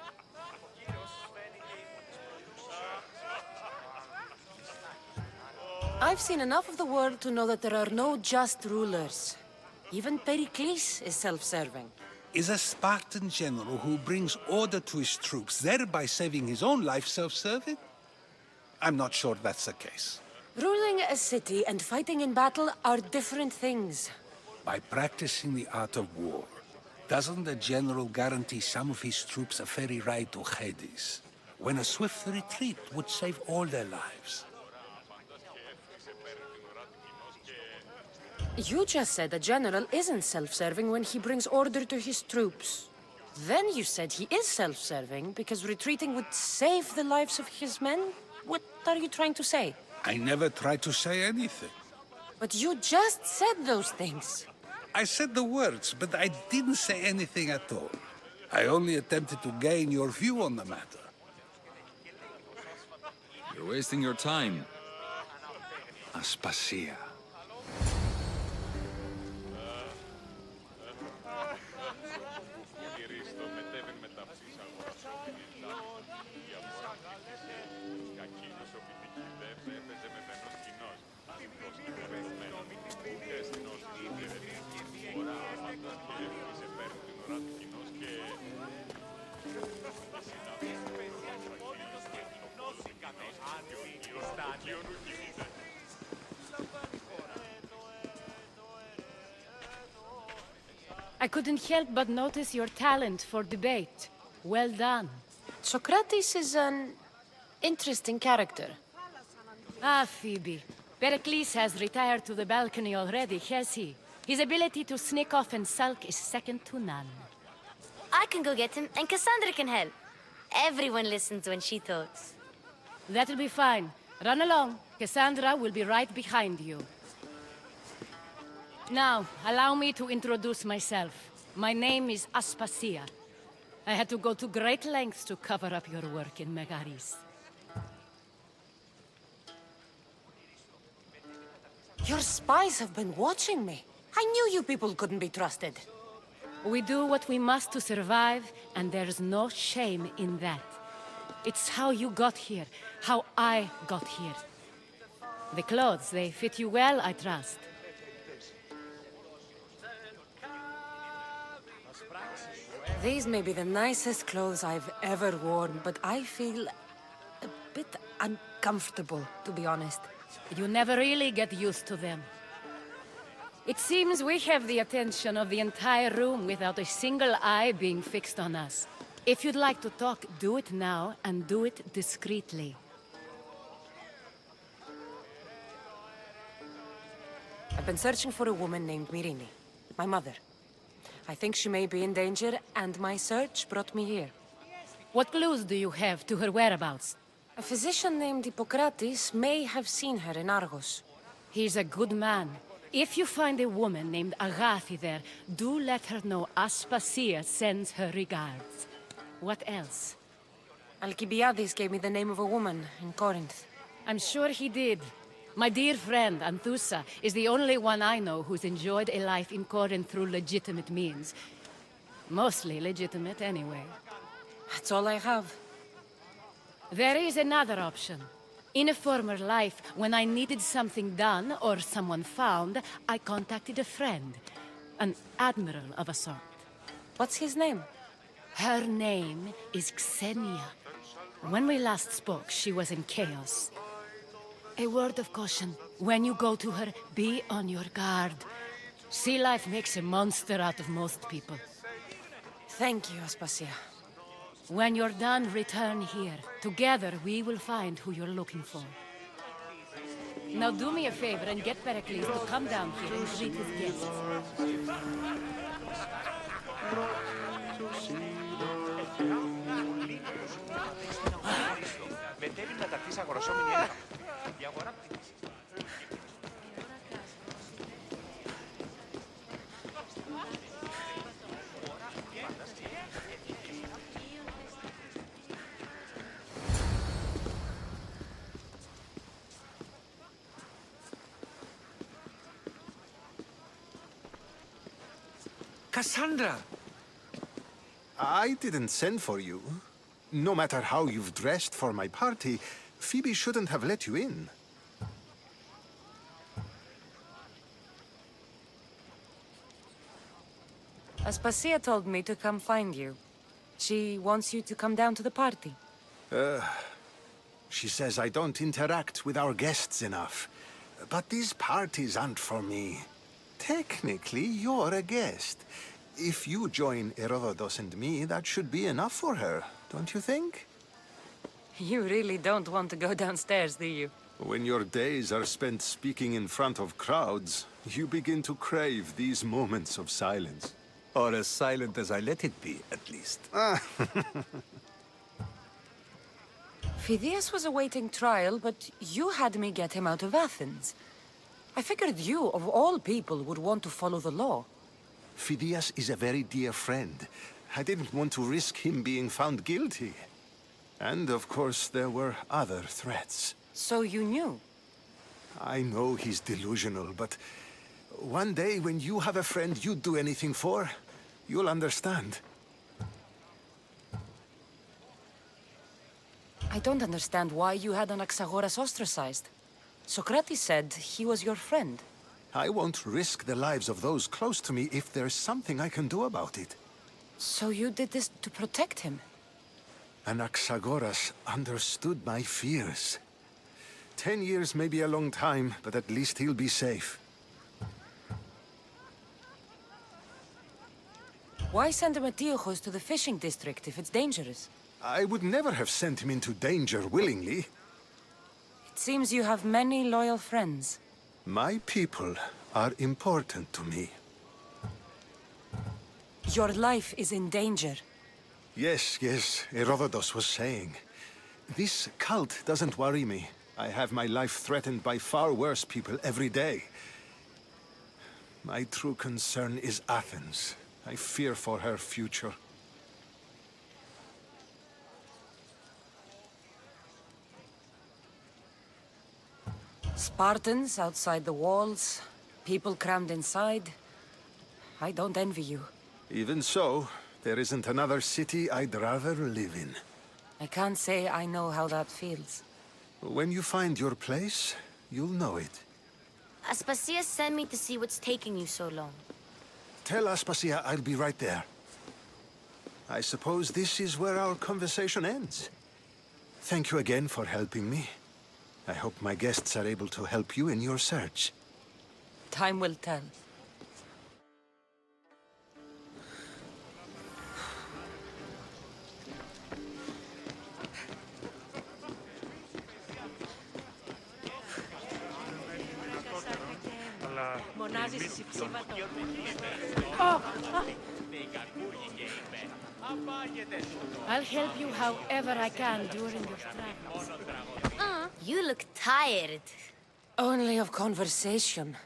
I've seen enough of the world to know that there are no just rulers. Even Pericles is self-serving. Is a Spartan general who brings order to his troops, thereby saving his own life, self-serving? I'm not sure that's the case. Ruling a city and fighting in battle are different things. By practicing the art of war, doesn't the general guarantee some of his troops a ferry ride to Hades, when a swift retreat would save all their lives? You just said a general isn't self-serving when he brings order to his troops. Then you said he is self-serving because retreating would save the lives of his men? What are you trying to say? I never tried to say anything. But you just said those things. I said the words, but I didn't say anything at all. I only attempted to gain your view on the matter. You're wasting your time. Aspasia. I couldn't help but notice your talent for debate. Well done. Socrates is an interesting character. Ah, Phoebe. Pericles has retired to the balcony already, has he? His ability to sneak off and sulk is second to none. I can go get him, and Cassandra can help. Everyone listens when she talks. That'll be fine. Run along. Cassandra will be right behind you. Now, allow me to introduce myself. My name is Aspasia. I had to go to great lengths to cover up your work in Megaris. Your spies have been watching me. I knew you people couldn't be trusted. We do what we must to survive, and there's no shame in that. It's how you got here, how I got here. The clothes, they fit you well, I trust. These may be the nicest clothes I've ever worn, but I feel a bit uncomfortable, to be honest. You never really get used to them. It seems we have the attention of the entire room without a single eye being fixed on us. If you'd like to talk, do it now, and do it discreetly. I've been searching for a woman named Mirini, my mother. I think she may be in danger, and my search brought me here. What clues do you have to her whereabouts? A physician named Hippocrates may have seen her in Argos. He's a good man. If you find a woman named Agathi there, do let her know Aspasia sends her regards. What else? Alcibiades gave me the name of a woman in Corinth. I'm sure he did. My dear friend, Anthusa, is the only one I know who's enjoyed a life in Corinth through legitimate means. Mostly legitimate, anyway. That's all I have. There is another option. In a former life, when I needed something done or someone found, I contacted a friend. An admiral of a sort. What's his name? Her name is Xenia. When we last spoke, she was in chaos. A word of caution. When you go to her, be on your guard. Sea life makes a monster out of most people. Thank you, Aspasia. When you're done, return here. Together, we will find who you're looking for. Now do me a favor and get Pericles to come down here and greet his guests. Cassandra! I didn't send for you. No matter how you've dressed for my party, Phoebe shouldn't have let you in. Aspasia told me to come find you. She wants you to come down to the party. She says I don't interact with our guests enough. But these parties aren't for me. Technically, you're a guest. If you join Herodotus and me, that should be enough for her, don't you think? You really don't want to go downstairs, do you? When your days are spent speaking in front of crowds, you begin to crave these moments of silence. Or as silent as I let it be, at least. Phidias was awaiting trial, but you had me get him out of Athens. I figured you, of all people, would want to follow the law. Phidias is a very dear friend. I didn't want to risk him being found guilty. And, of course, there were other threats. So you knew? I know he's delusional, but one day when you have a friend you'd do anything for, you'll understand. I don't understand why you had Anaxagoras ostracized. Socrates said he was your friend. I won't risk the lives of those close to me if there's something I can do about it. So you did this to protect him? Anaxagoras understood my fears. 10 years may be a long time, but at least he'll be safe. Why send Metiochos to the fishing district if it's dangerous? I would never have sent him into danger willingly. It seems you have many loyal friends. My people are important to me. Your life is in danger. Yes, Herodotus was saying. This cult doesn't worry me. I have my life threatened by far worse people every day. My true concern is Athens. I fear for her future. Spartans outside the walls, people crammed inside. I don't envy you. Even so, there isn't another city I'd rather live in. I can't say I know how that feels. When you find your place, you'll know it. Aspasia sent me to see what's taking you so long. Tell Aspasia I'll be right there. I suppose this is where our conversation ends. Thank you again for helping me. I hope my guests are able to help you in your search. Time will tell. I'll help you however I can during your travels. You look tired. Only of conversation.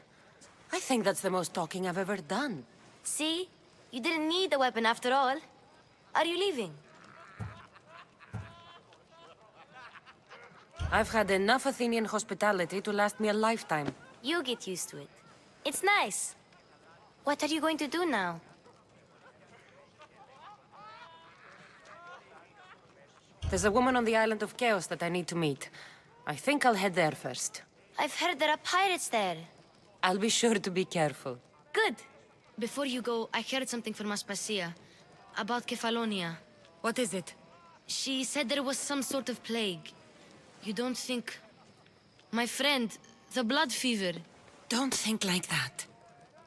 I think that's the most talking I've ever done. See? You didn't need the weapon after all. Are you leaving? I've had enough Athenian hospitality to last me a lifetime. You get used to it. It's nice. What are you going to do now? There's a woman on the island of Chaos that I need to meet. I think I'll head there first. I've heard there are pirates there. I'll be sure to be careful. Good. Before you go, I heard something from Aspasia. About Kefalonia. What is it? She said there was some sort of plague. You don't think... My friend, the blood fever. Don't think like that.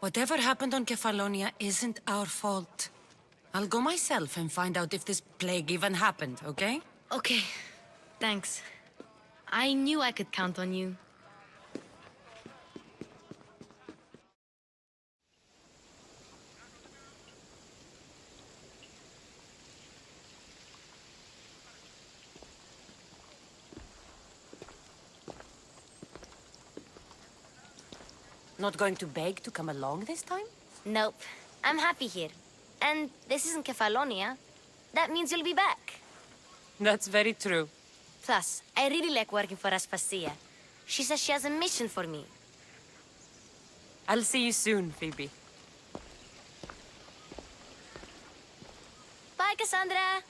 Whatever happened on Kefalonia isn't our fault. I'll go myself and find out if this plague even happened, okay? Okay. Thanks. I knew I could count on you. Not going to beg to come along this time? Nope. I'm happy here. And this isn't Kefalonia. That means you'll be back. That's very true. Plus, I really like working for Aspasia. She says she has a mission for me. I'll see you soon, Phoebe. Bye, Cassandra!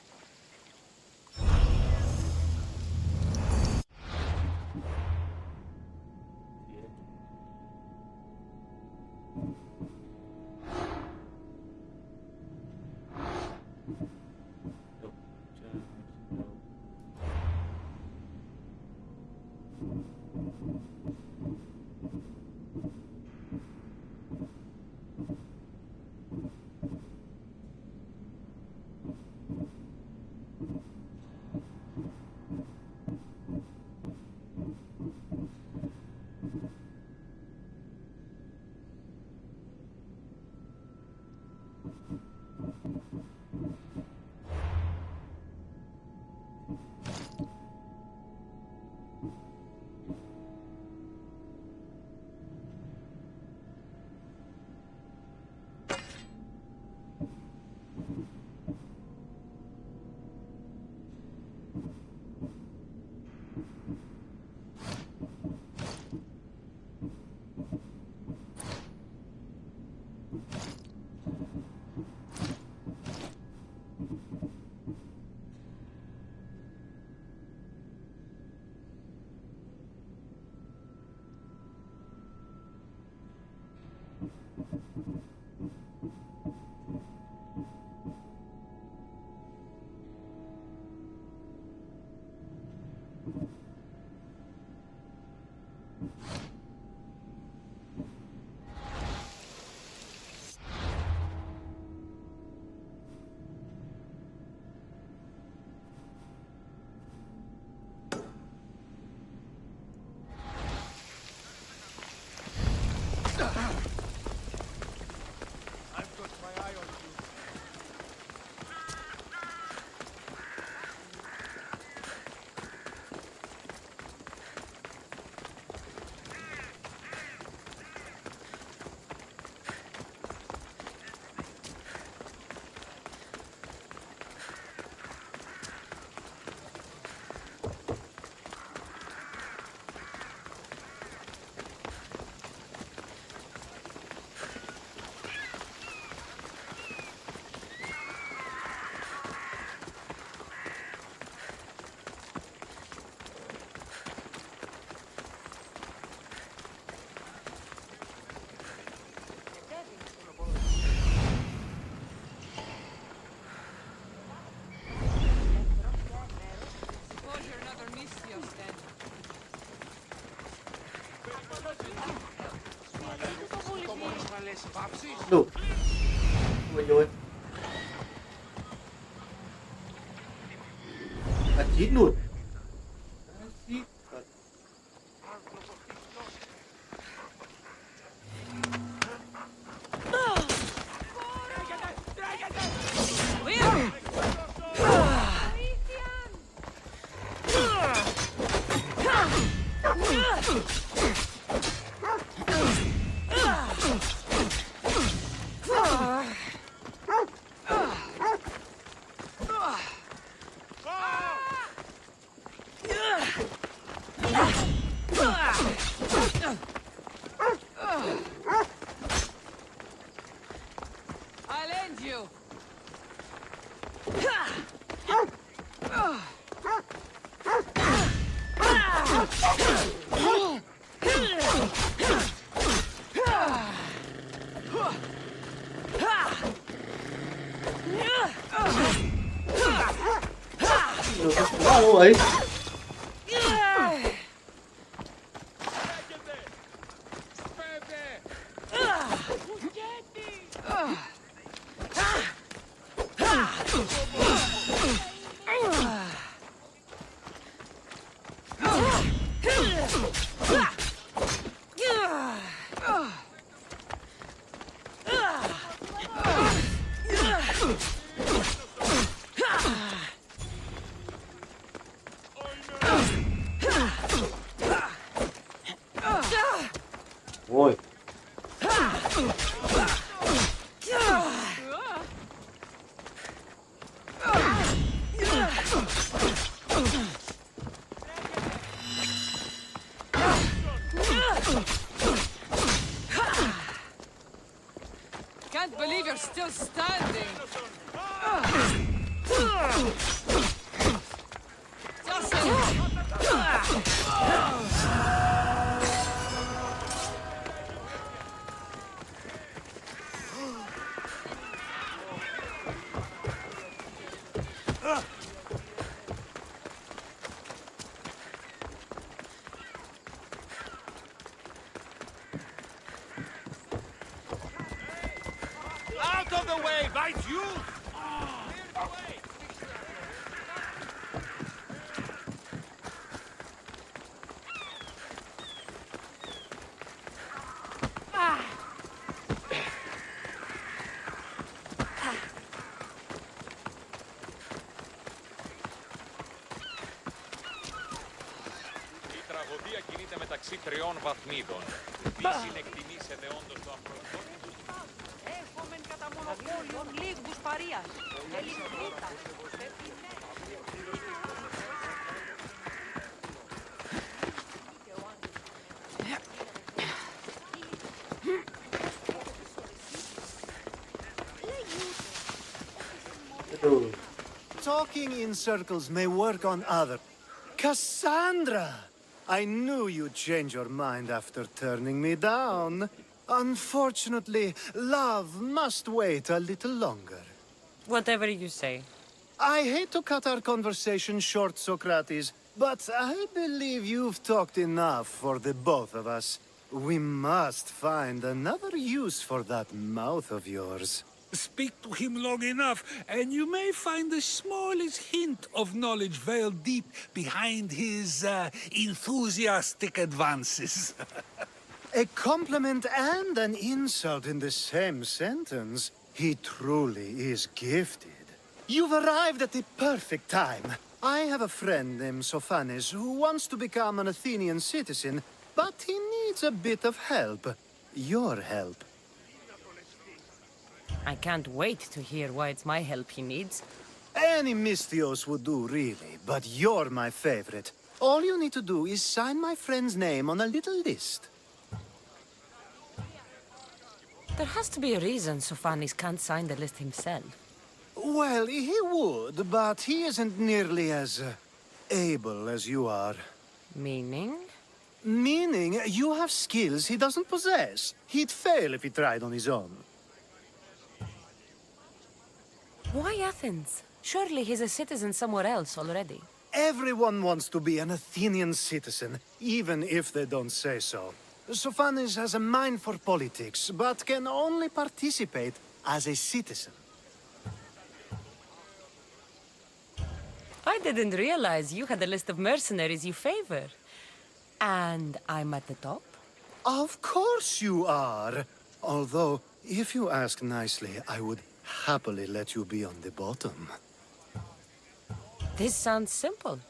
Đủ. Ôi dồi. Là chín luôn. I'll end you. Được quá luôn ấy. Ôi. Can't believe you're still standing. Out of the way, bite you! Η τραγωδία κινείται μεταξύ τριών βαθμίδων. Τι συνεκτιμήσετε όντως το αυτοκόλλητο? Έχουμε κατά μονοπόλιο λίγους παρείας. Talking in circles may work on other. Cassandra! I knew you'd change your mind after turning me down. Unfortunately, love must wait a little longer. Whatever you say. I hate to cut our conversation short, Socrates, but I believe you've talked enough for the both of us. We must find another use for that mouth of yours. Speak to him long enough, and you may find the smallest hint of knowledge veiled deep behind his enthusiastic advances. A compliment and an insult in the same sentence. He truly is gifted. You've arrived at the perfect time. I have a friend named Sophanes who wants to become an Athenian citizen, but he needs a bit of help. Your help. I can't wait to hear why it's my help he needs. Any Misthios would do, really, but you're my favorite. All you need to do is sign my friend's name on a little list. There has to be a reason Sophanes can't sign the list himself. Well, he would, but he isn't nearly as able as you are. Meaning? Meaning you have skills he doesn't possess. He'd fail if he tried on his own. Why Athens? Surely he's a citizen somewhere else already. Everyone wants to be an Athenian citizen, even if they don't say so. Sophanis has a mind for politics, but can only participate as a citizen. I didn't realize you had a list of mercenaries you favor. And I'm at the top? Of course you are. Although, if you ask nicely, I would happily let you be on the bottom. This sounds simple.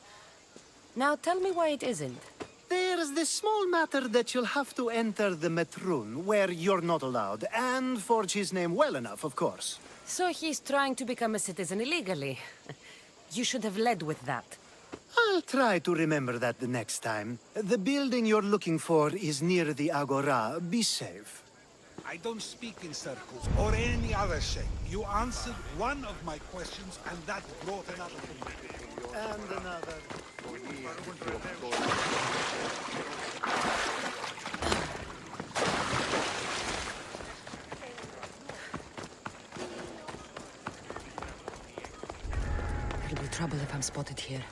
Now tell me why it isn't. There's the small matter that you'll have to enter the Metrun, where you're not allowed, and forge his name well enough, of course. So he's trying to become a citizen illegally. You should have led with that. I'll try to remember that the next time. The building you're looking for is near the Agora. Be safe. I don't speak in circles or any other shape. You answered one of my questions, and that brought another to me. And another. It'll be trouble if I'm spotted here.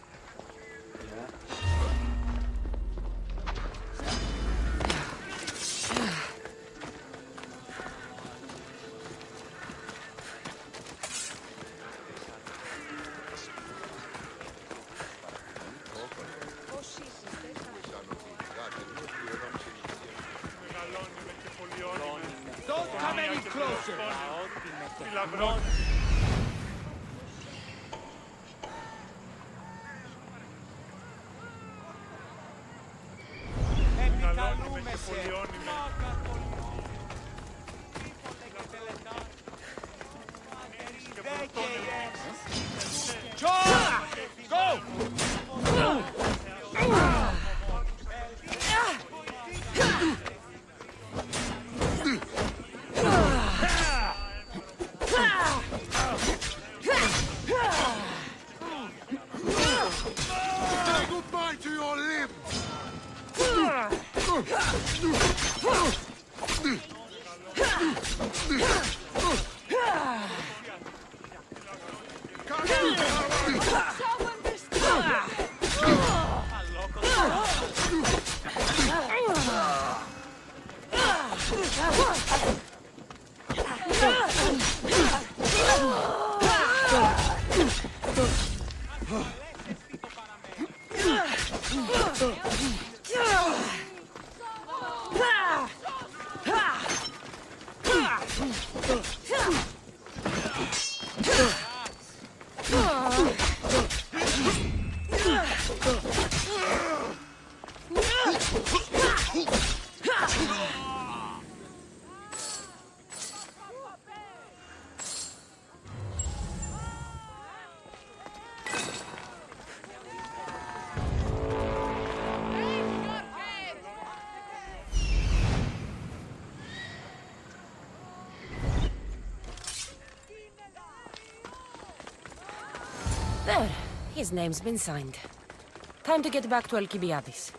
Don't come any closer! Go! Say goodbye to your limbs! There. His name's been signed. Time to get back to Alcibiades.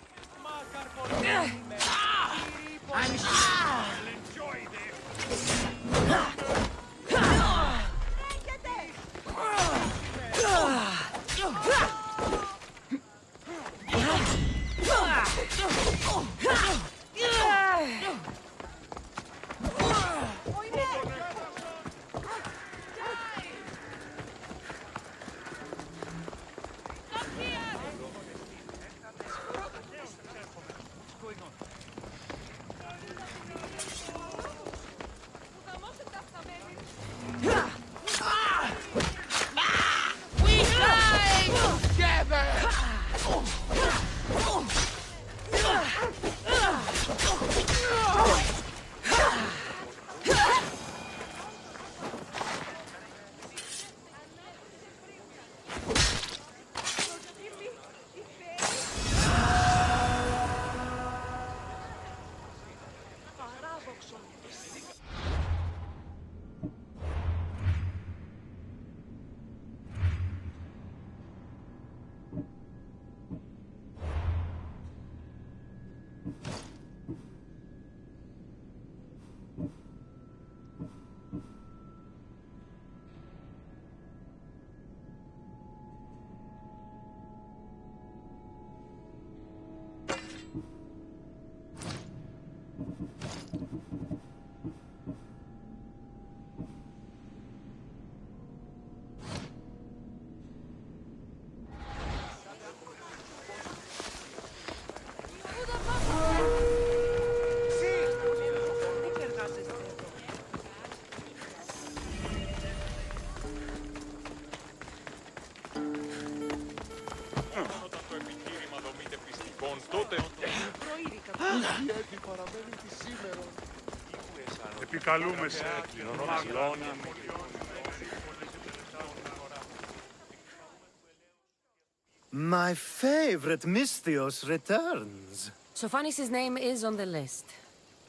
My favorite Mystios returns. Sophanis' name is on the list,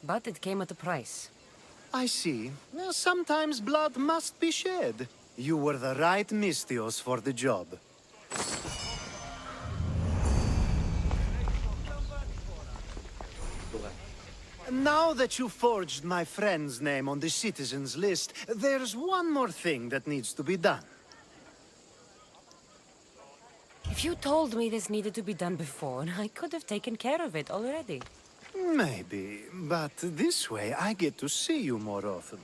but it came at a price. I see. Sometimes blood must be shed. You were the right Mystios for the job. Now that you forged my friend's name on the citizens list, there's one more thing that needs to be done. If you told me this needed to be done before, I could have taken care of it already. Maybe, but this way I get to see you more often.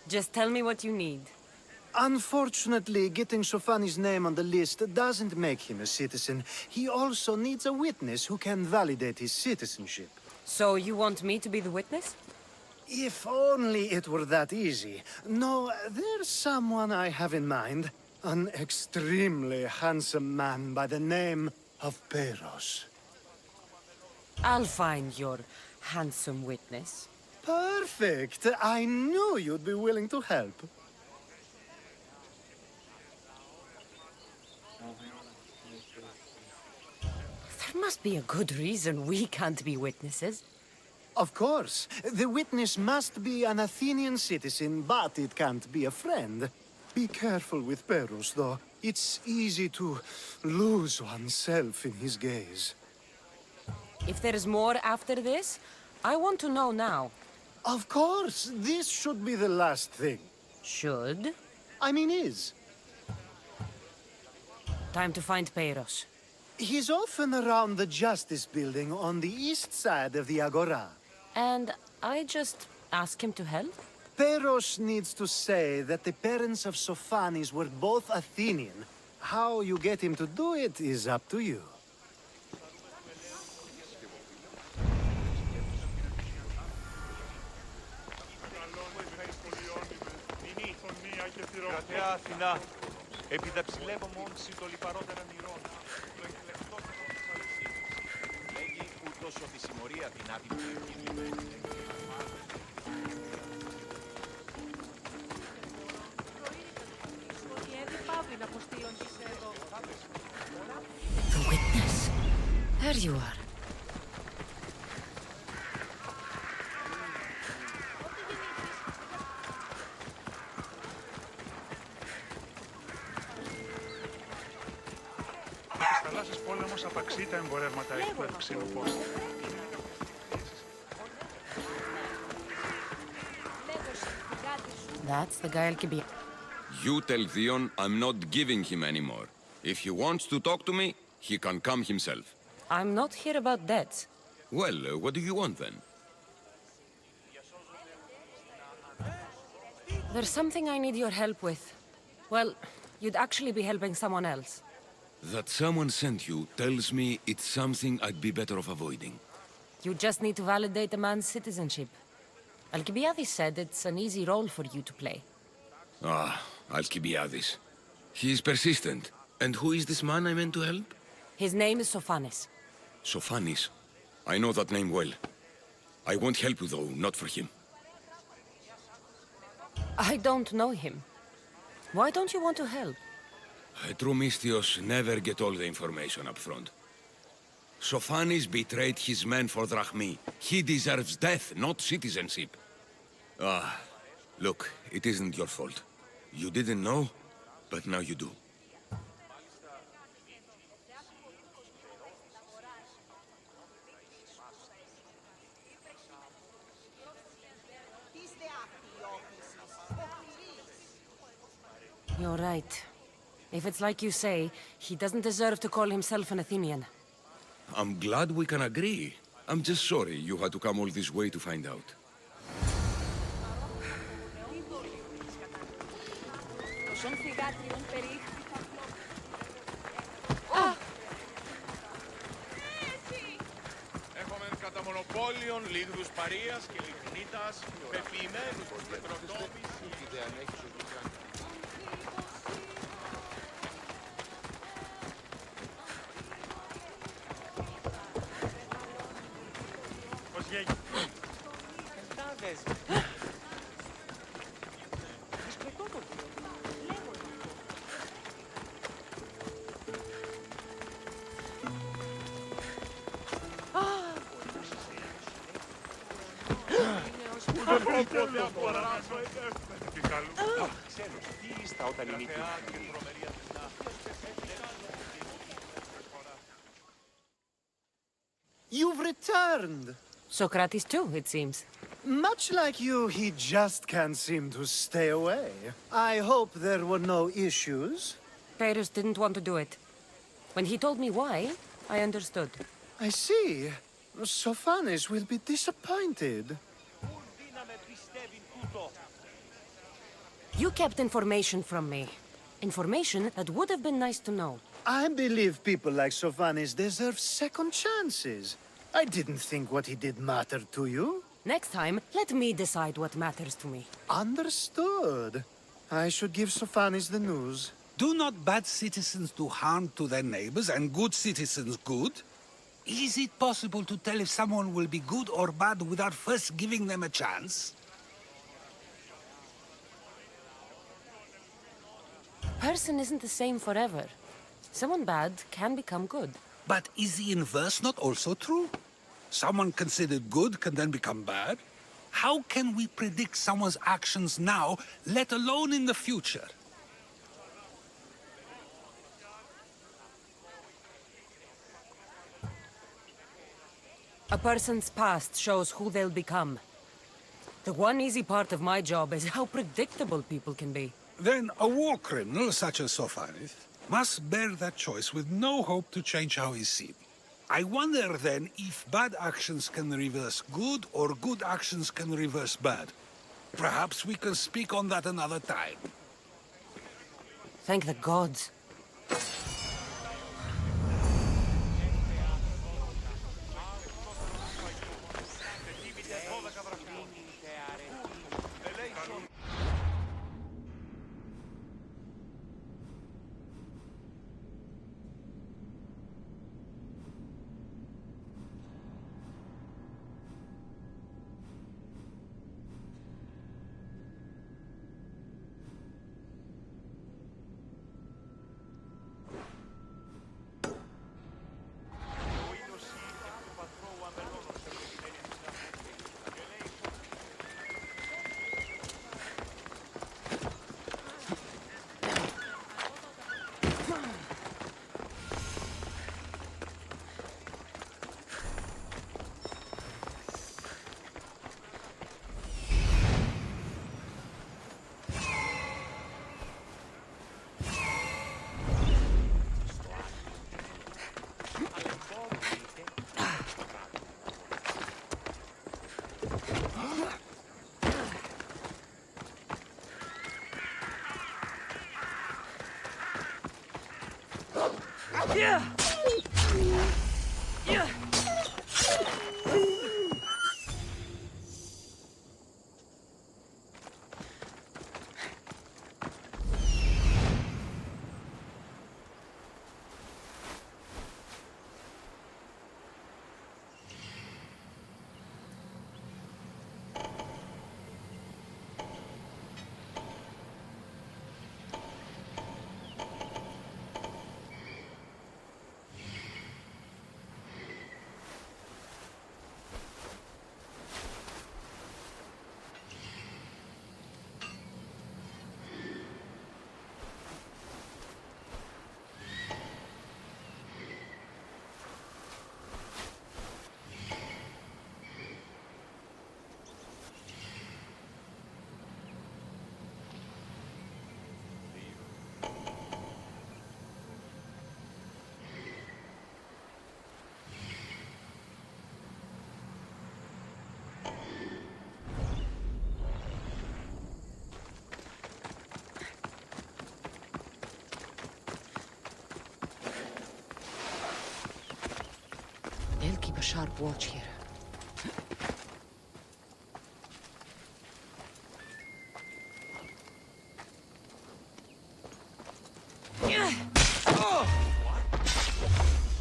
Just tell me what you need. Unfortunately, getting Sophanis' name on the list doesn't make him a citizen. He also needs a witness who can validate his citizenship. So you want me to be the witness? If only it were that easy. No, there's someone I have in mind. An extremely handsome man by the name of Peros. I'll find your handsome witness. Perfect! I knew you'd be willing to help. There must be a good reason we can't be witnesses. Of course. The witness must be an Athenian citizen, but it can't be a friend. Be careful with Peros, though. It's easy to lose oneself in his gaze. If there's more after this, I want to know now. Of course! This should be the last thing. Should? I mean is. Time to find Peros. He's often around the Justice Building on the east side of the Agora. And I just ask him to help? Peros needs to say that the parents of Sophanis were both Athenian. How you get him to do it is up to you. Κρατέα Αθηνά, επιδαψιλεύομον συ το λιπαρότερα νηρών. Το εκλεκτό λέγει ούτως ότι συμμορία την άτυπη. The witness. There you are. Θαλάσσης πόλεμος απαξεί τα εμπορεύματα εκ του ευξήνου πόστου. That's the guy Alcibiades. You tell Theon I'm not giving him anymore. If he wants to talk to me, he can come himself. I'm not here about debts. Well, what do you want then? There's something I need your help with. Well, you'd actually be helping someone else. That someone sent you tells me it's something I'd be better off avoiding. You just need to validate a man's citizenship. Alcibiades said it's an easy role for you to play. Ah, Alcibiades. He is persistent. And who is this man I meant to help? His name is Sophanis. Sophanis. I know that name well. I won't help you, though, not for him. I don't know him. Why don't you want to help? True Mystios never get all the information up front. Sophanis betrayed his men for drachmi. He deserves death, not citizenship. Ah, look, it isn't your fault. You didn't know, but now you do. You're right. If it's like you say, he doesn't deserve to call himself an Athenian. I'm glad we can agree. I'm just sorry you had to come all this way to find out. Έχουμε κατά μονοπόλιον λίγδους παρείας και λιχνίτας, πεποιημένους στην προτόμηση. You've returned! Socrates too, it seems. Much like you, he just can't seem to stay away. I hope there were no issues. Pyrrhus didn't want to do it. When he told me why, I understood. I see. Sophanis will be disappointed. You kept information from me. Information that would have been nice to know. I believe people like Sophanis deserve second chances. I didn't think what he did mattered to you. Next time, let me decide what matters to me. Understood. I should give Sophanis the news. Do not bad citizens do harm to their neighbors and good citizens good? Is it possible to tell if someone will be good or bad without first giving them a chance? Person isn't the same forever. Someone bad can become good. But is the inverse not also true? Someone considered good can then become bad? How can we predict someone's actions now, let alone in the future? A person's past shows who they'll become. The one easy part of my job is how predictable people can be. Then a war criminal such as Sophanis must bear that choice with no hope to change how he's seen. I wonder then if bad actions can reverse good or good actions can reverse bad. Perhaps we can speak on that another time. Thank the gods. Yeah. Yeah. They'll keep a sharp watch here.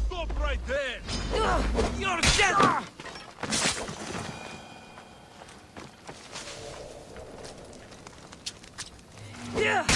Stop right there! You're dead! Yeah.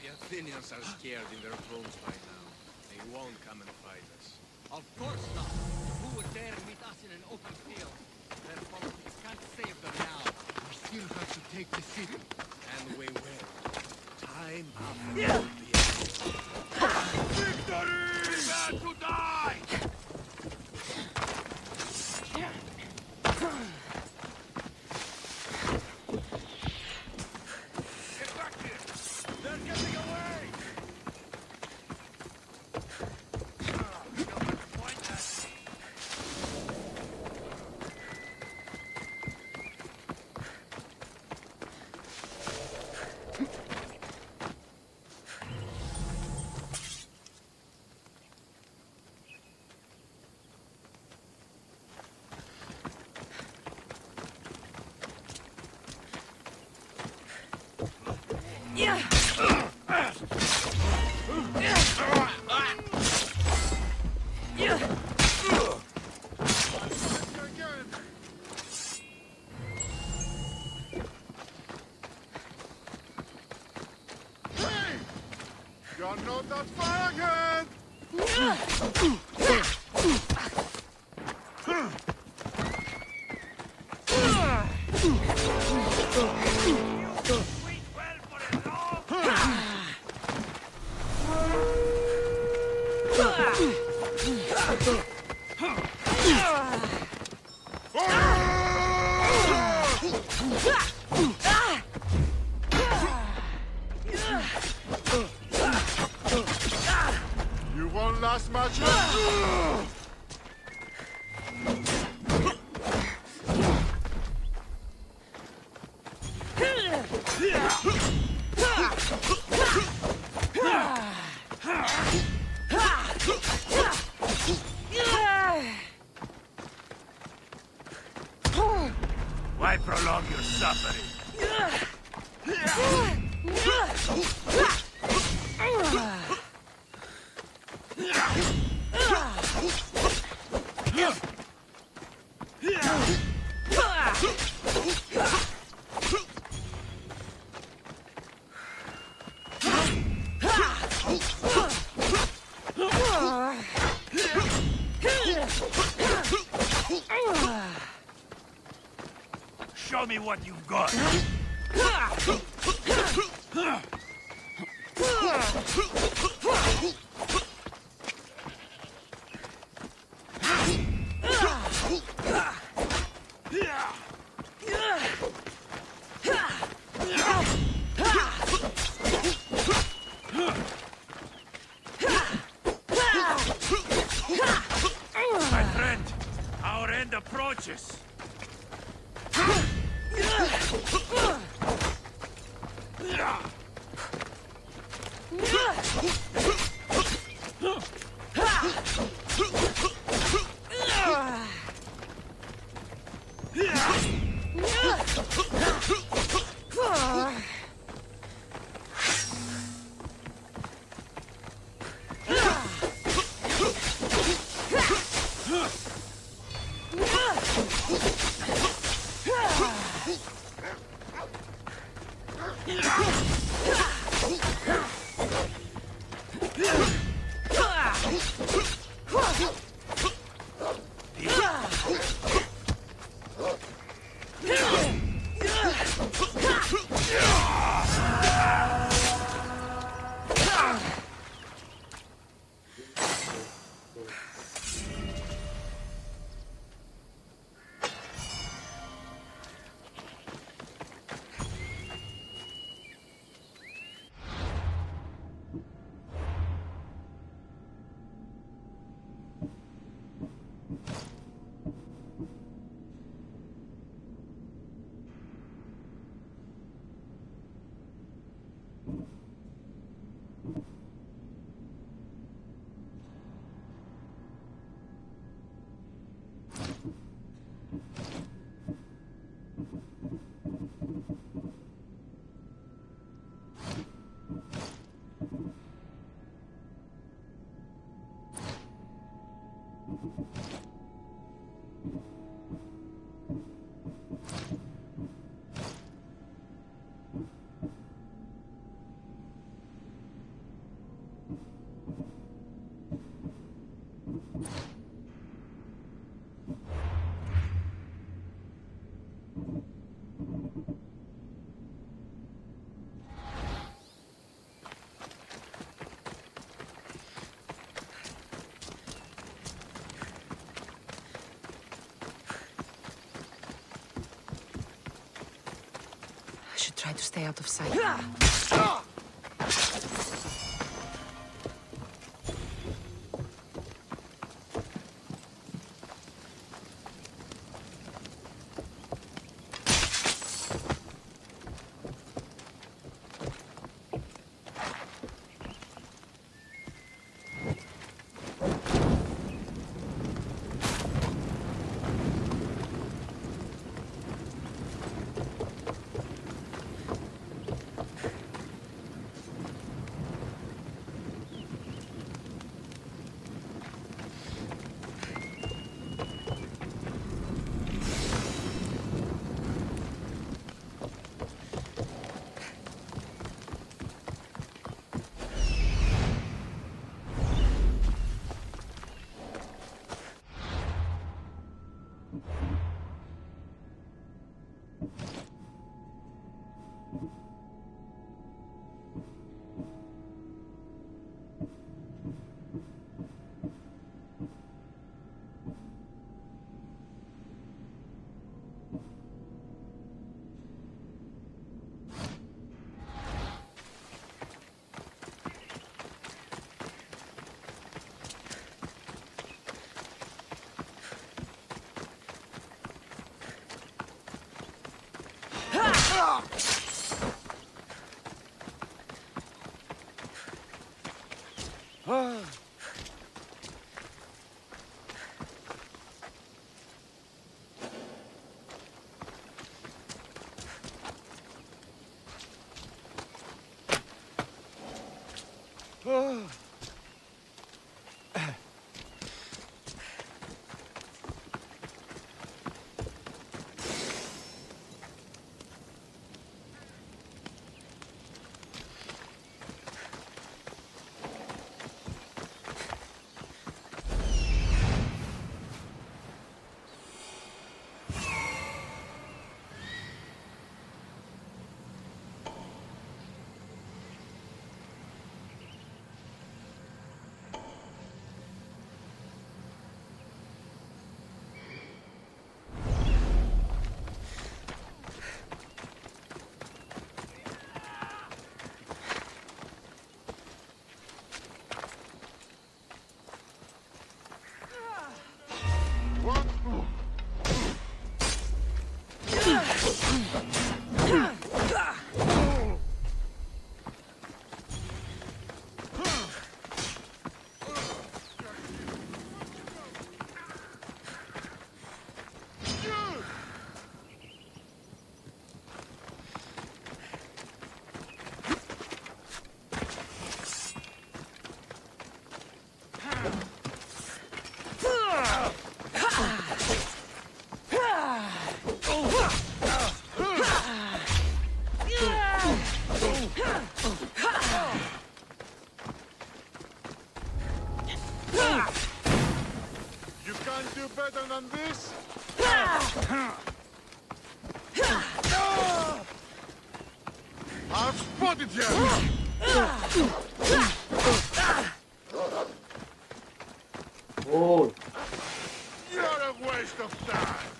The Athenians are scared in their bones by now. They won't come and fight us. Of course not. Who would dare meet us in an open field? Their politics can't save them now. We still have to take the city. And we will. Time after Victory! Prepare to die! Get back here! They're getting away! You're not that far ahead! You won't last much. Why prolong your suffering? Show me what you've got. My friend, our end approaches. should try to stay out of sight. better than this? I've spotted you! Oh. You're a waste of time!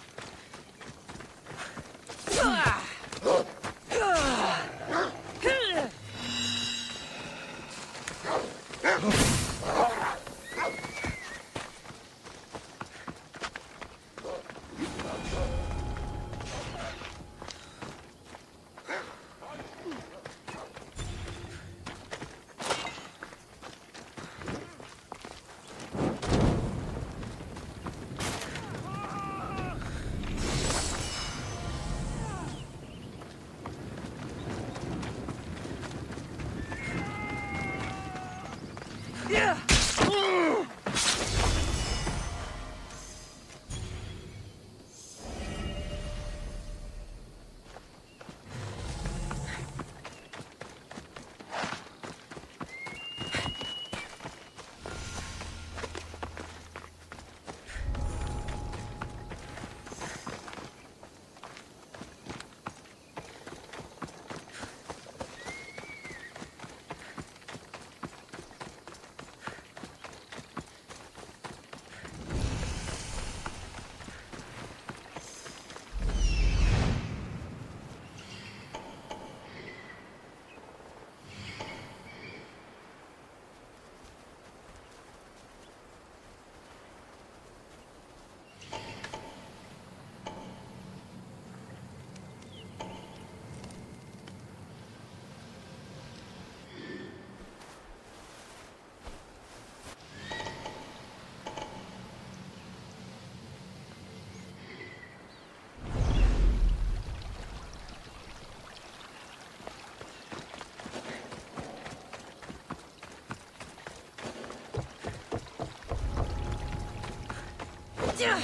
Come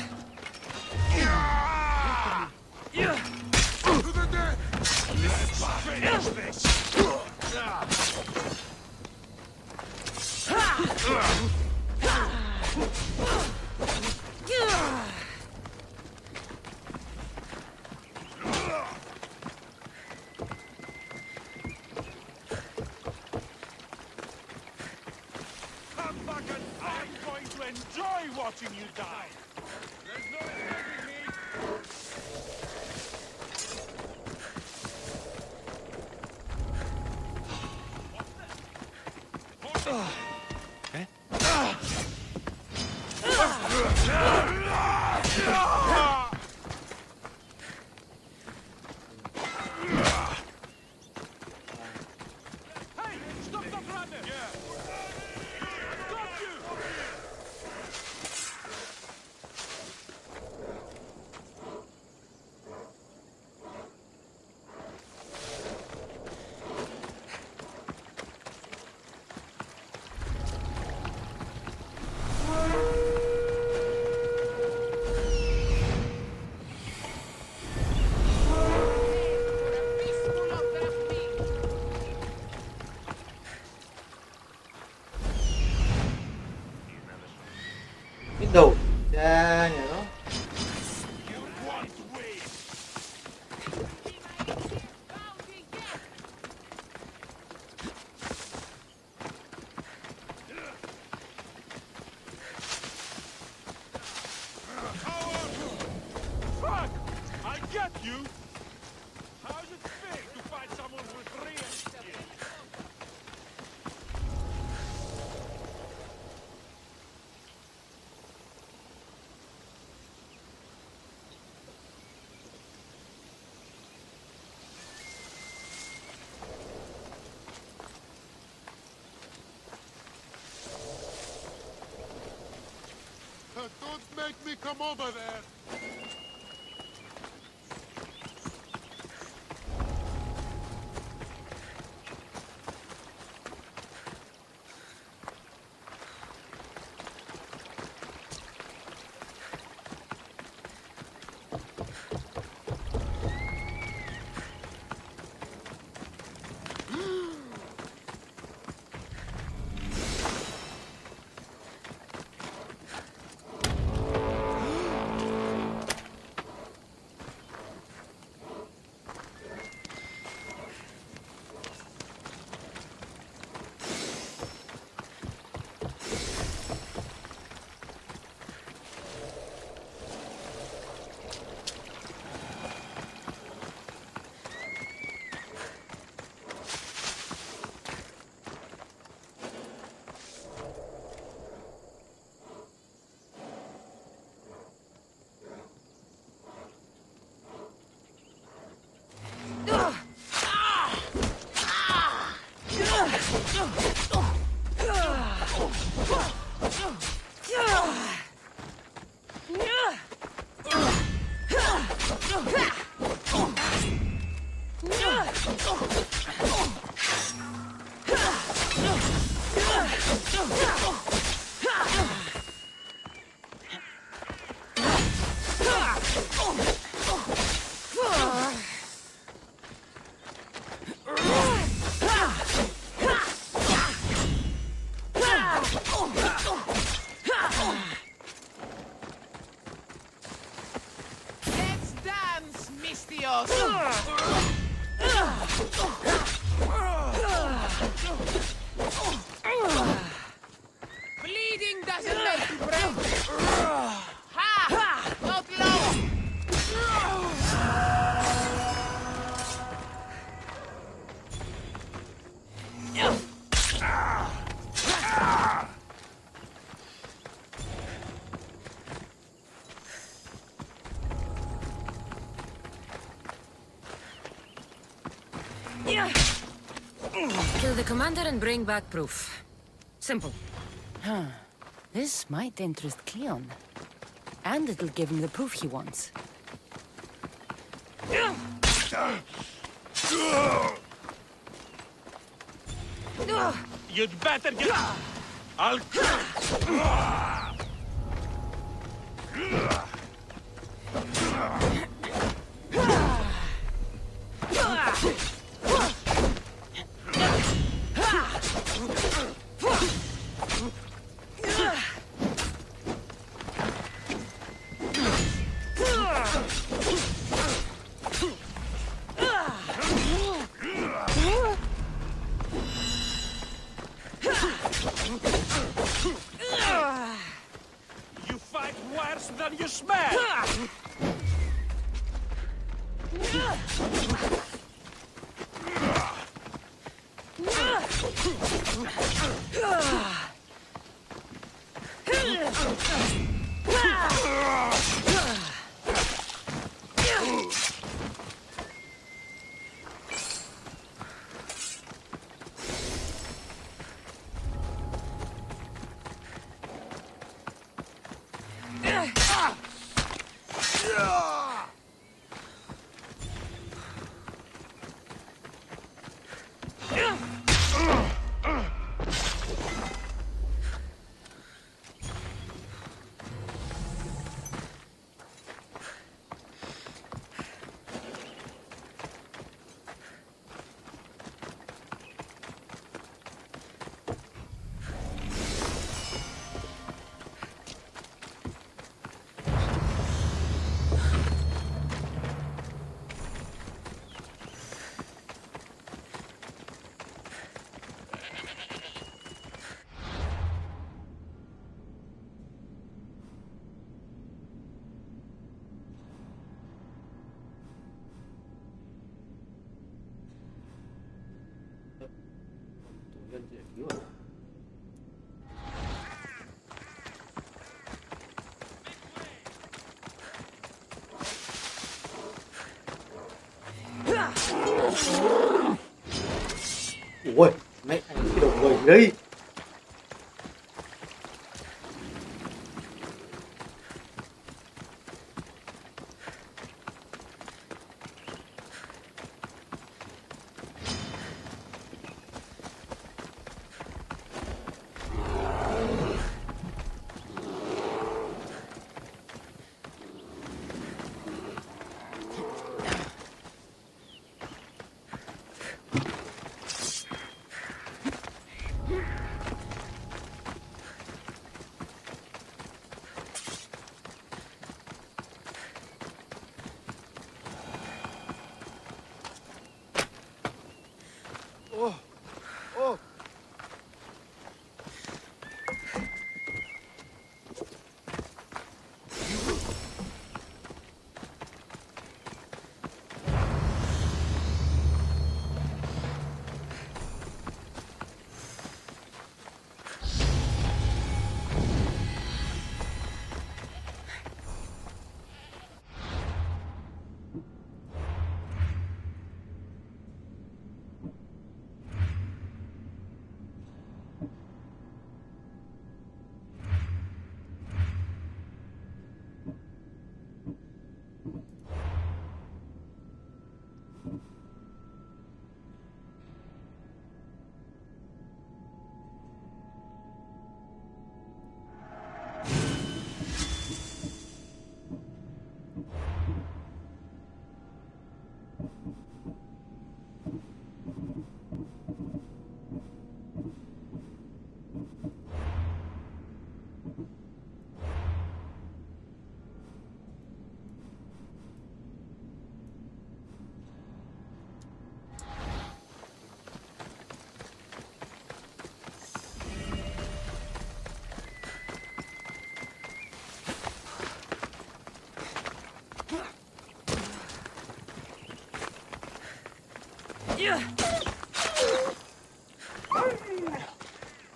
back and I'm going to enjoy watching you die. There's no escaping me. Hey, stop that runner! Yeah. Stop you! Biết đâu cha nhà nó. Fuck! I get you! How's it feel to fight someone with real skill? Don't make me come over there! Let's dance, Mistios! Bleeding doesn't make you brave! Ha! Not long! Kill the commander and bring back proof. Simple. Huh. This might interest Cleon. And it'll give him the proof he wants. You'd better get... I'll... You fight worse than you smell! Ui, mẹ cái đồ quỷ đi. Oh, oh.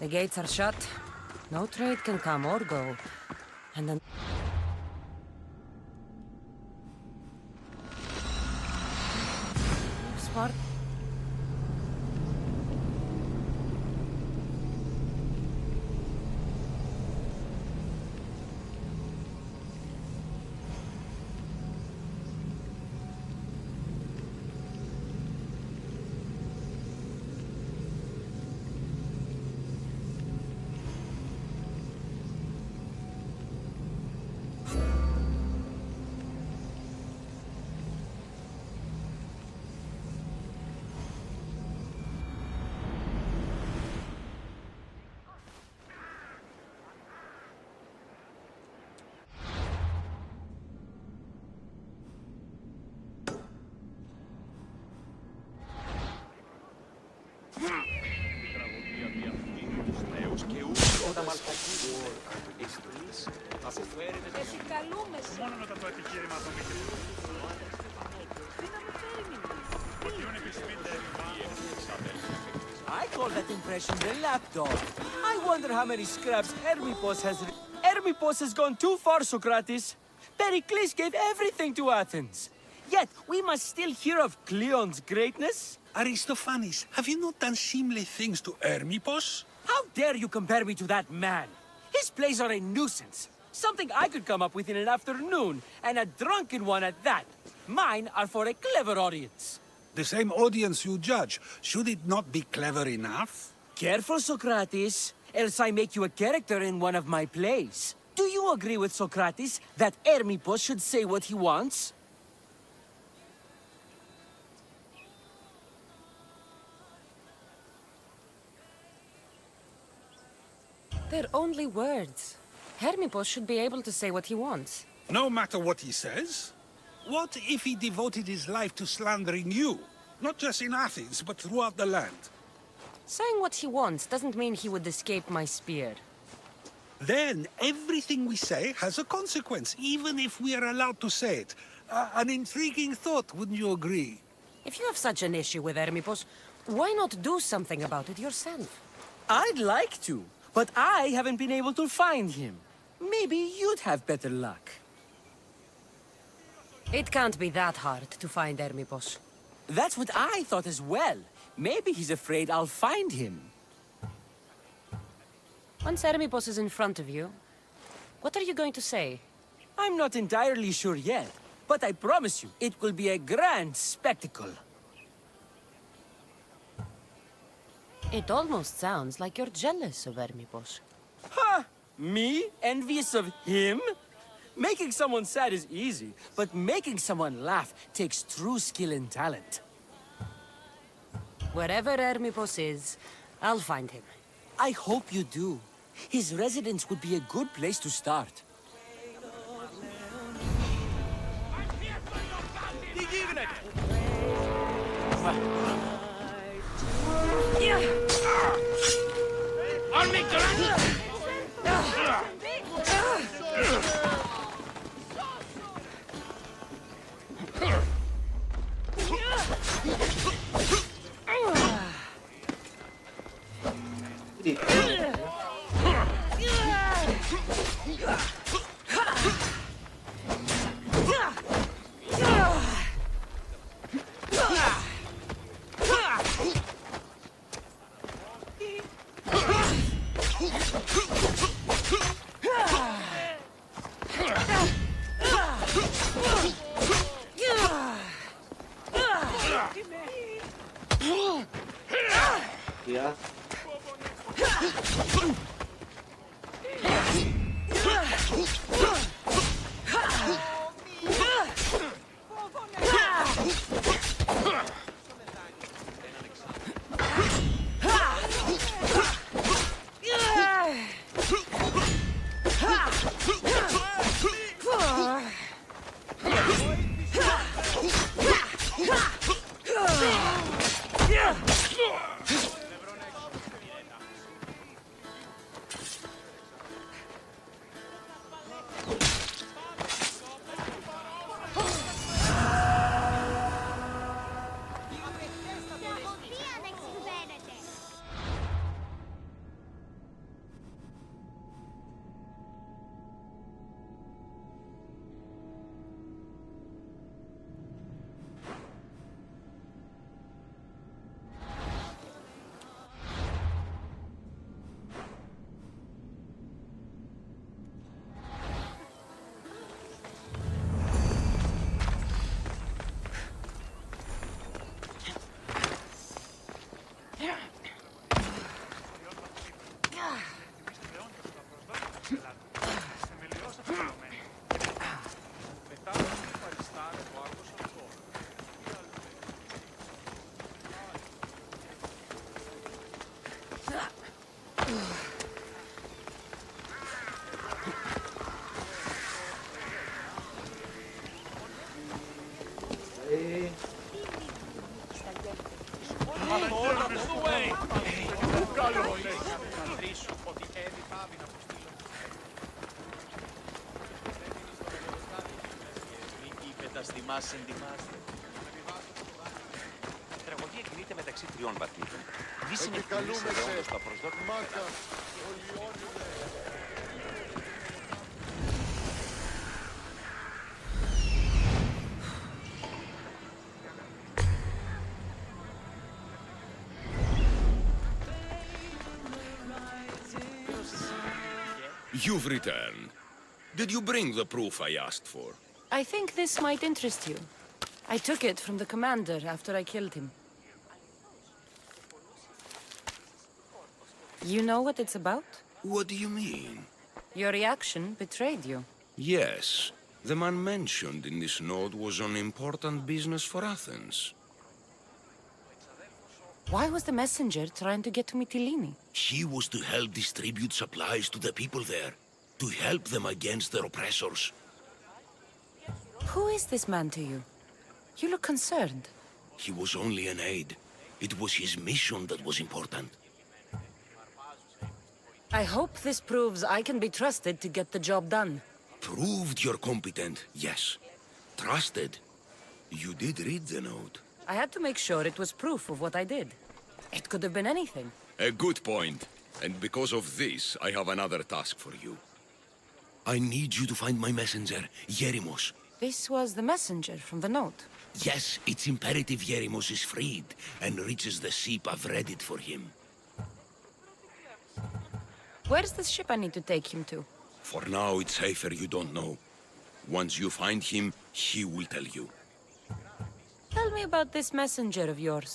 The gates are shut. No trade can come or go. And then... Smart. Athens. Μόνο μετά το επιχείρημα των I call that impression the lapdog. I wonder how many scraps Hermippos has... Hermippos has gone too far, Socrates. Pericles gave everything to Athens. Yet, we must still hear of Cleon's greatness. Aristophanes, have you not done seemly things to Hermippos? How dare you compare me to that man? His plays are a nuisance. Something I could come up with in an afternoon, and a drunken one at that. Mine are for a clever audience. The same audience you judge. Should it not be clever enough? Careful, Socrates, else I make you a character in one of my plays. Do you agree with Socrates that Hermippos should say what he wants? They're only words. Hermippos should be able to say what he wants. No matter what he says? What if he devoted his life to slandering you? Not just in Athens, but throughout the land. Saying what he wants doesn't mean he would escape my spear. Then everything we say has a consequence, even if we are allowed to say it. An intriguing thought, wouldn't you agree? If you have such an issue with Hermippos, why not do something about it yourself? I'd like to, but I haven't been able to find him. Maybe you'd have better luck. It can't be that hard to find Hermippos. That's what I thought as well. Maybe he's afraid I'll find him. Once Hermippos is in front of you, what are you going to say? I'm not entirely sure yet, but I promise you, it will be a grand spectacle. It almost sounds like you're jealous of Hermippos. Ha! Me? Envious of him? Making someone sad is easy, but making someone laugh takes true skill and talent. Wherever Hermippos is, I'll find him. I hope you do. His residence would be a good place to start. Yeah. μας ενδυμάστε. Η τραγωδία κινείται μεταξύ τριών βαθμίδων. Δύση είναι εκτιμής ελαιόντος τα προσδόκιμα. Μάκα, ολιώνουμε. You've returned. Did you bring the proof I asked for? I think this might interest you. I took it from the commander after I killed him. You know what it's about? What do you mean? Your reaction betrayed you. Yes. The man mentioned in this note was on important business for Athens. Why was the messenger trying to get to Mytilene? He was to help distribute supplies to the people there, to help them against their oppressors. Who is this man to you? You look concerned. He was only an aide. It was his mission that was important. I hope this proves I can be trusted to get the job done. Proved you're competent, yes. Trusted. You did read the note. I had to make sure it was proof of what I did. It could have been anything. A good point. And because of this, I have another task for you. I need you to find my messenger, Yerimos. This was the messenger from the note. Yes, it's imperative Yerimos is freed and reaches the ship. I've read it for him. Where's the ship I need to take him to? For now, it's safer you don't know. Once you find him, he will tell you. Tell me about this messenger of yours.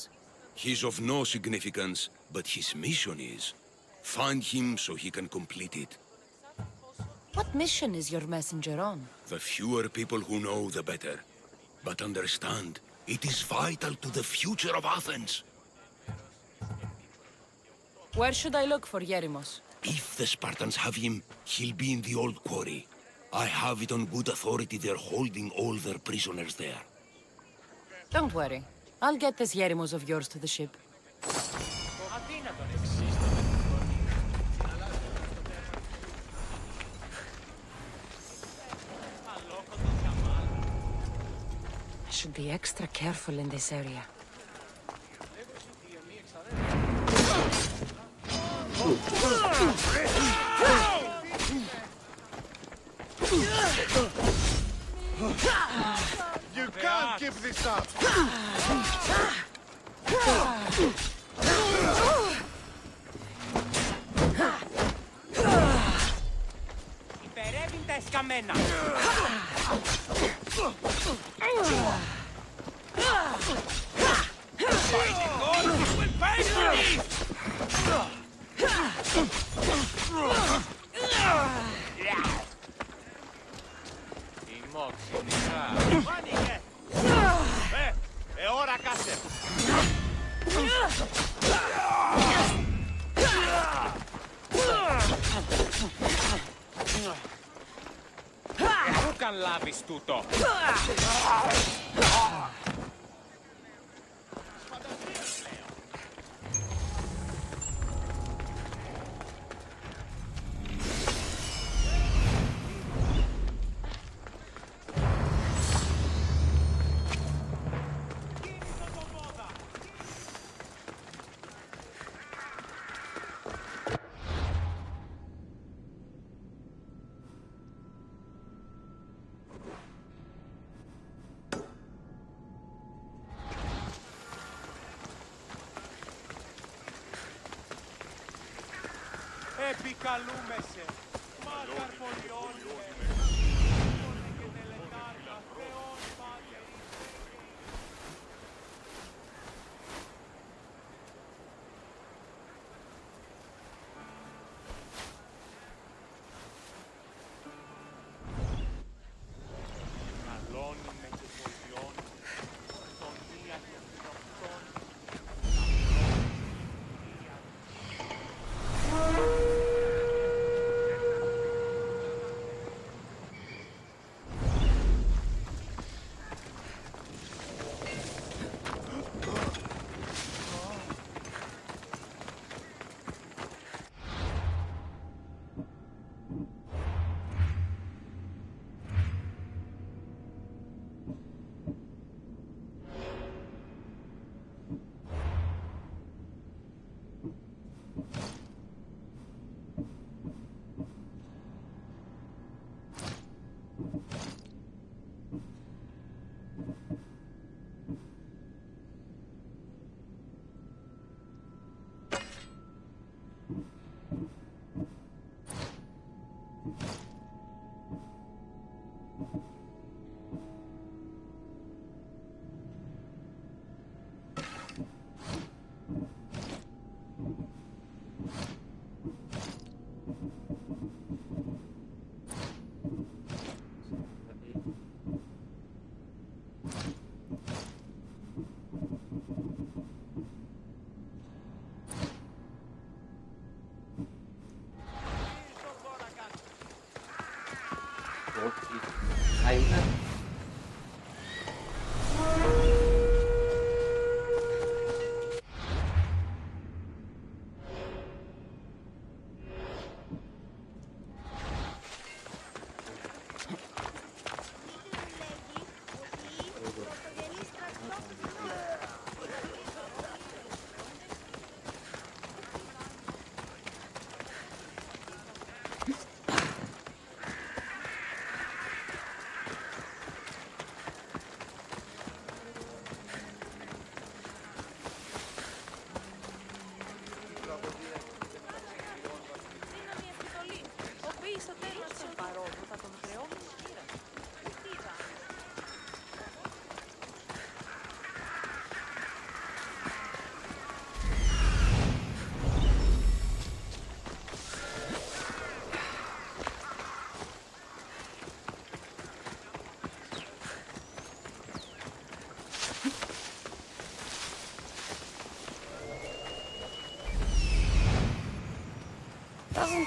He's of no significance, but his mission is. Find him so he can complete it. What mission is your messenger on? The fewer people who know, the better. But understand, it is vital to the future of Athens. Where should I look for Yerimos? If the Spartans have him, he'll be in the old quarry. I have it on good authority they're holding all their prisoners there. Don't worry. I'll get this Yerimos of yours to the ship. I should be extra careful in this area. You can't give this up! Υπερεύει τα εσκαμμένα! Η μόξη νυχά. Φάνηκε! Ώρα κάσε! Πού καν λάβεις τούτο! Επικαλούμεσαι! Μάκαρ πολιώνουμε! Και τελετάρκα Θεόν Πάτερ! Αλώνουμε και πολιώνουμε τον μία των πυροχτών.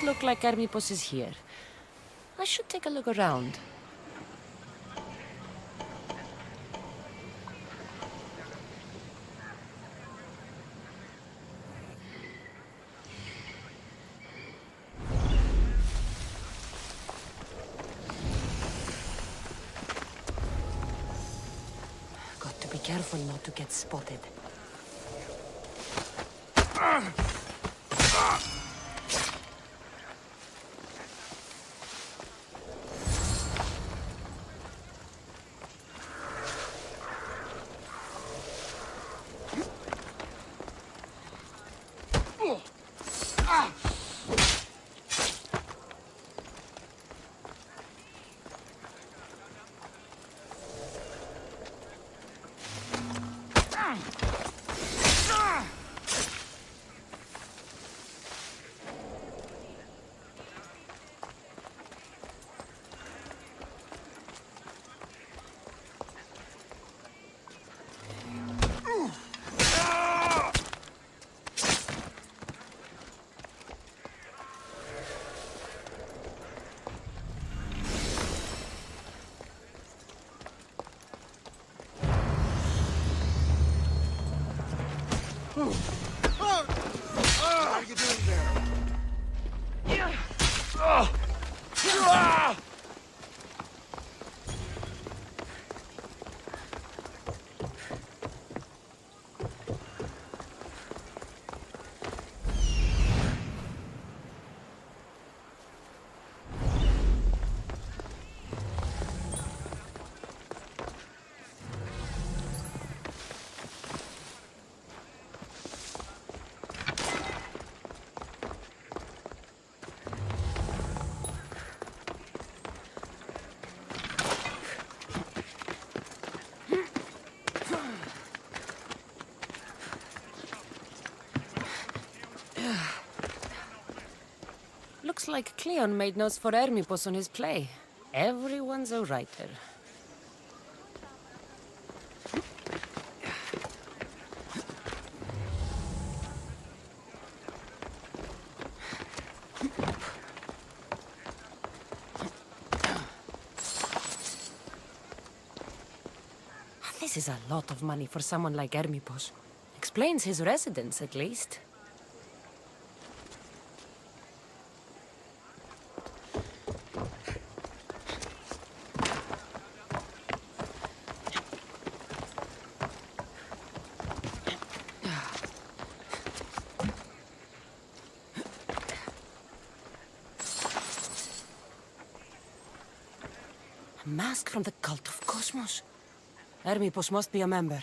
doesn't look like Hermipos is here. I should take a look around. Got to be careful not to get spotted. What are you doing there? Looks like Cleon made notes for Hermipos on his play. Everyone's a writer. This is a lot of money for someone like Hermipos. Explains his residence, at least. A mask from the cult of Cosmos. Hermipos must be a member.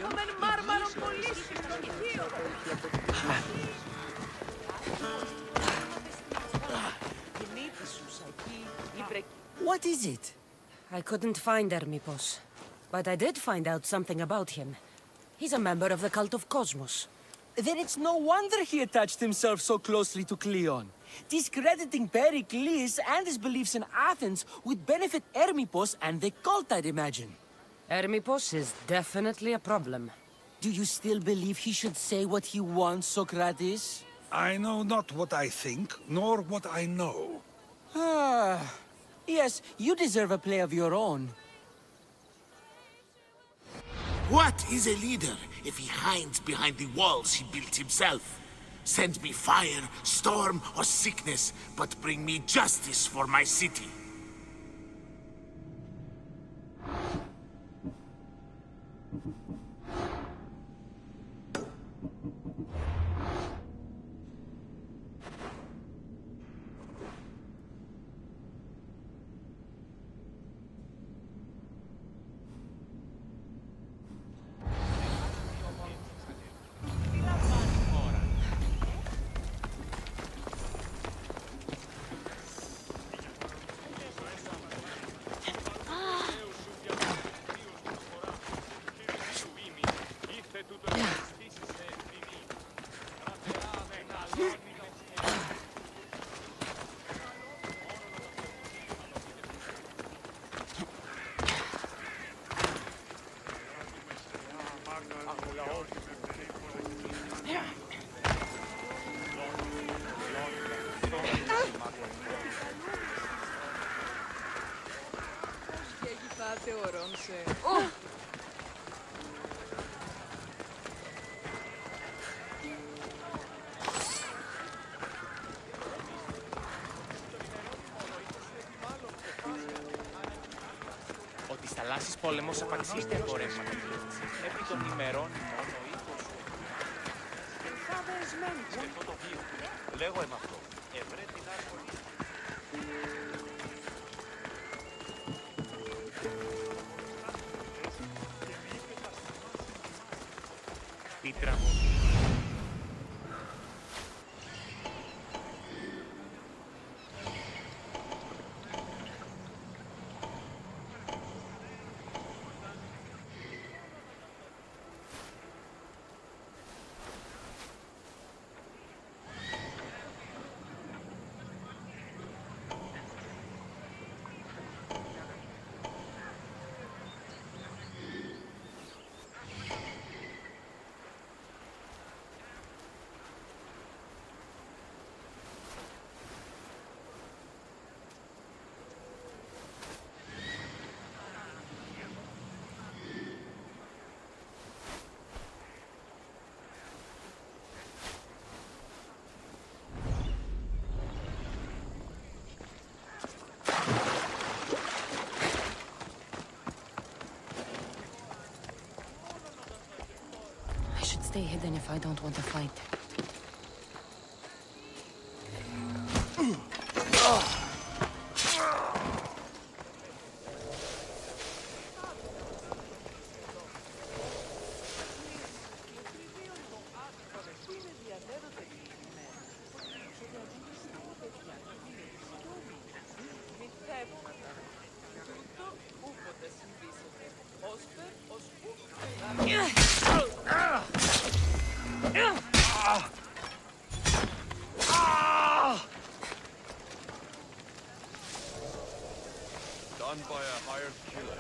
Έχουμε μάρμαρο πολύ συντονιστείο. What is it? I couldn't find Hermipos. But I did find out something about him. He's a member of the cult of Cosmos. Then it's no wonder he attached himself so closely to Cleon. Discrediting Pericles and his beliefs in Athens would benefit Hermippos and the cult, I'd imagine. Hermippos is definitely a problem. Do you still believe he should say what he wants, Socrates? I know not what I think, nor what I know. Ah, yes, you deserve a play of your own. What is a leader if he hides behind the walls he built himself? Send me fire, storm, or sickness, but bring me justice for my city. Ο της θαλάσσης πόλεμος απαξίζει τα εμπορεύματα. Επί των ημερών μόνο ο οίκος σου. Σκεφτώ το βίο. Λέγω εμ' αυτό. Ευρέ την άκολη. Η τραγωδία. Stay hidden if I don't want to fight. Done by a hired killer.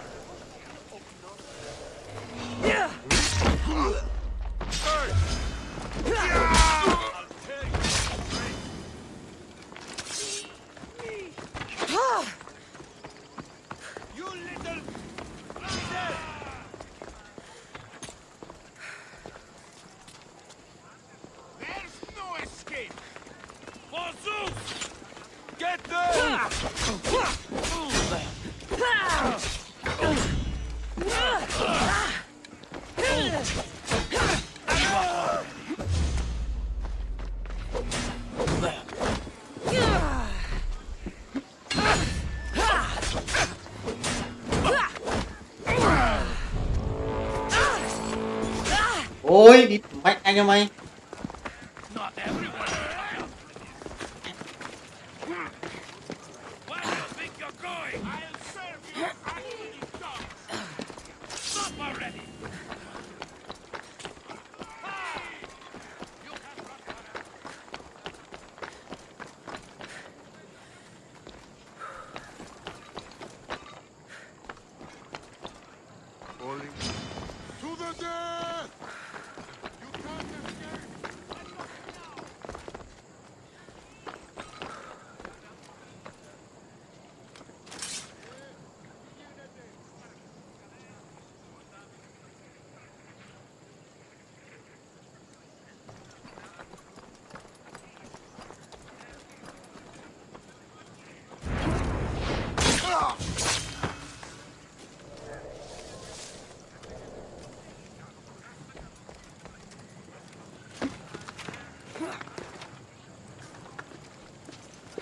You little... There's no escape! For Zeus! Get there! Ôi, đi mẹ anh em mày. Not everyone. Where do you think you're going? I'll serve you after you dogs.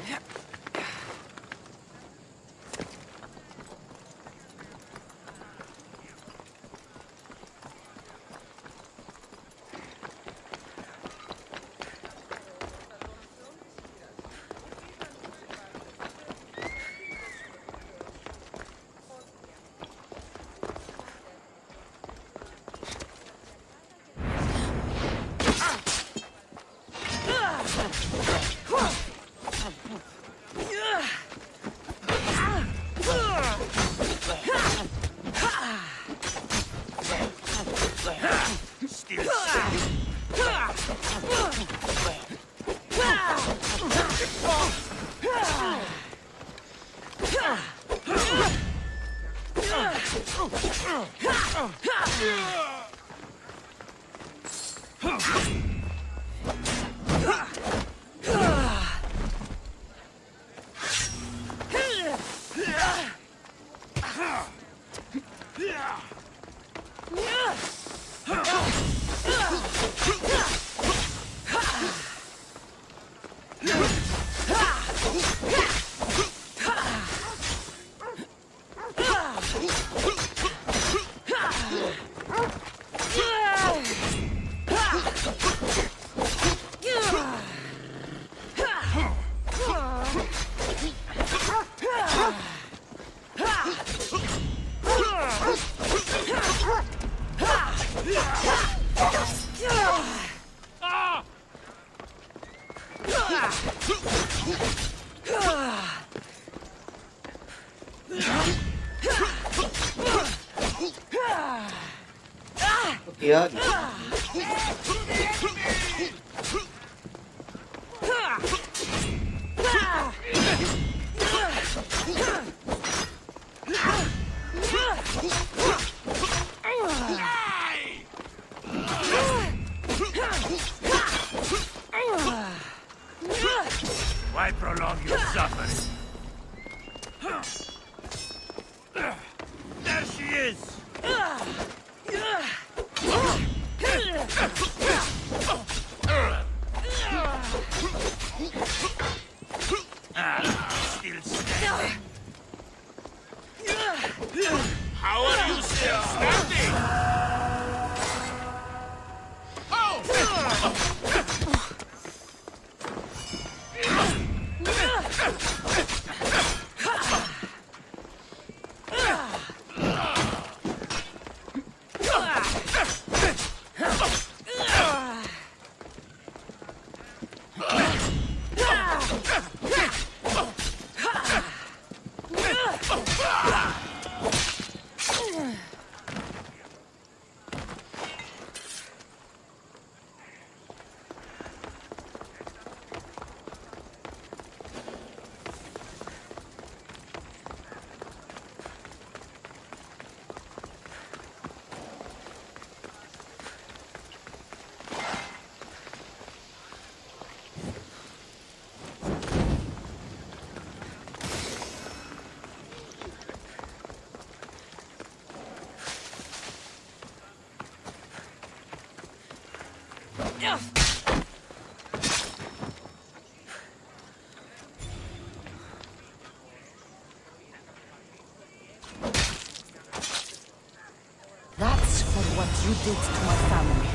Kia. Why prolong your suffering? There she is! Still standing. How are you still standing? That's for what you did to my family.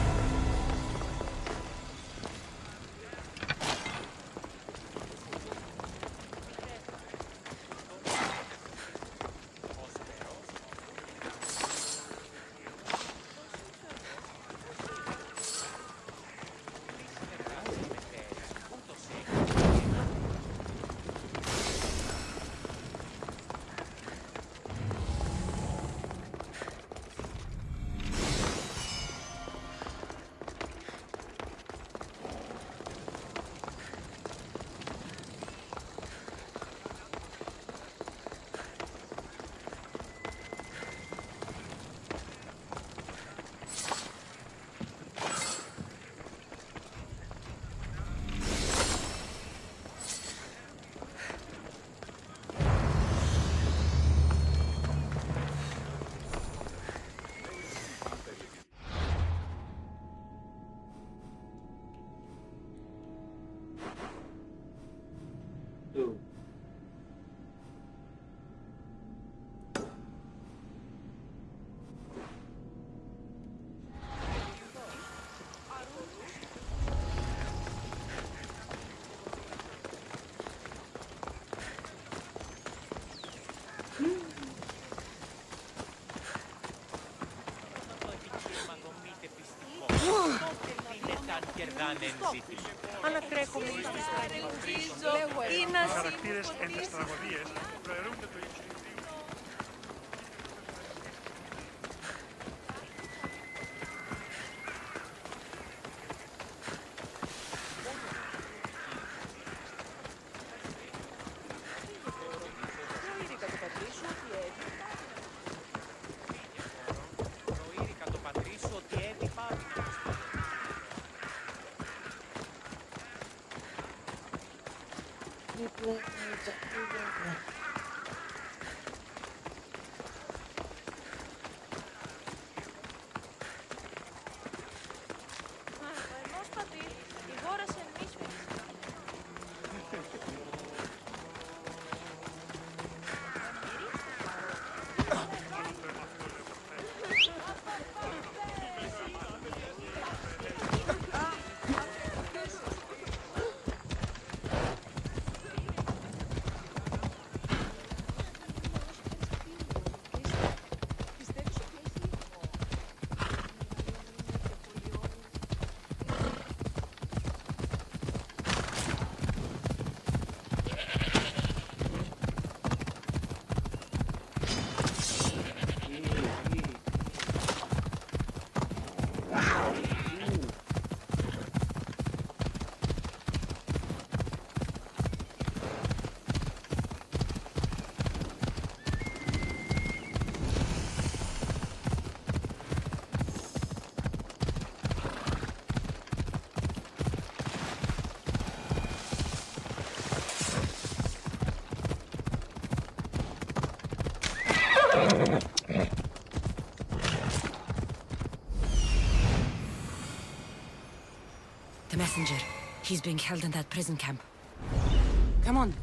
του. Αλλά τρέχουμε Οι χαρακτήρες εν τες τραγωδίες προαιρούνται το Ιωσήφιο. The messenger. He's being held in that prison camp. Come on.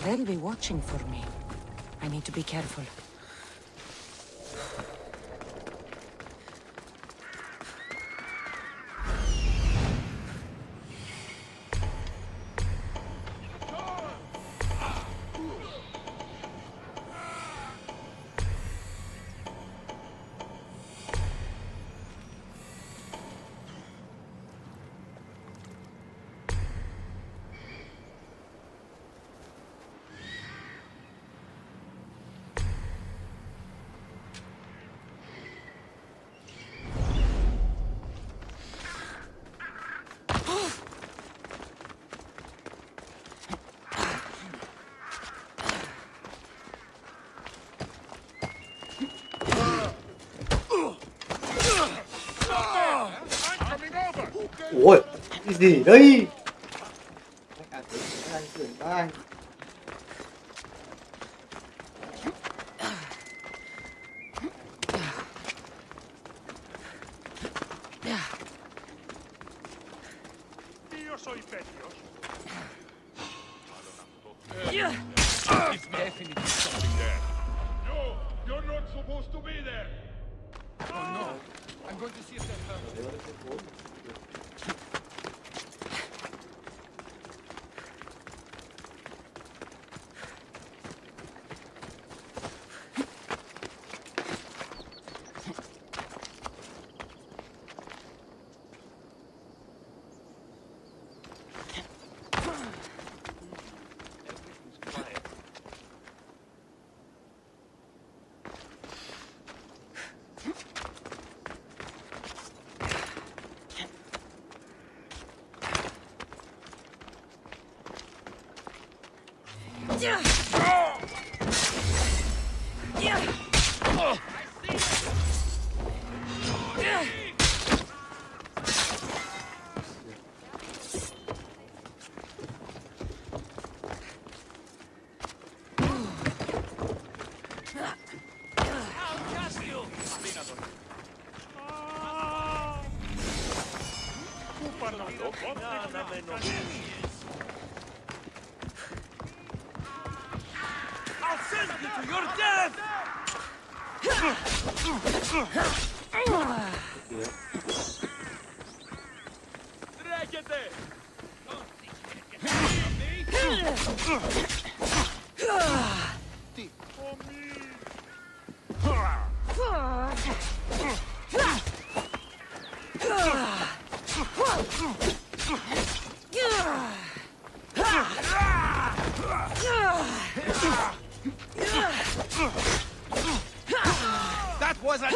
They'll be watching for me. I need to be careful. Ủa, cái gì đây? Các bạn thấy đang chuyển vai. Ποιος ο υπέτειος? It's definitely something there. No, you're not supposed to be there. Oh no! I'm going to see if they're hurt. I'll send you to your death! Τρέχετε! That was a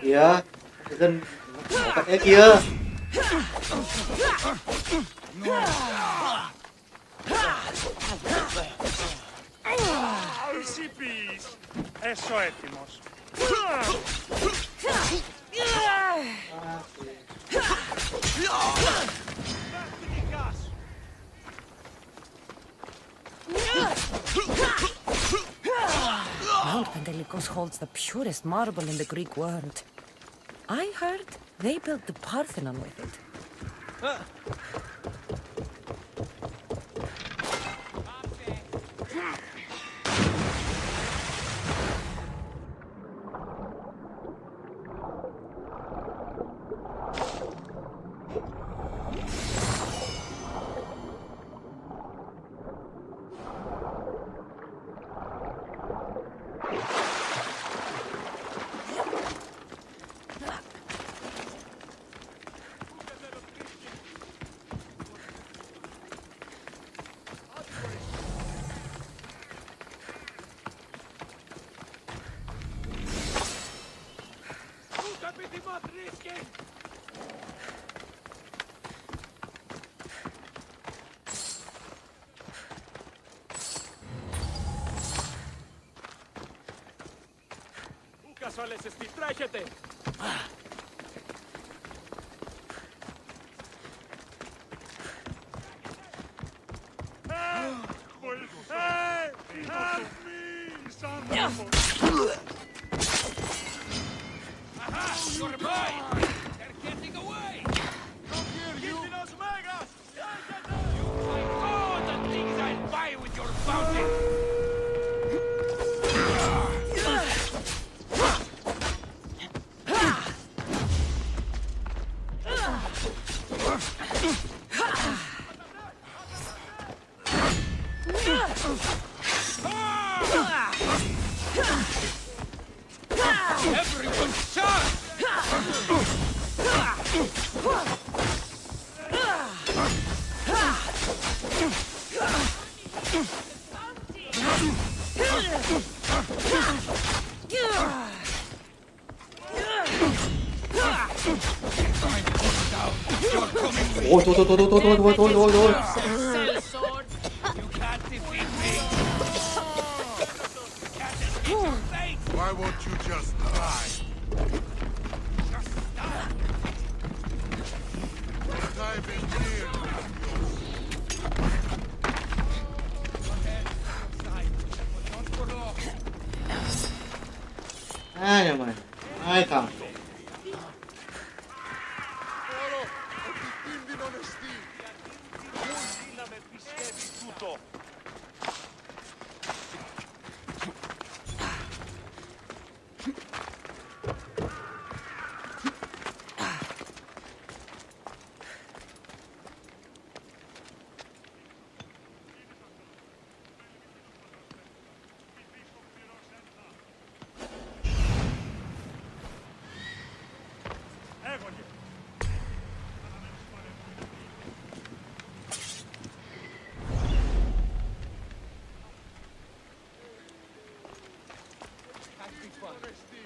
Kìa, dân có cái kia. Εσύ πεις. Έσω έτοιμος. Mount Pentelicos holds the purest marble in the Greek world. I heard they built the Parthenon with it. Ούκας όλες εσείς τρέχετε! Help me, son of Aha! You're mine! They're getting away! Come here, you! You find all the things I'll buy with your bounty! Everyone shot! Ôi thôi thôi thôi thôi thôi thôi thôi thôi thôi. Why won't you just die? The time is near, Ai nhà mày? Ai thằng?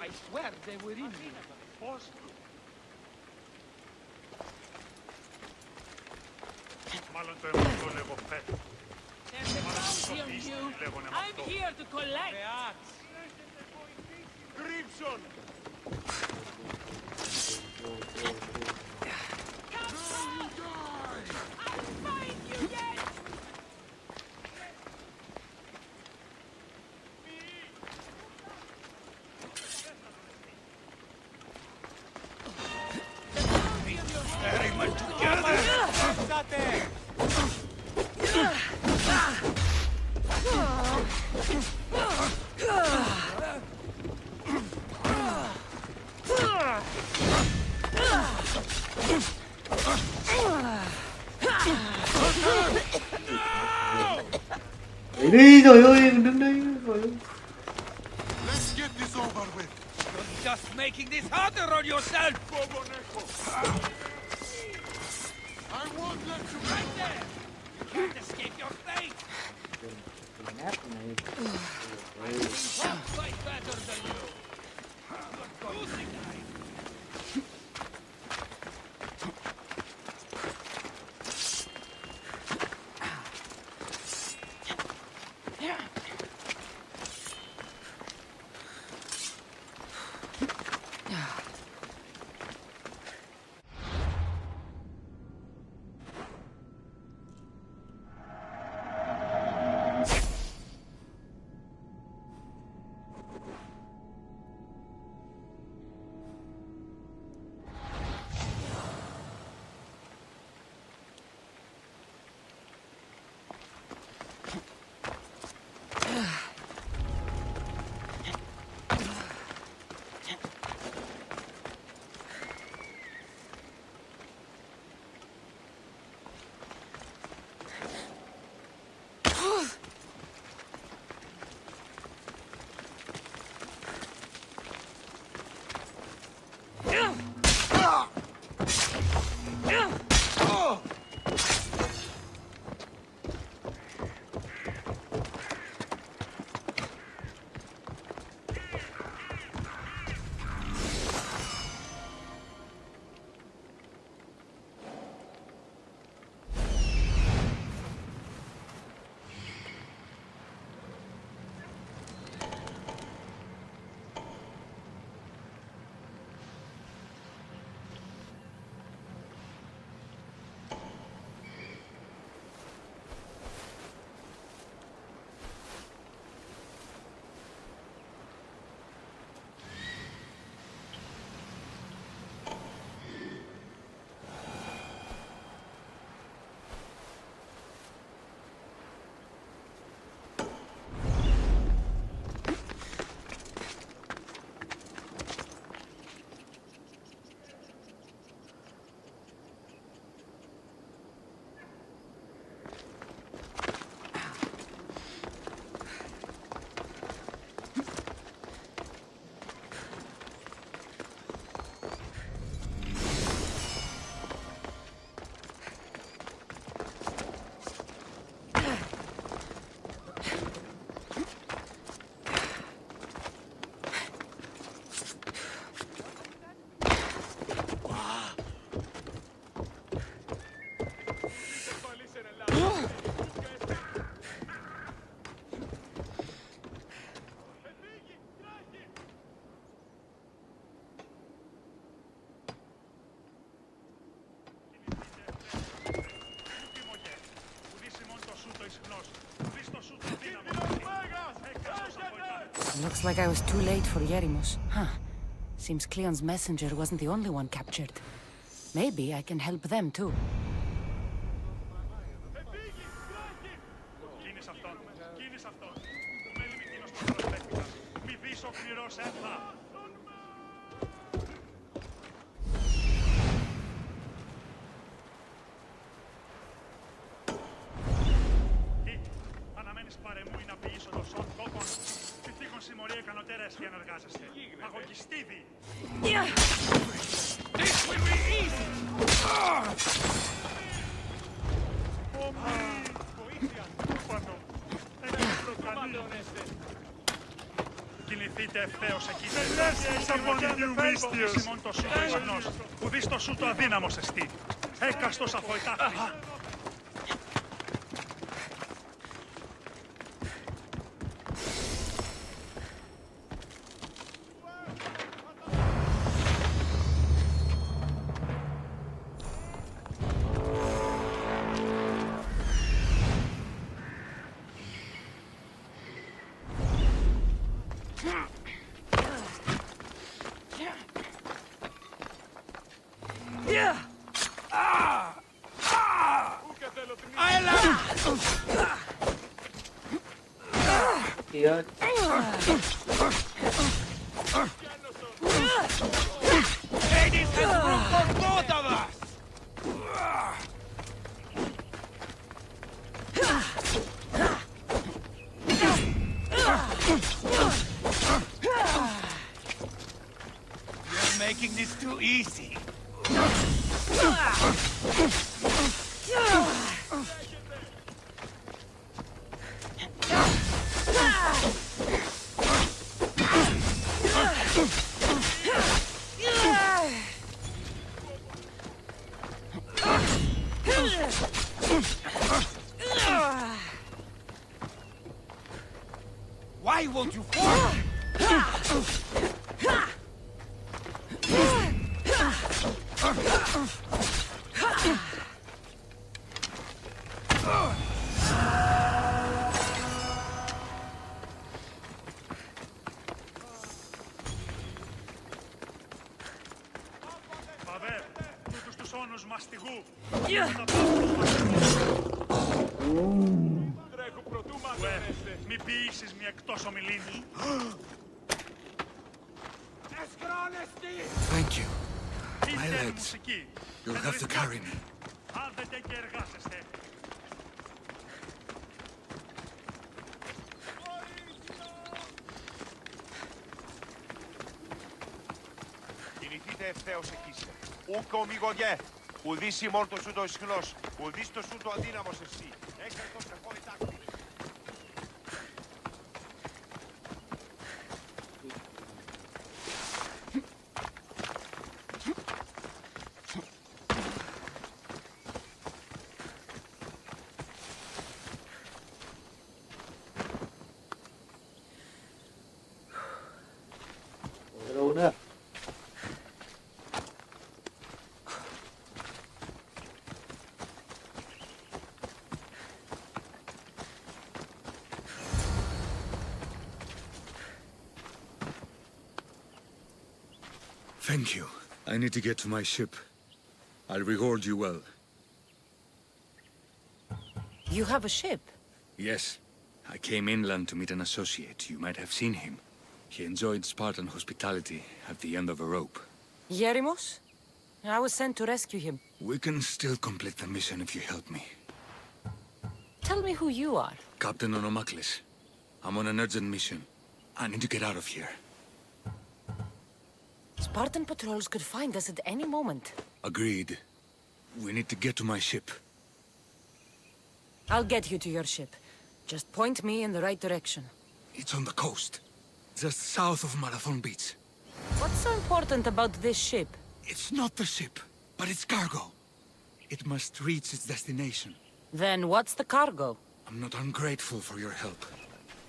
I swear they were in here. Μάλλον το έμαθω λέγω πέτω. There's a bounty on you. I'm here to collect. Crimson! Đi rồi ơi, đứng đây rồi. Let's get this over with. You're just making this harder on yourself! I won't let you Right there! You can't escape your fate! I can fight better than you! You're losing time! Looks like I was too late for Yerimos. Huh. Seems Cleon's messenger wasn't the only one captured. Maybe I can help them too. This will be easy! Κινηθείτε ευθέως εκεί. Σήμον το σούτο ισχνός, ουδείς το σούτο αδύναμος εστί. Έκαστος αφοητάχθη. You're making this too easy. Why won't you fall? Παβέ, τούτους τους όνους μαστιγού. Τρέχω πρωτού μαθαίνεσαι. Μη ποιήσεις μια εκτός ομιλήνης. Thank you. My legs. You'll have to carry me. Άνδετε και εργάσεστε. Κινηθείτε ευθέως εκείστε. Ούκο μηγογέ. Ουδείς ημών το σου το ισχνός. Ουδείς το σου το αδύναμος εσύ. Έχετε το κακό ετάκτη. Đâu nữa? Thank you. I need to get to my ship. I'll reward you well. You have a ship? Yes. I came inland to meet an associate. You might have seen him. He enjoyed Spartan hospitality at the end of a rope. Yerimos? I was sent to rescue him. We can still complete the mission if you help me. Tell me who you are. Captain Onomaklis. I'm on an urgent mission. I need to get out of here. Spartan patrols could find us at any moment. Agreed. We need to get to my ship. I'll get you to your ship. Just point me in the right direction. It's on the coast. Just south of Marathon Beach. What's so important about this ship? It's not the ship, but it's cargo. It must reach its destination. Then what's the cargo? I'm not ungrateful for your help,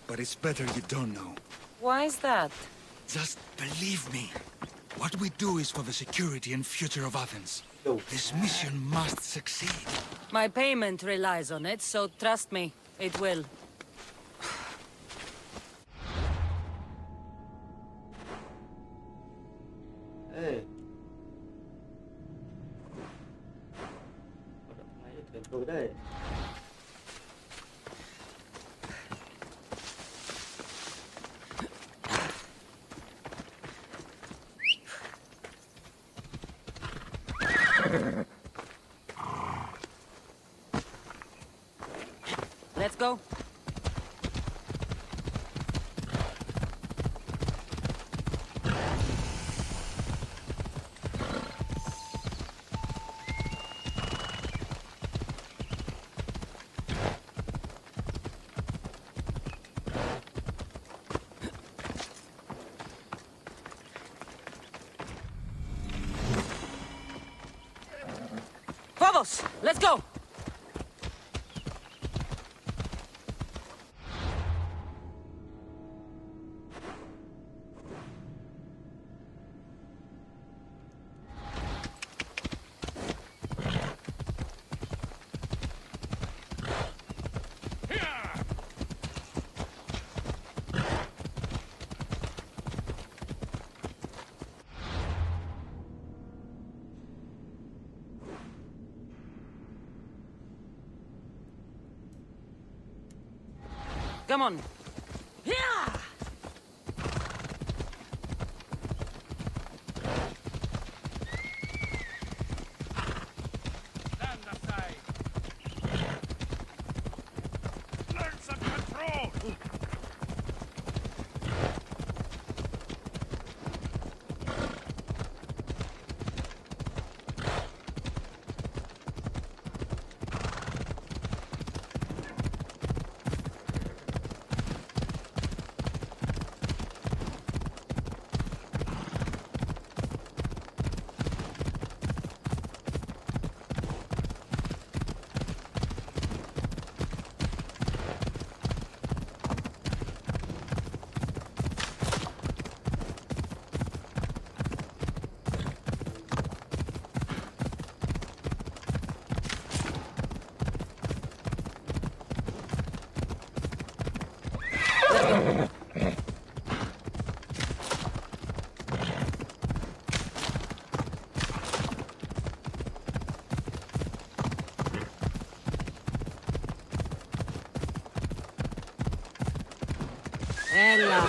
but it's better you don't know. Why is that? Just believe me. What we do is for the security and future of Athens. This mission must succeed. My payment relies on it, so trust me, it will. Ê. Có động thái ở thuyền tôi đây. Let's go. Vamos! Let's go! Come on. Yeah! Stand aside. Learn some control. Ella.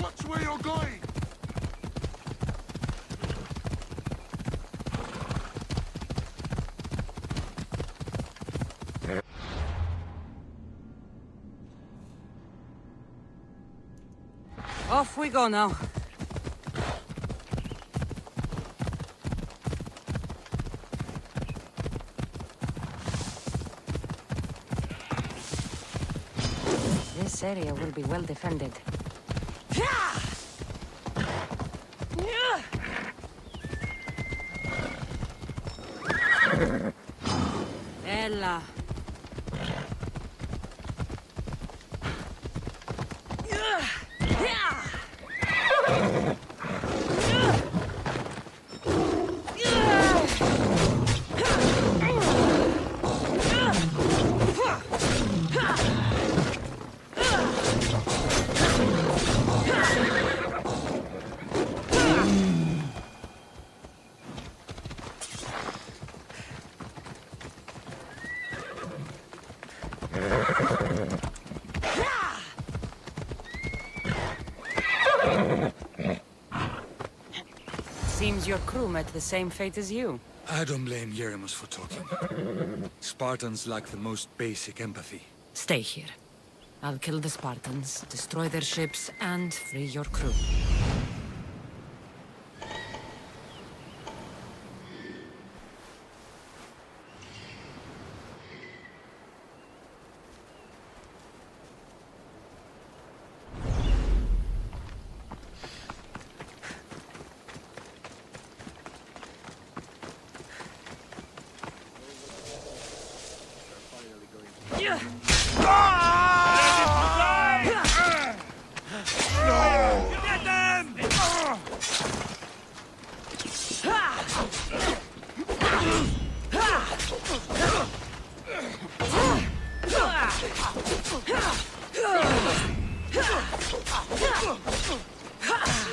Watch where you're going! Off we go now. This area will be well defended. Ella. Seems your crew met the same fate as you. I don't blame Yeremos for talking. Spartans lack the most basic empathy. Stay here. I'll kill the Spartans, destroy their ships, and free your crew.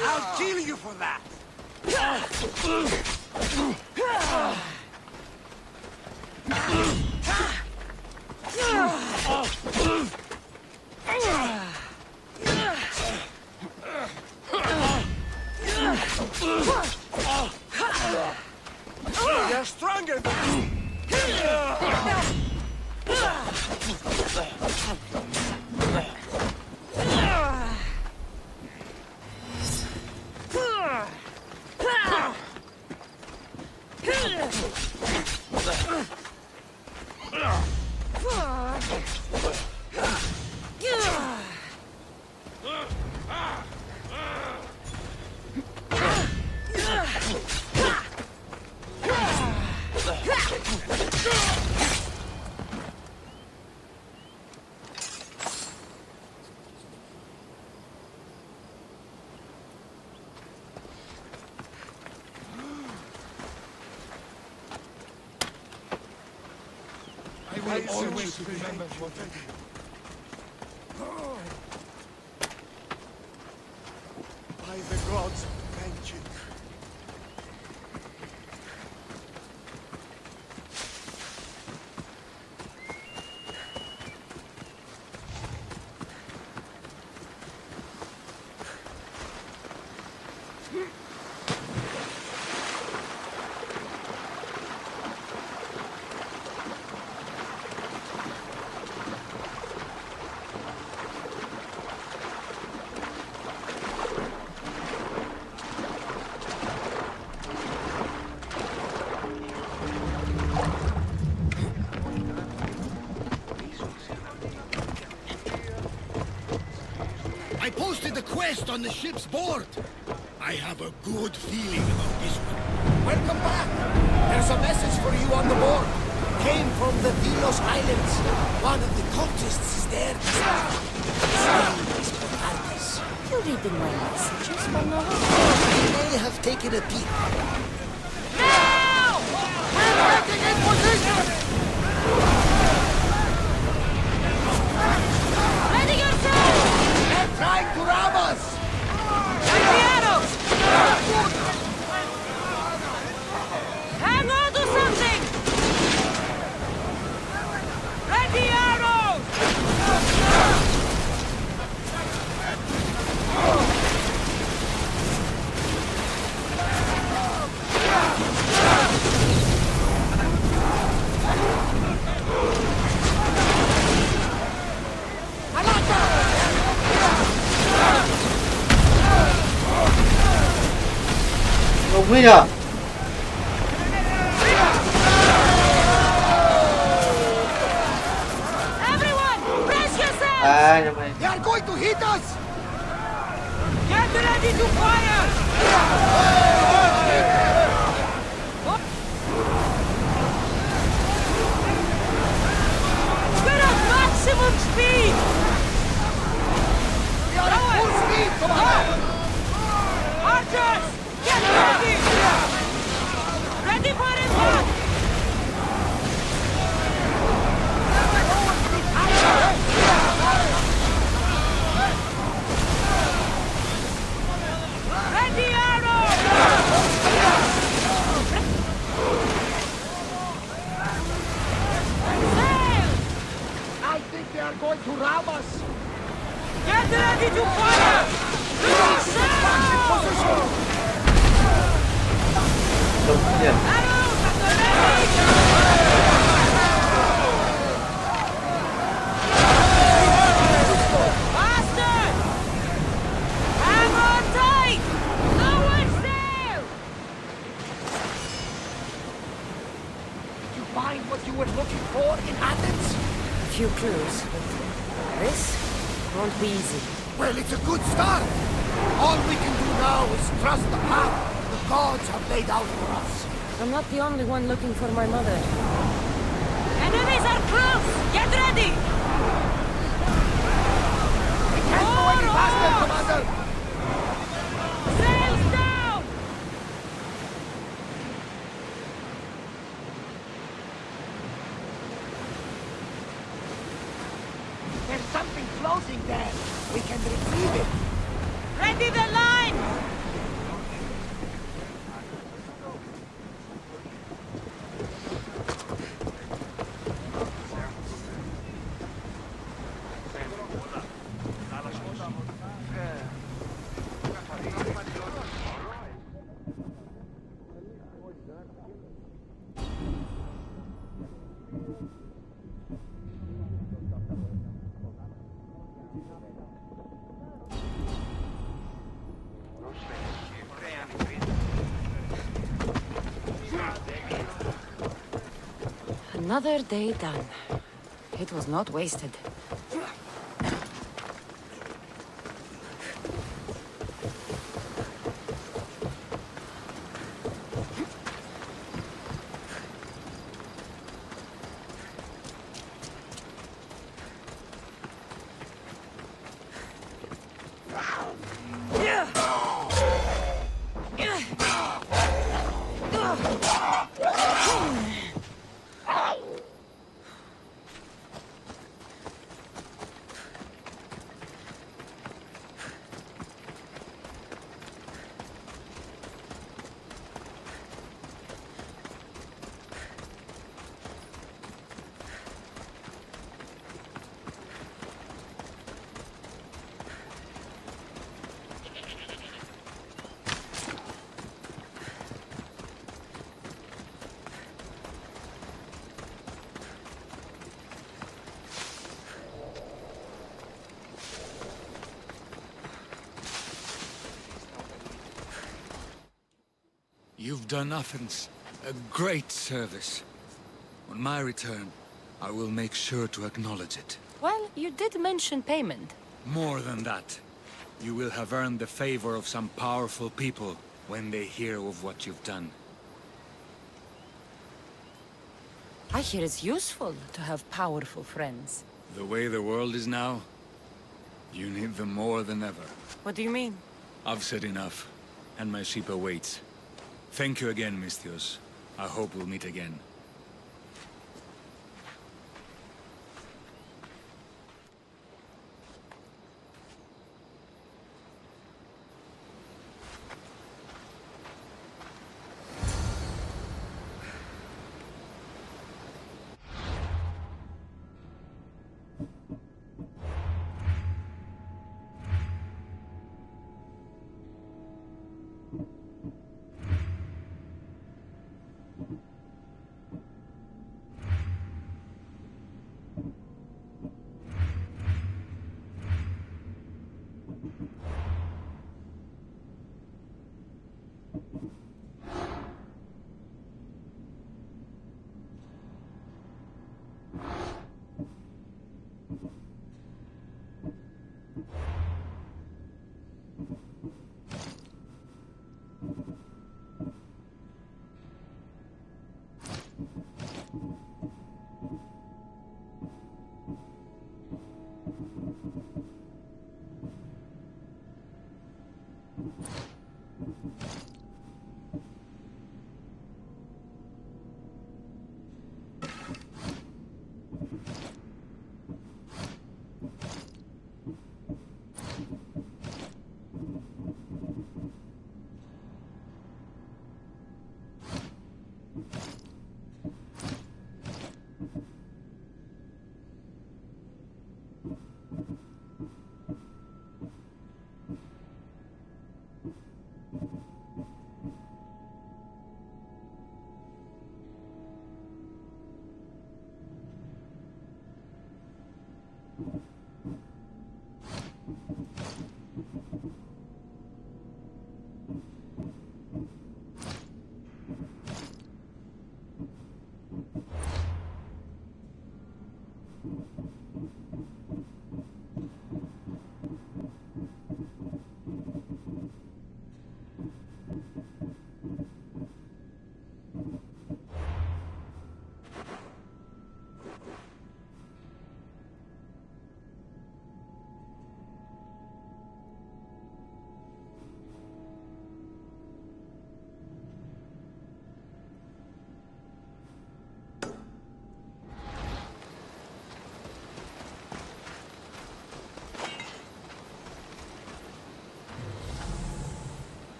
I'll kill you for that! You're stronger than me! I will always remember what I did. By the gods, vengeance. I posted the quest on the ship's board. I have a good feeling about this one. Welcome back. There's a message for you on the board. Came from the Delos Islands. One of the cultists is there. You reading my messages, Mano? You may have taken a peek. Now! We're getting in position! Semua dah. Everyone, brace yourselves! Namanya. They are going to hit us! Get ready to fire! We're at maximum speed! We are at full speed, Commander! Archers, get ready! Ready for impact! Ready arrow! Sail! I think they are going to ram us! Get ready to fire! Sail! Arrows at the ready! Faster! Hang on tight! Lower sail! Did you find what you were looking for in Athens? A few clues, but this won't be easy. Well, it's a good start. All we can do now is trust the path the gods have laid out for us. I'm not the only one looking for my mother. Enemies are close! Get ready! We can't go any faster, Commander! Sails down! There's something floating there. We can retrieve it. Ready the line! Another day done. It was not wasted. You've done Athens a great service. On my return, I will make sure to acknowledge it. Well, you did mention payment. More than that, you will have earned the favor of some powerful people when they hear of what you've done. I hear it's useful to have powerful friends. The way the world is now, you need them more than ever. What do you mean? I've said enough, and my ship awaits. Thank you again, Misthios. I hope we'll meet again.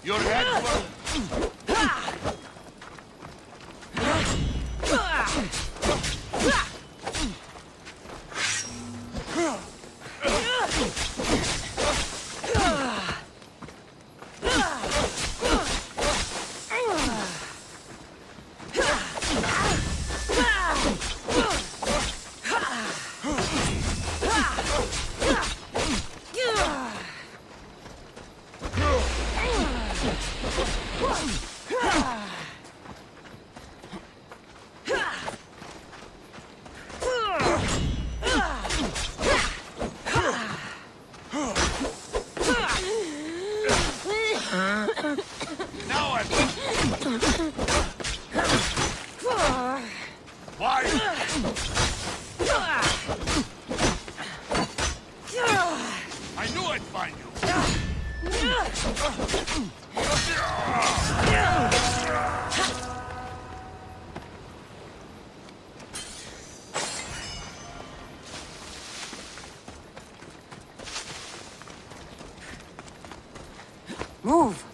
Your head will... Move!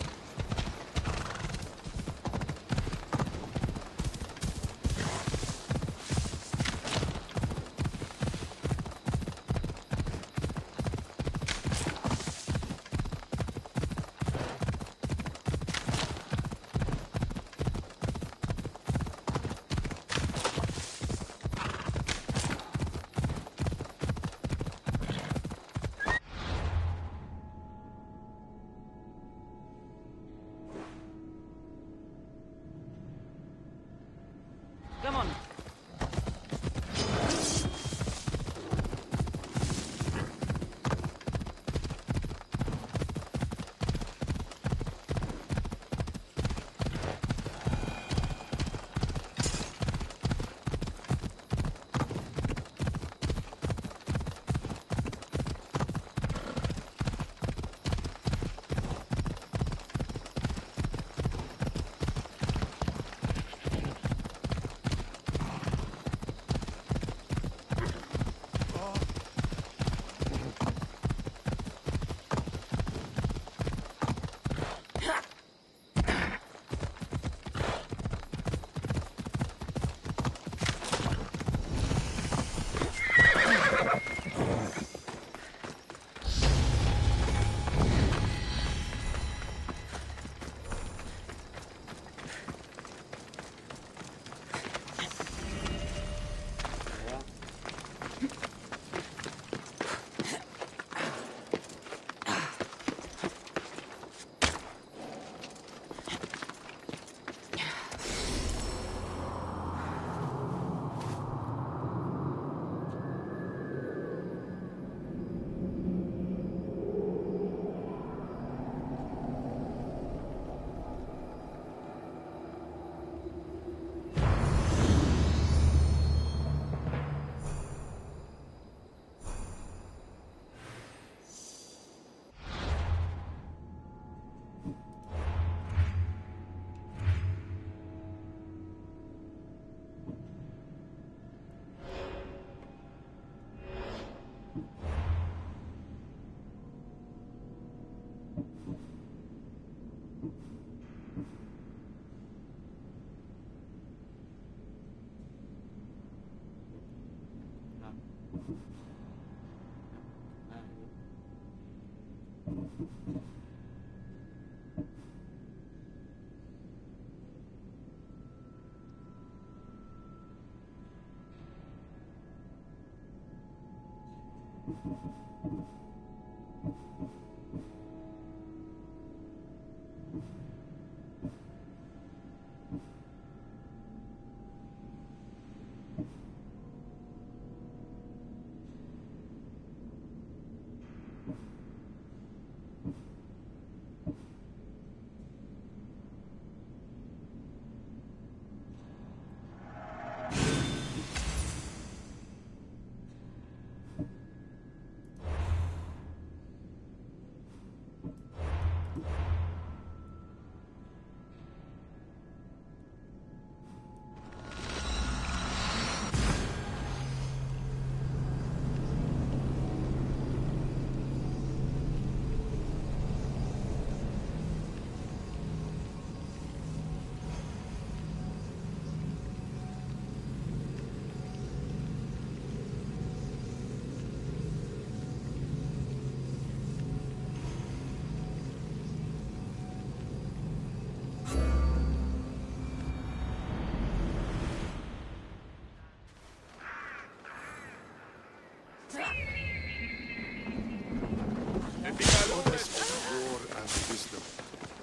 War and wisdom.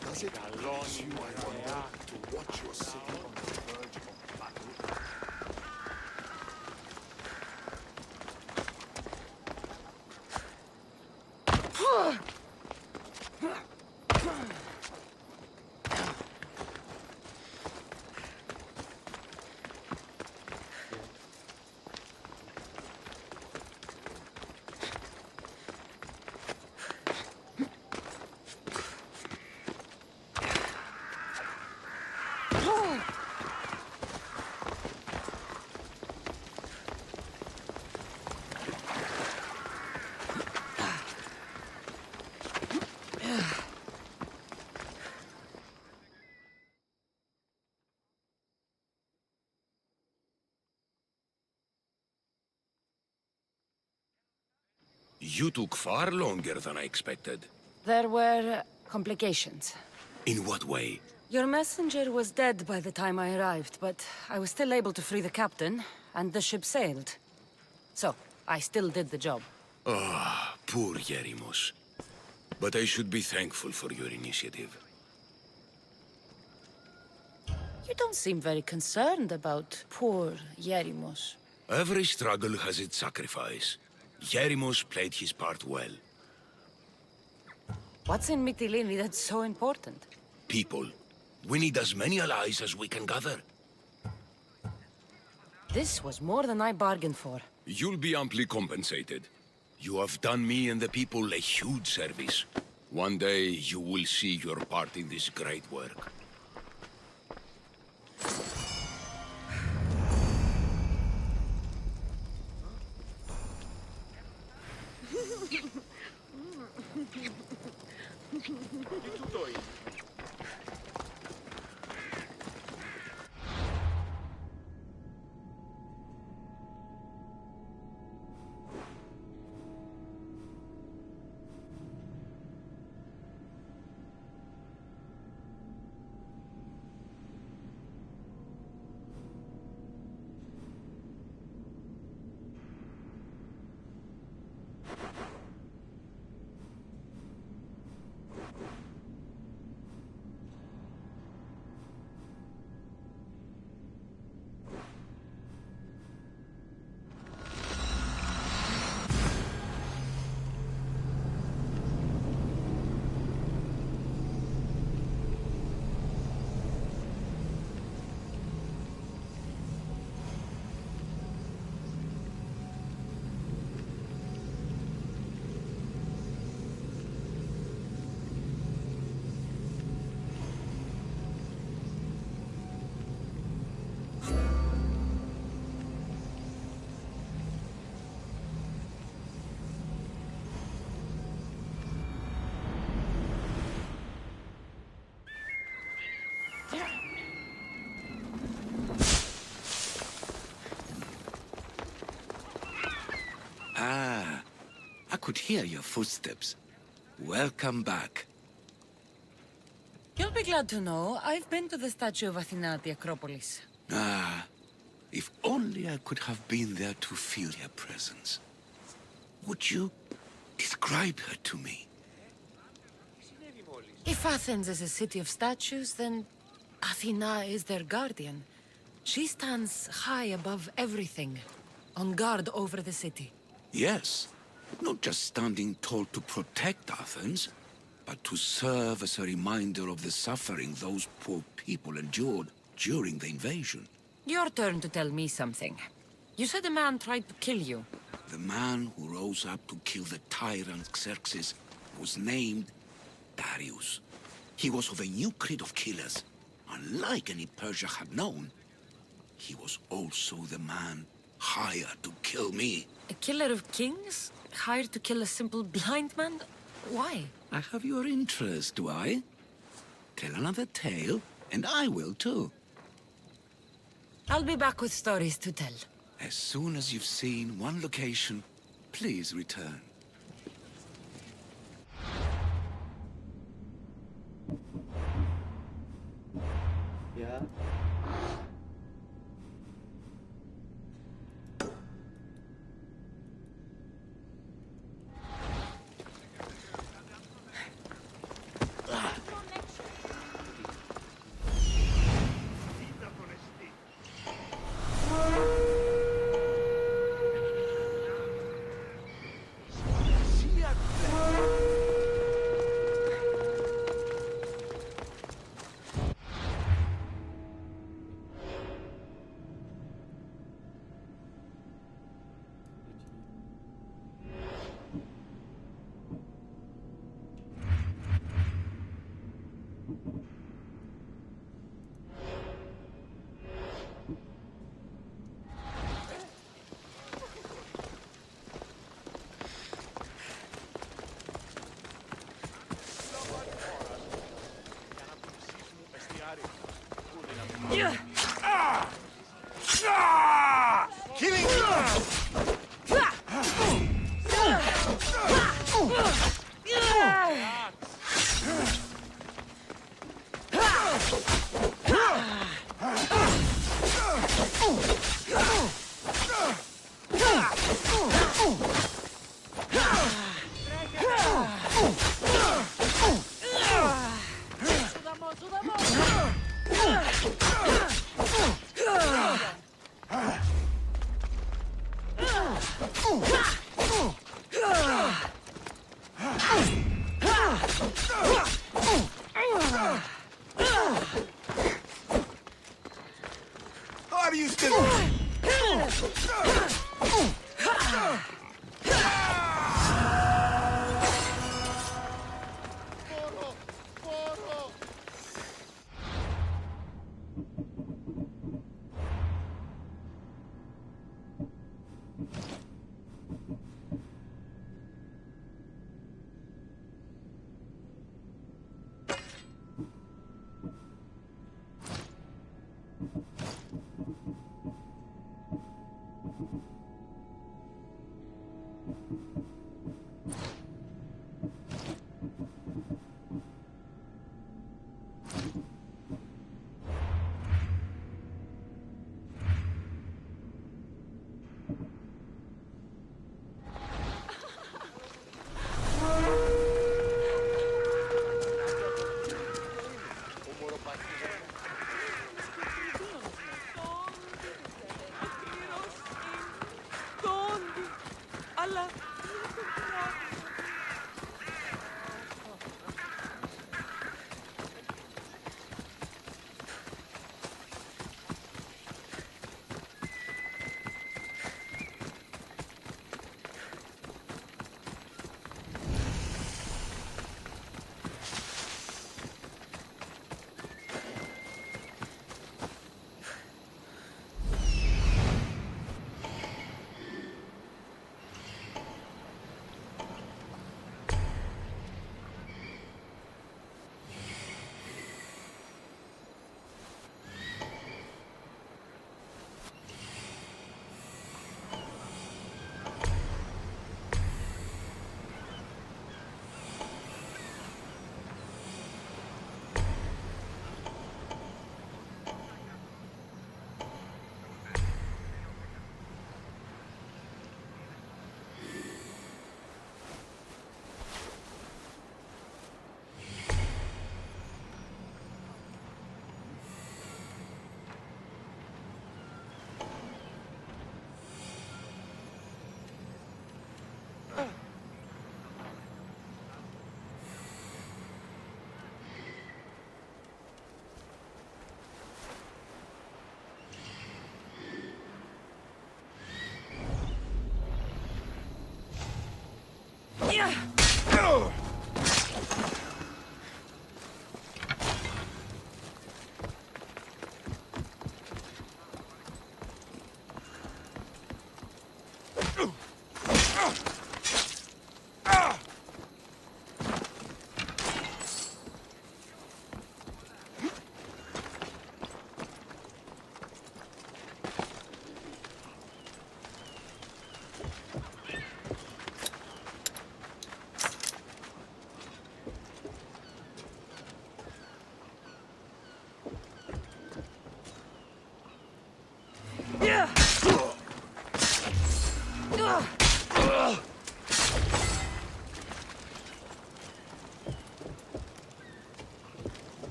Does it please you, I wonder, to watch your city on the verge of battle? You took far longer than I expected. There were complications. In what way? Your messenger was dead by the time I arrived, but I was still able to free the captain, and the ship sailed. So, I still did the job. Ah, poor Yerimos. But I should be thankful for your initiative. You don't seem very concerned about poor Yerimos. Every struggle has its sacrifice. Yerimos played his part well. What's in Mytilene that's so important? People. We need as many allies as we can gather. This was more than I bargained for. You'll be amply compensated. You have done me and the people a huge service. One day you will see your part in this great work. could hear your footsteps. Welcome back. You'll be glad to know I've been to the statue of Athena at the Acropolis. Ah, if only I could have been there to feel her presence. Would you describe her to me? If Athens is a city of statues, then Athena is their guardian. She stands high above everything, on guard over the city. Yes, not just standing tall to protect Athens, but to serve as a reminder of the suffering those poor people endured during the invasion. Your turn to tell me something. You said a man tried to kill you. The man who rose up to kill the tyrant Xerxes was named Darius. He was of a new creed of killers. Unlike any Persia had known, he was also the man hired to kill me. A killer of kings? Hired to kill a simple blind man? Why? I have your interest, do I? Tell another tale, and I will too. I'll be back with stories to tell. As soon as you've seen one location, please return. Yeah. Killing Are you still? Αλλά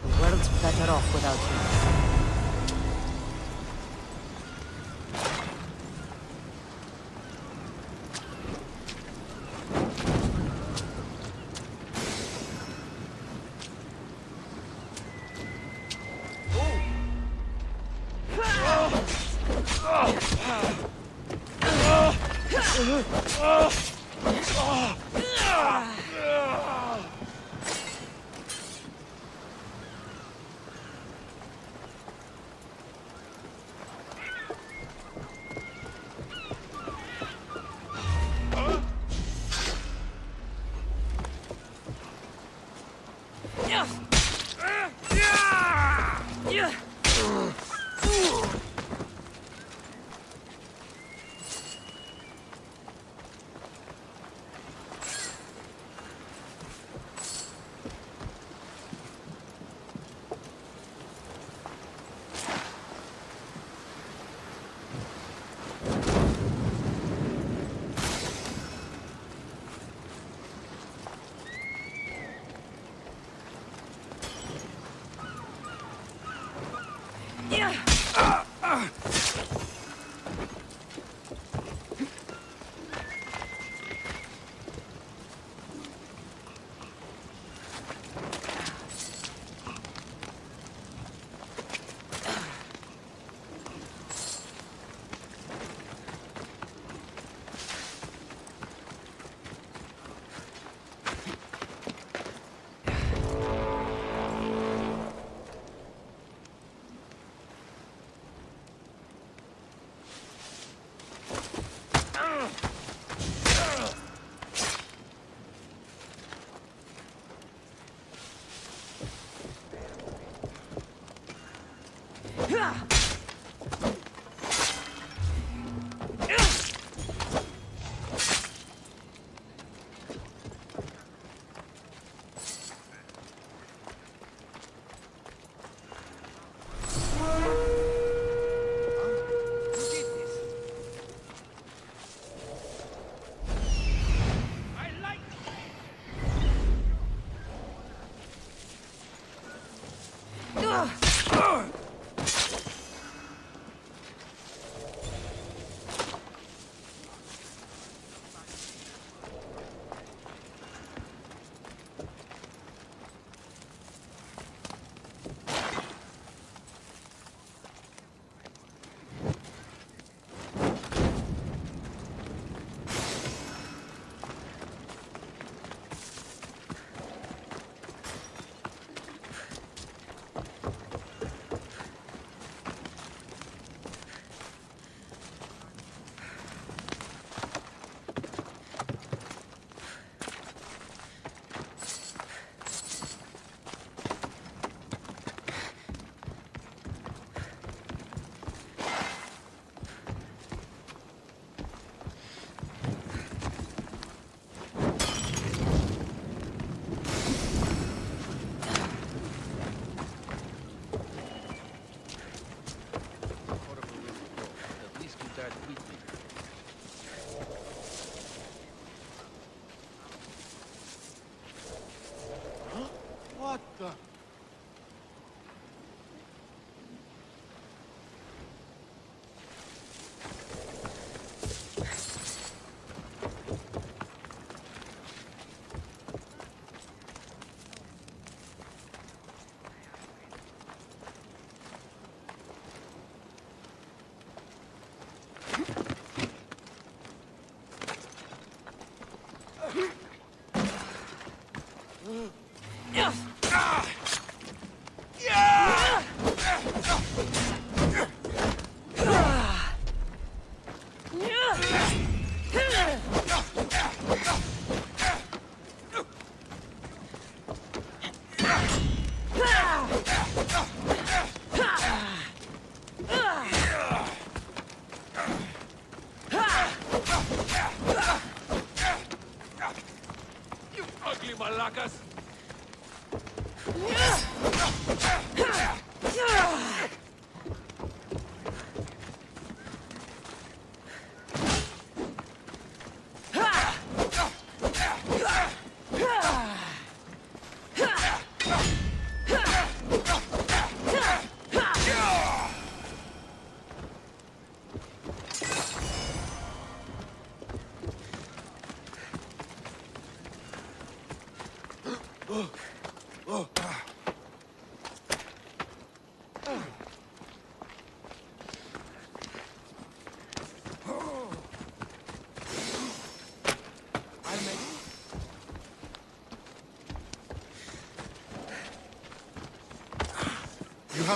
The world's better off without you.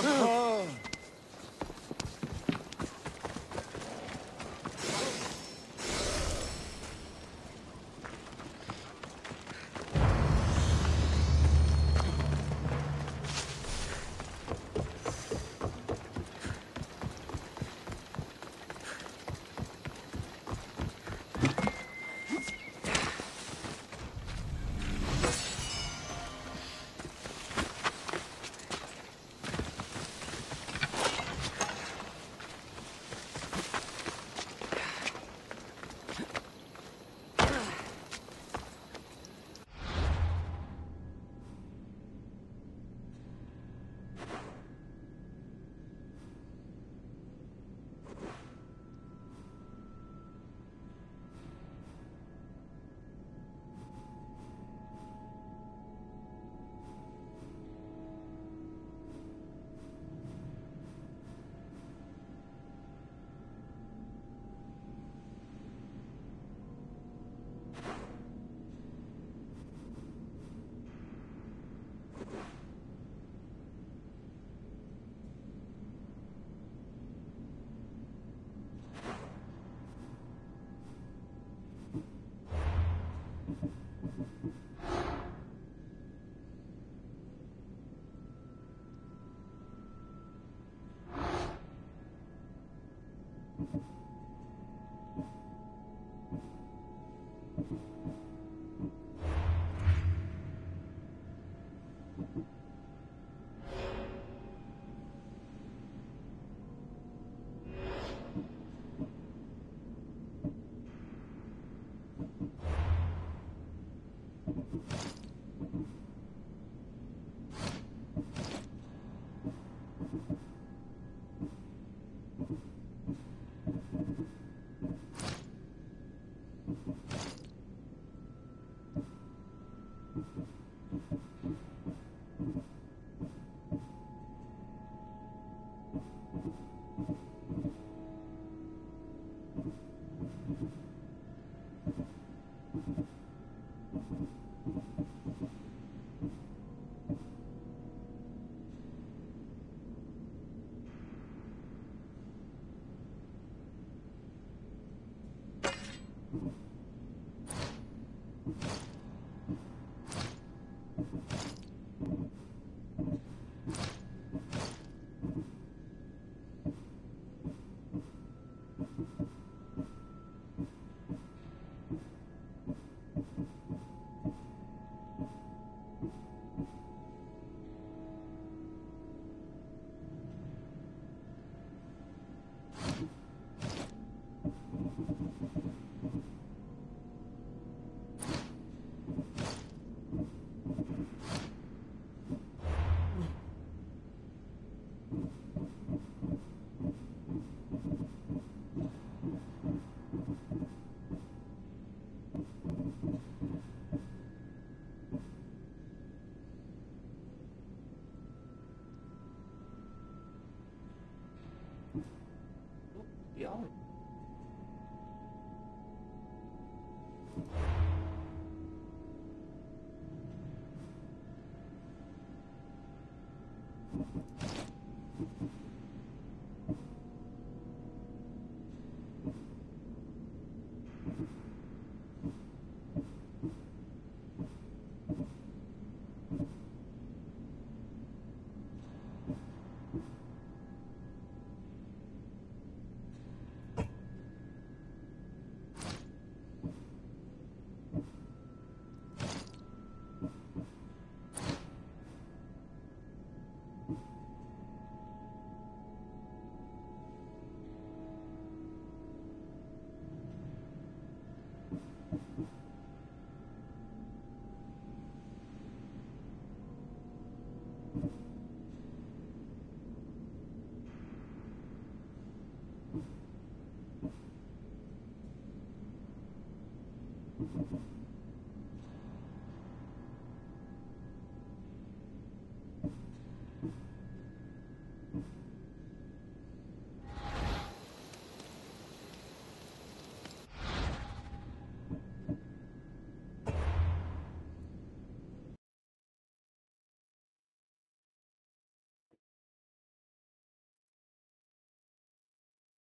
you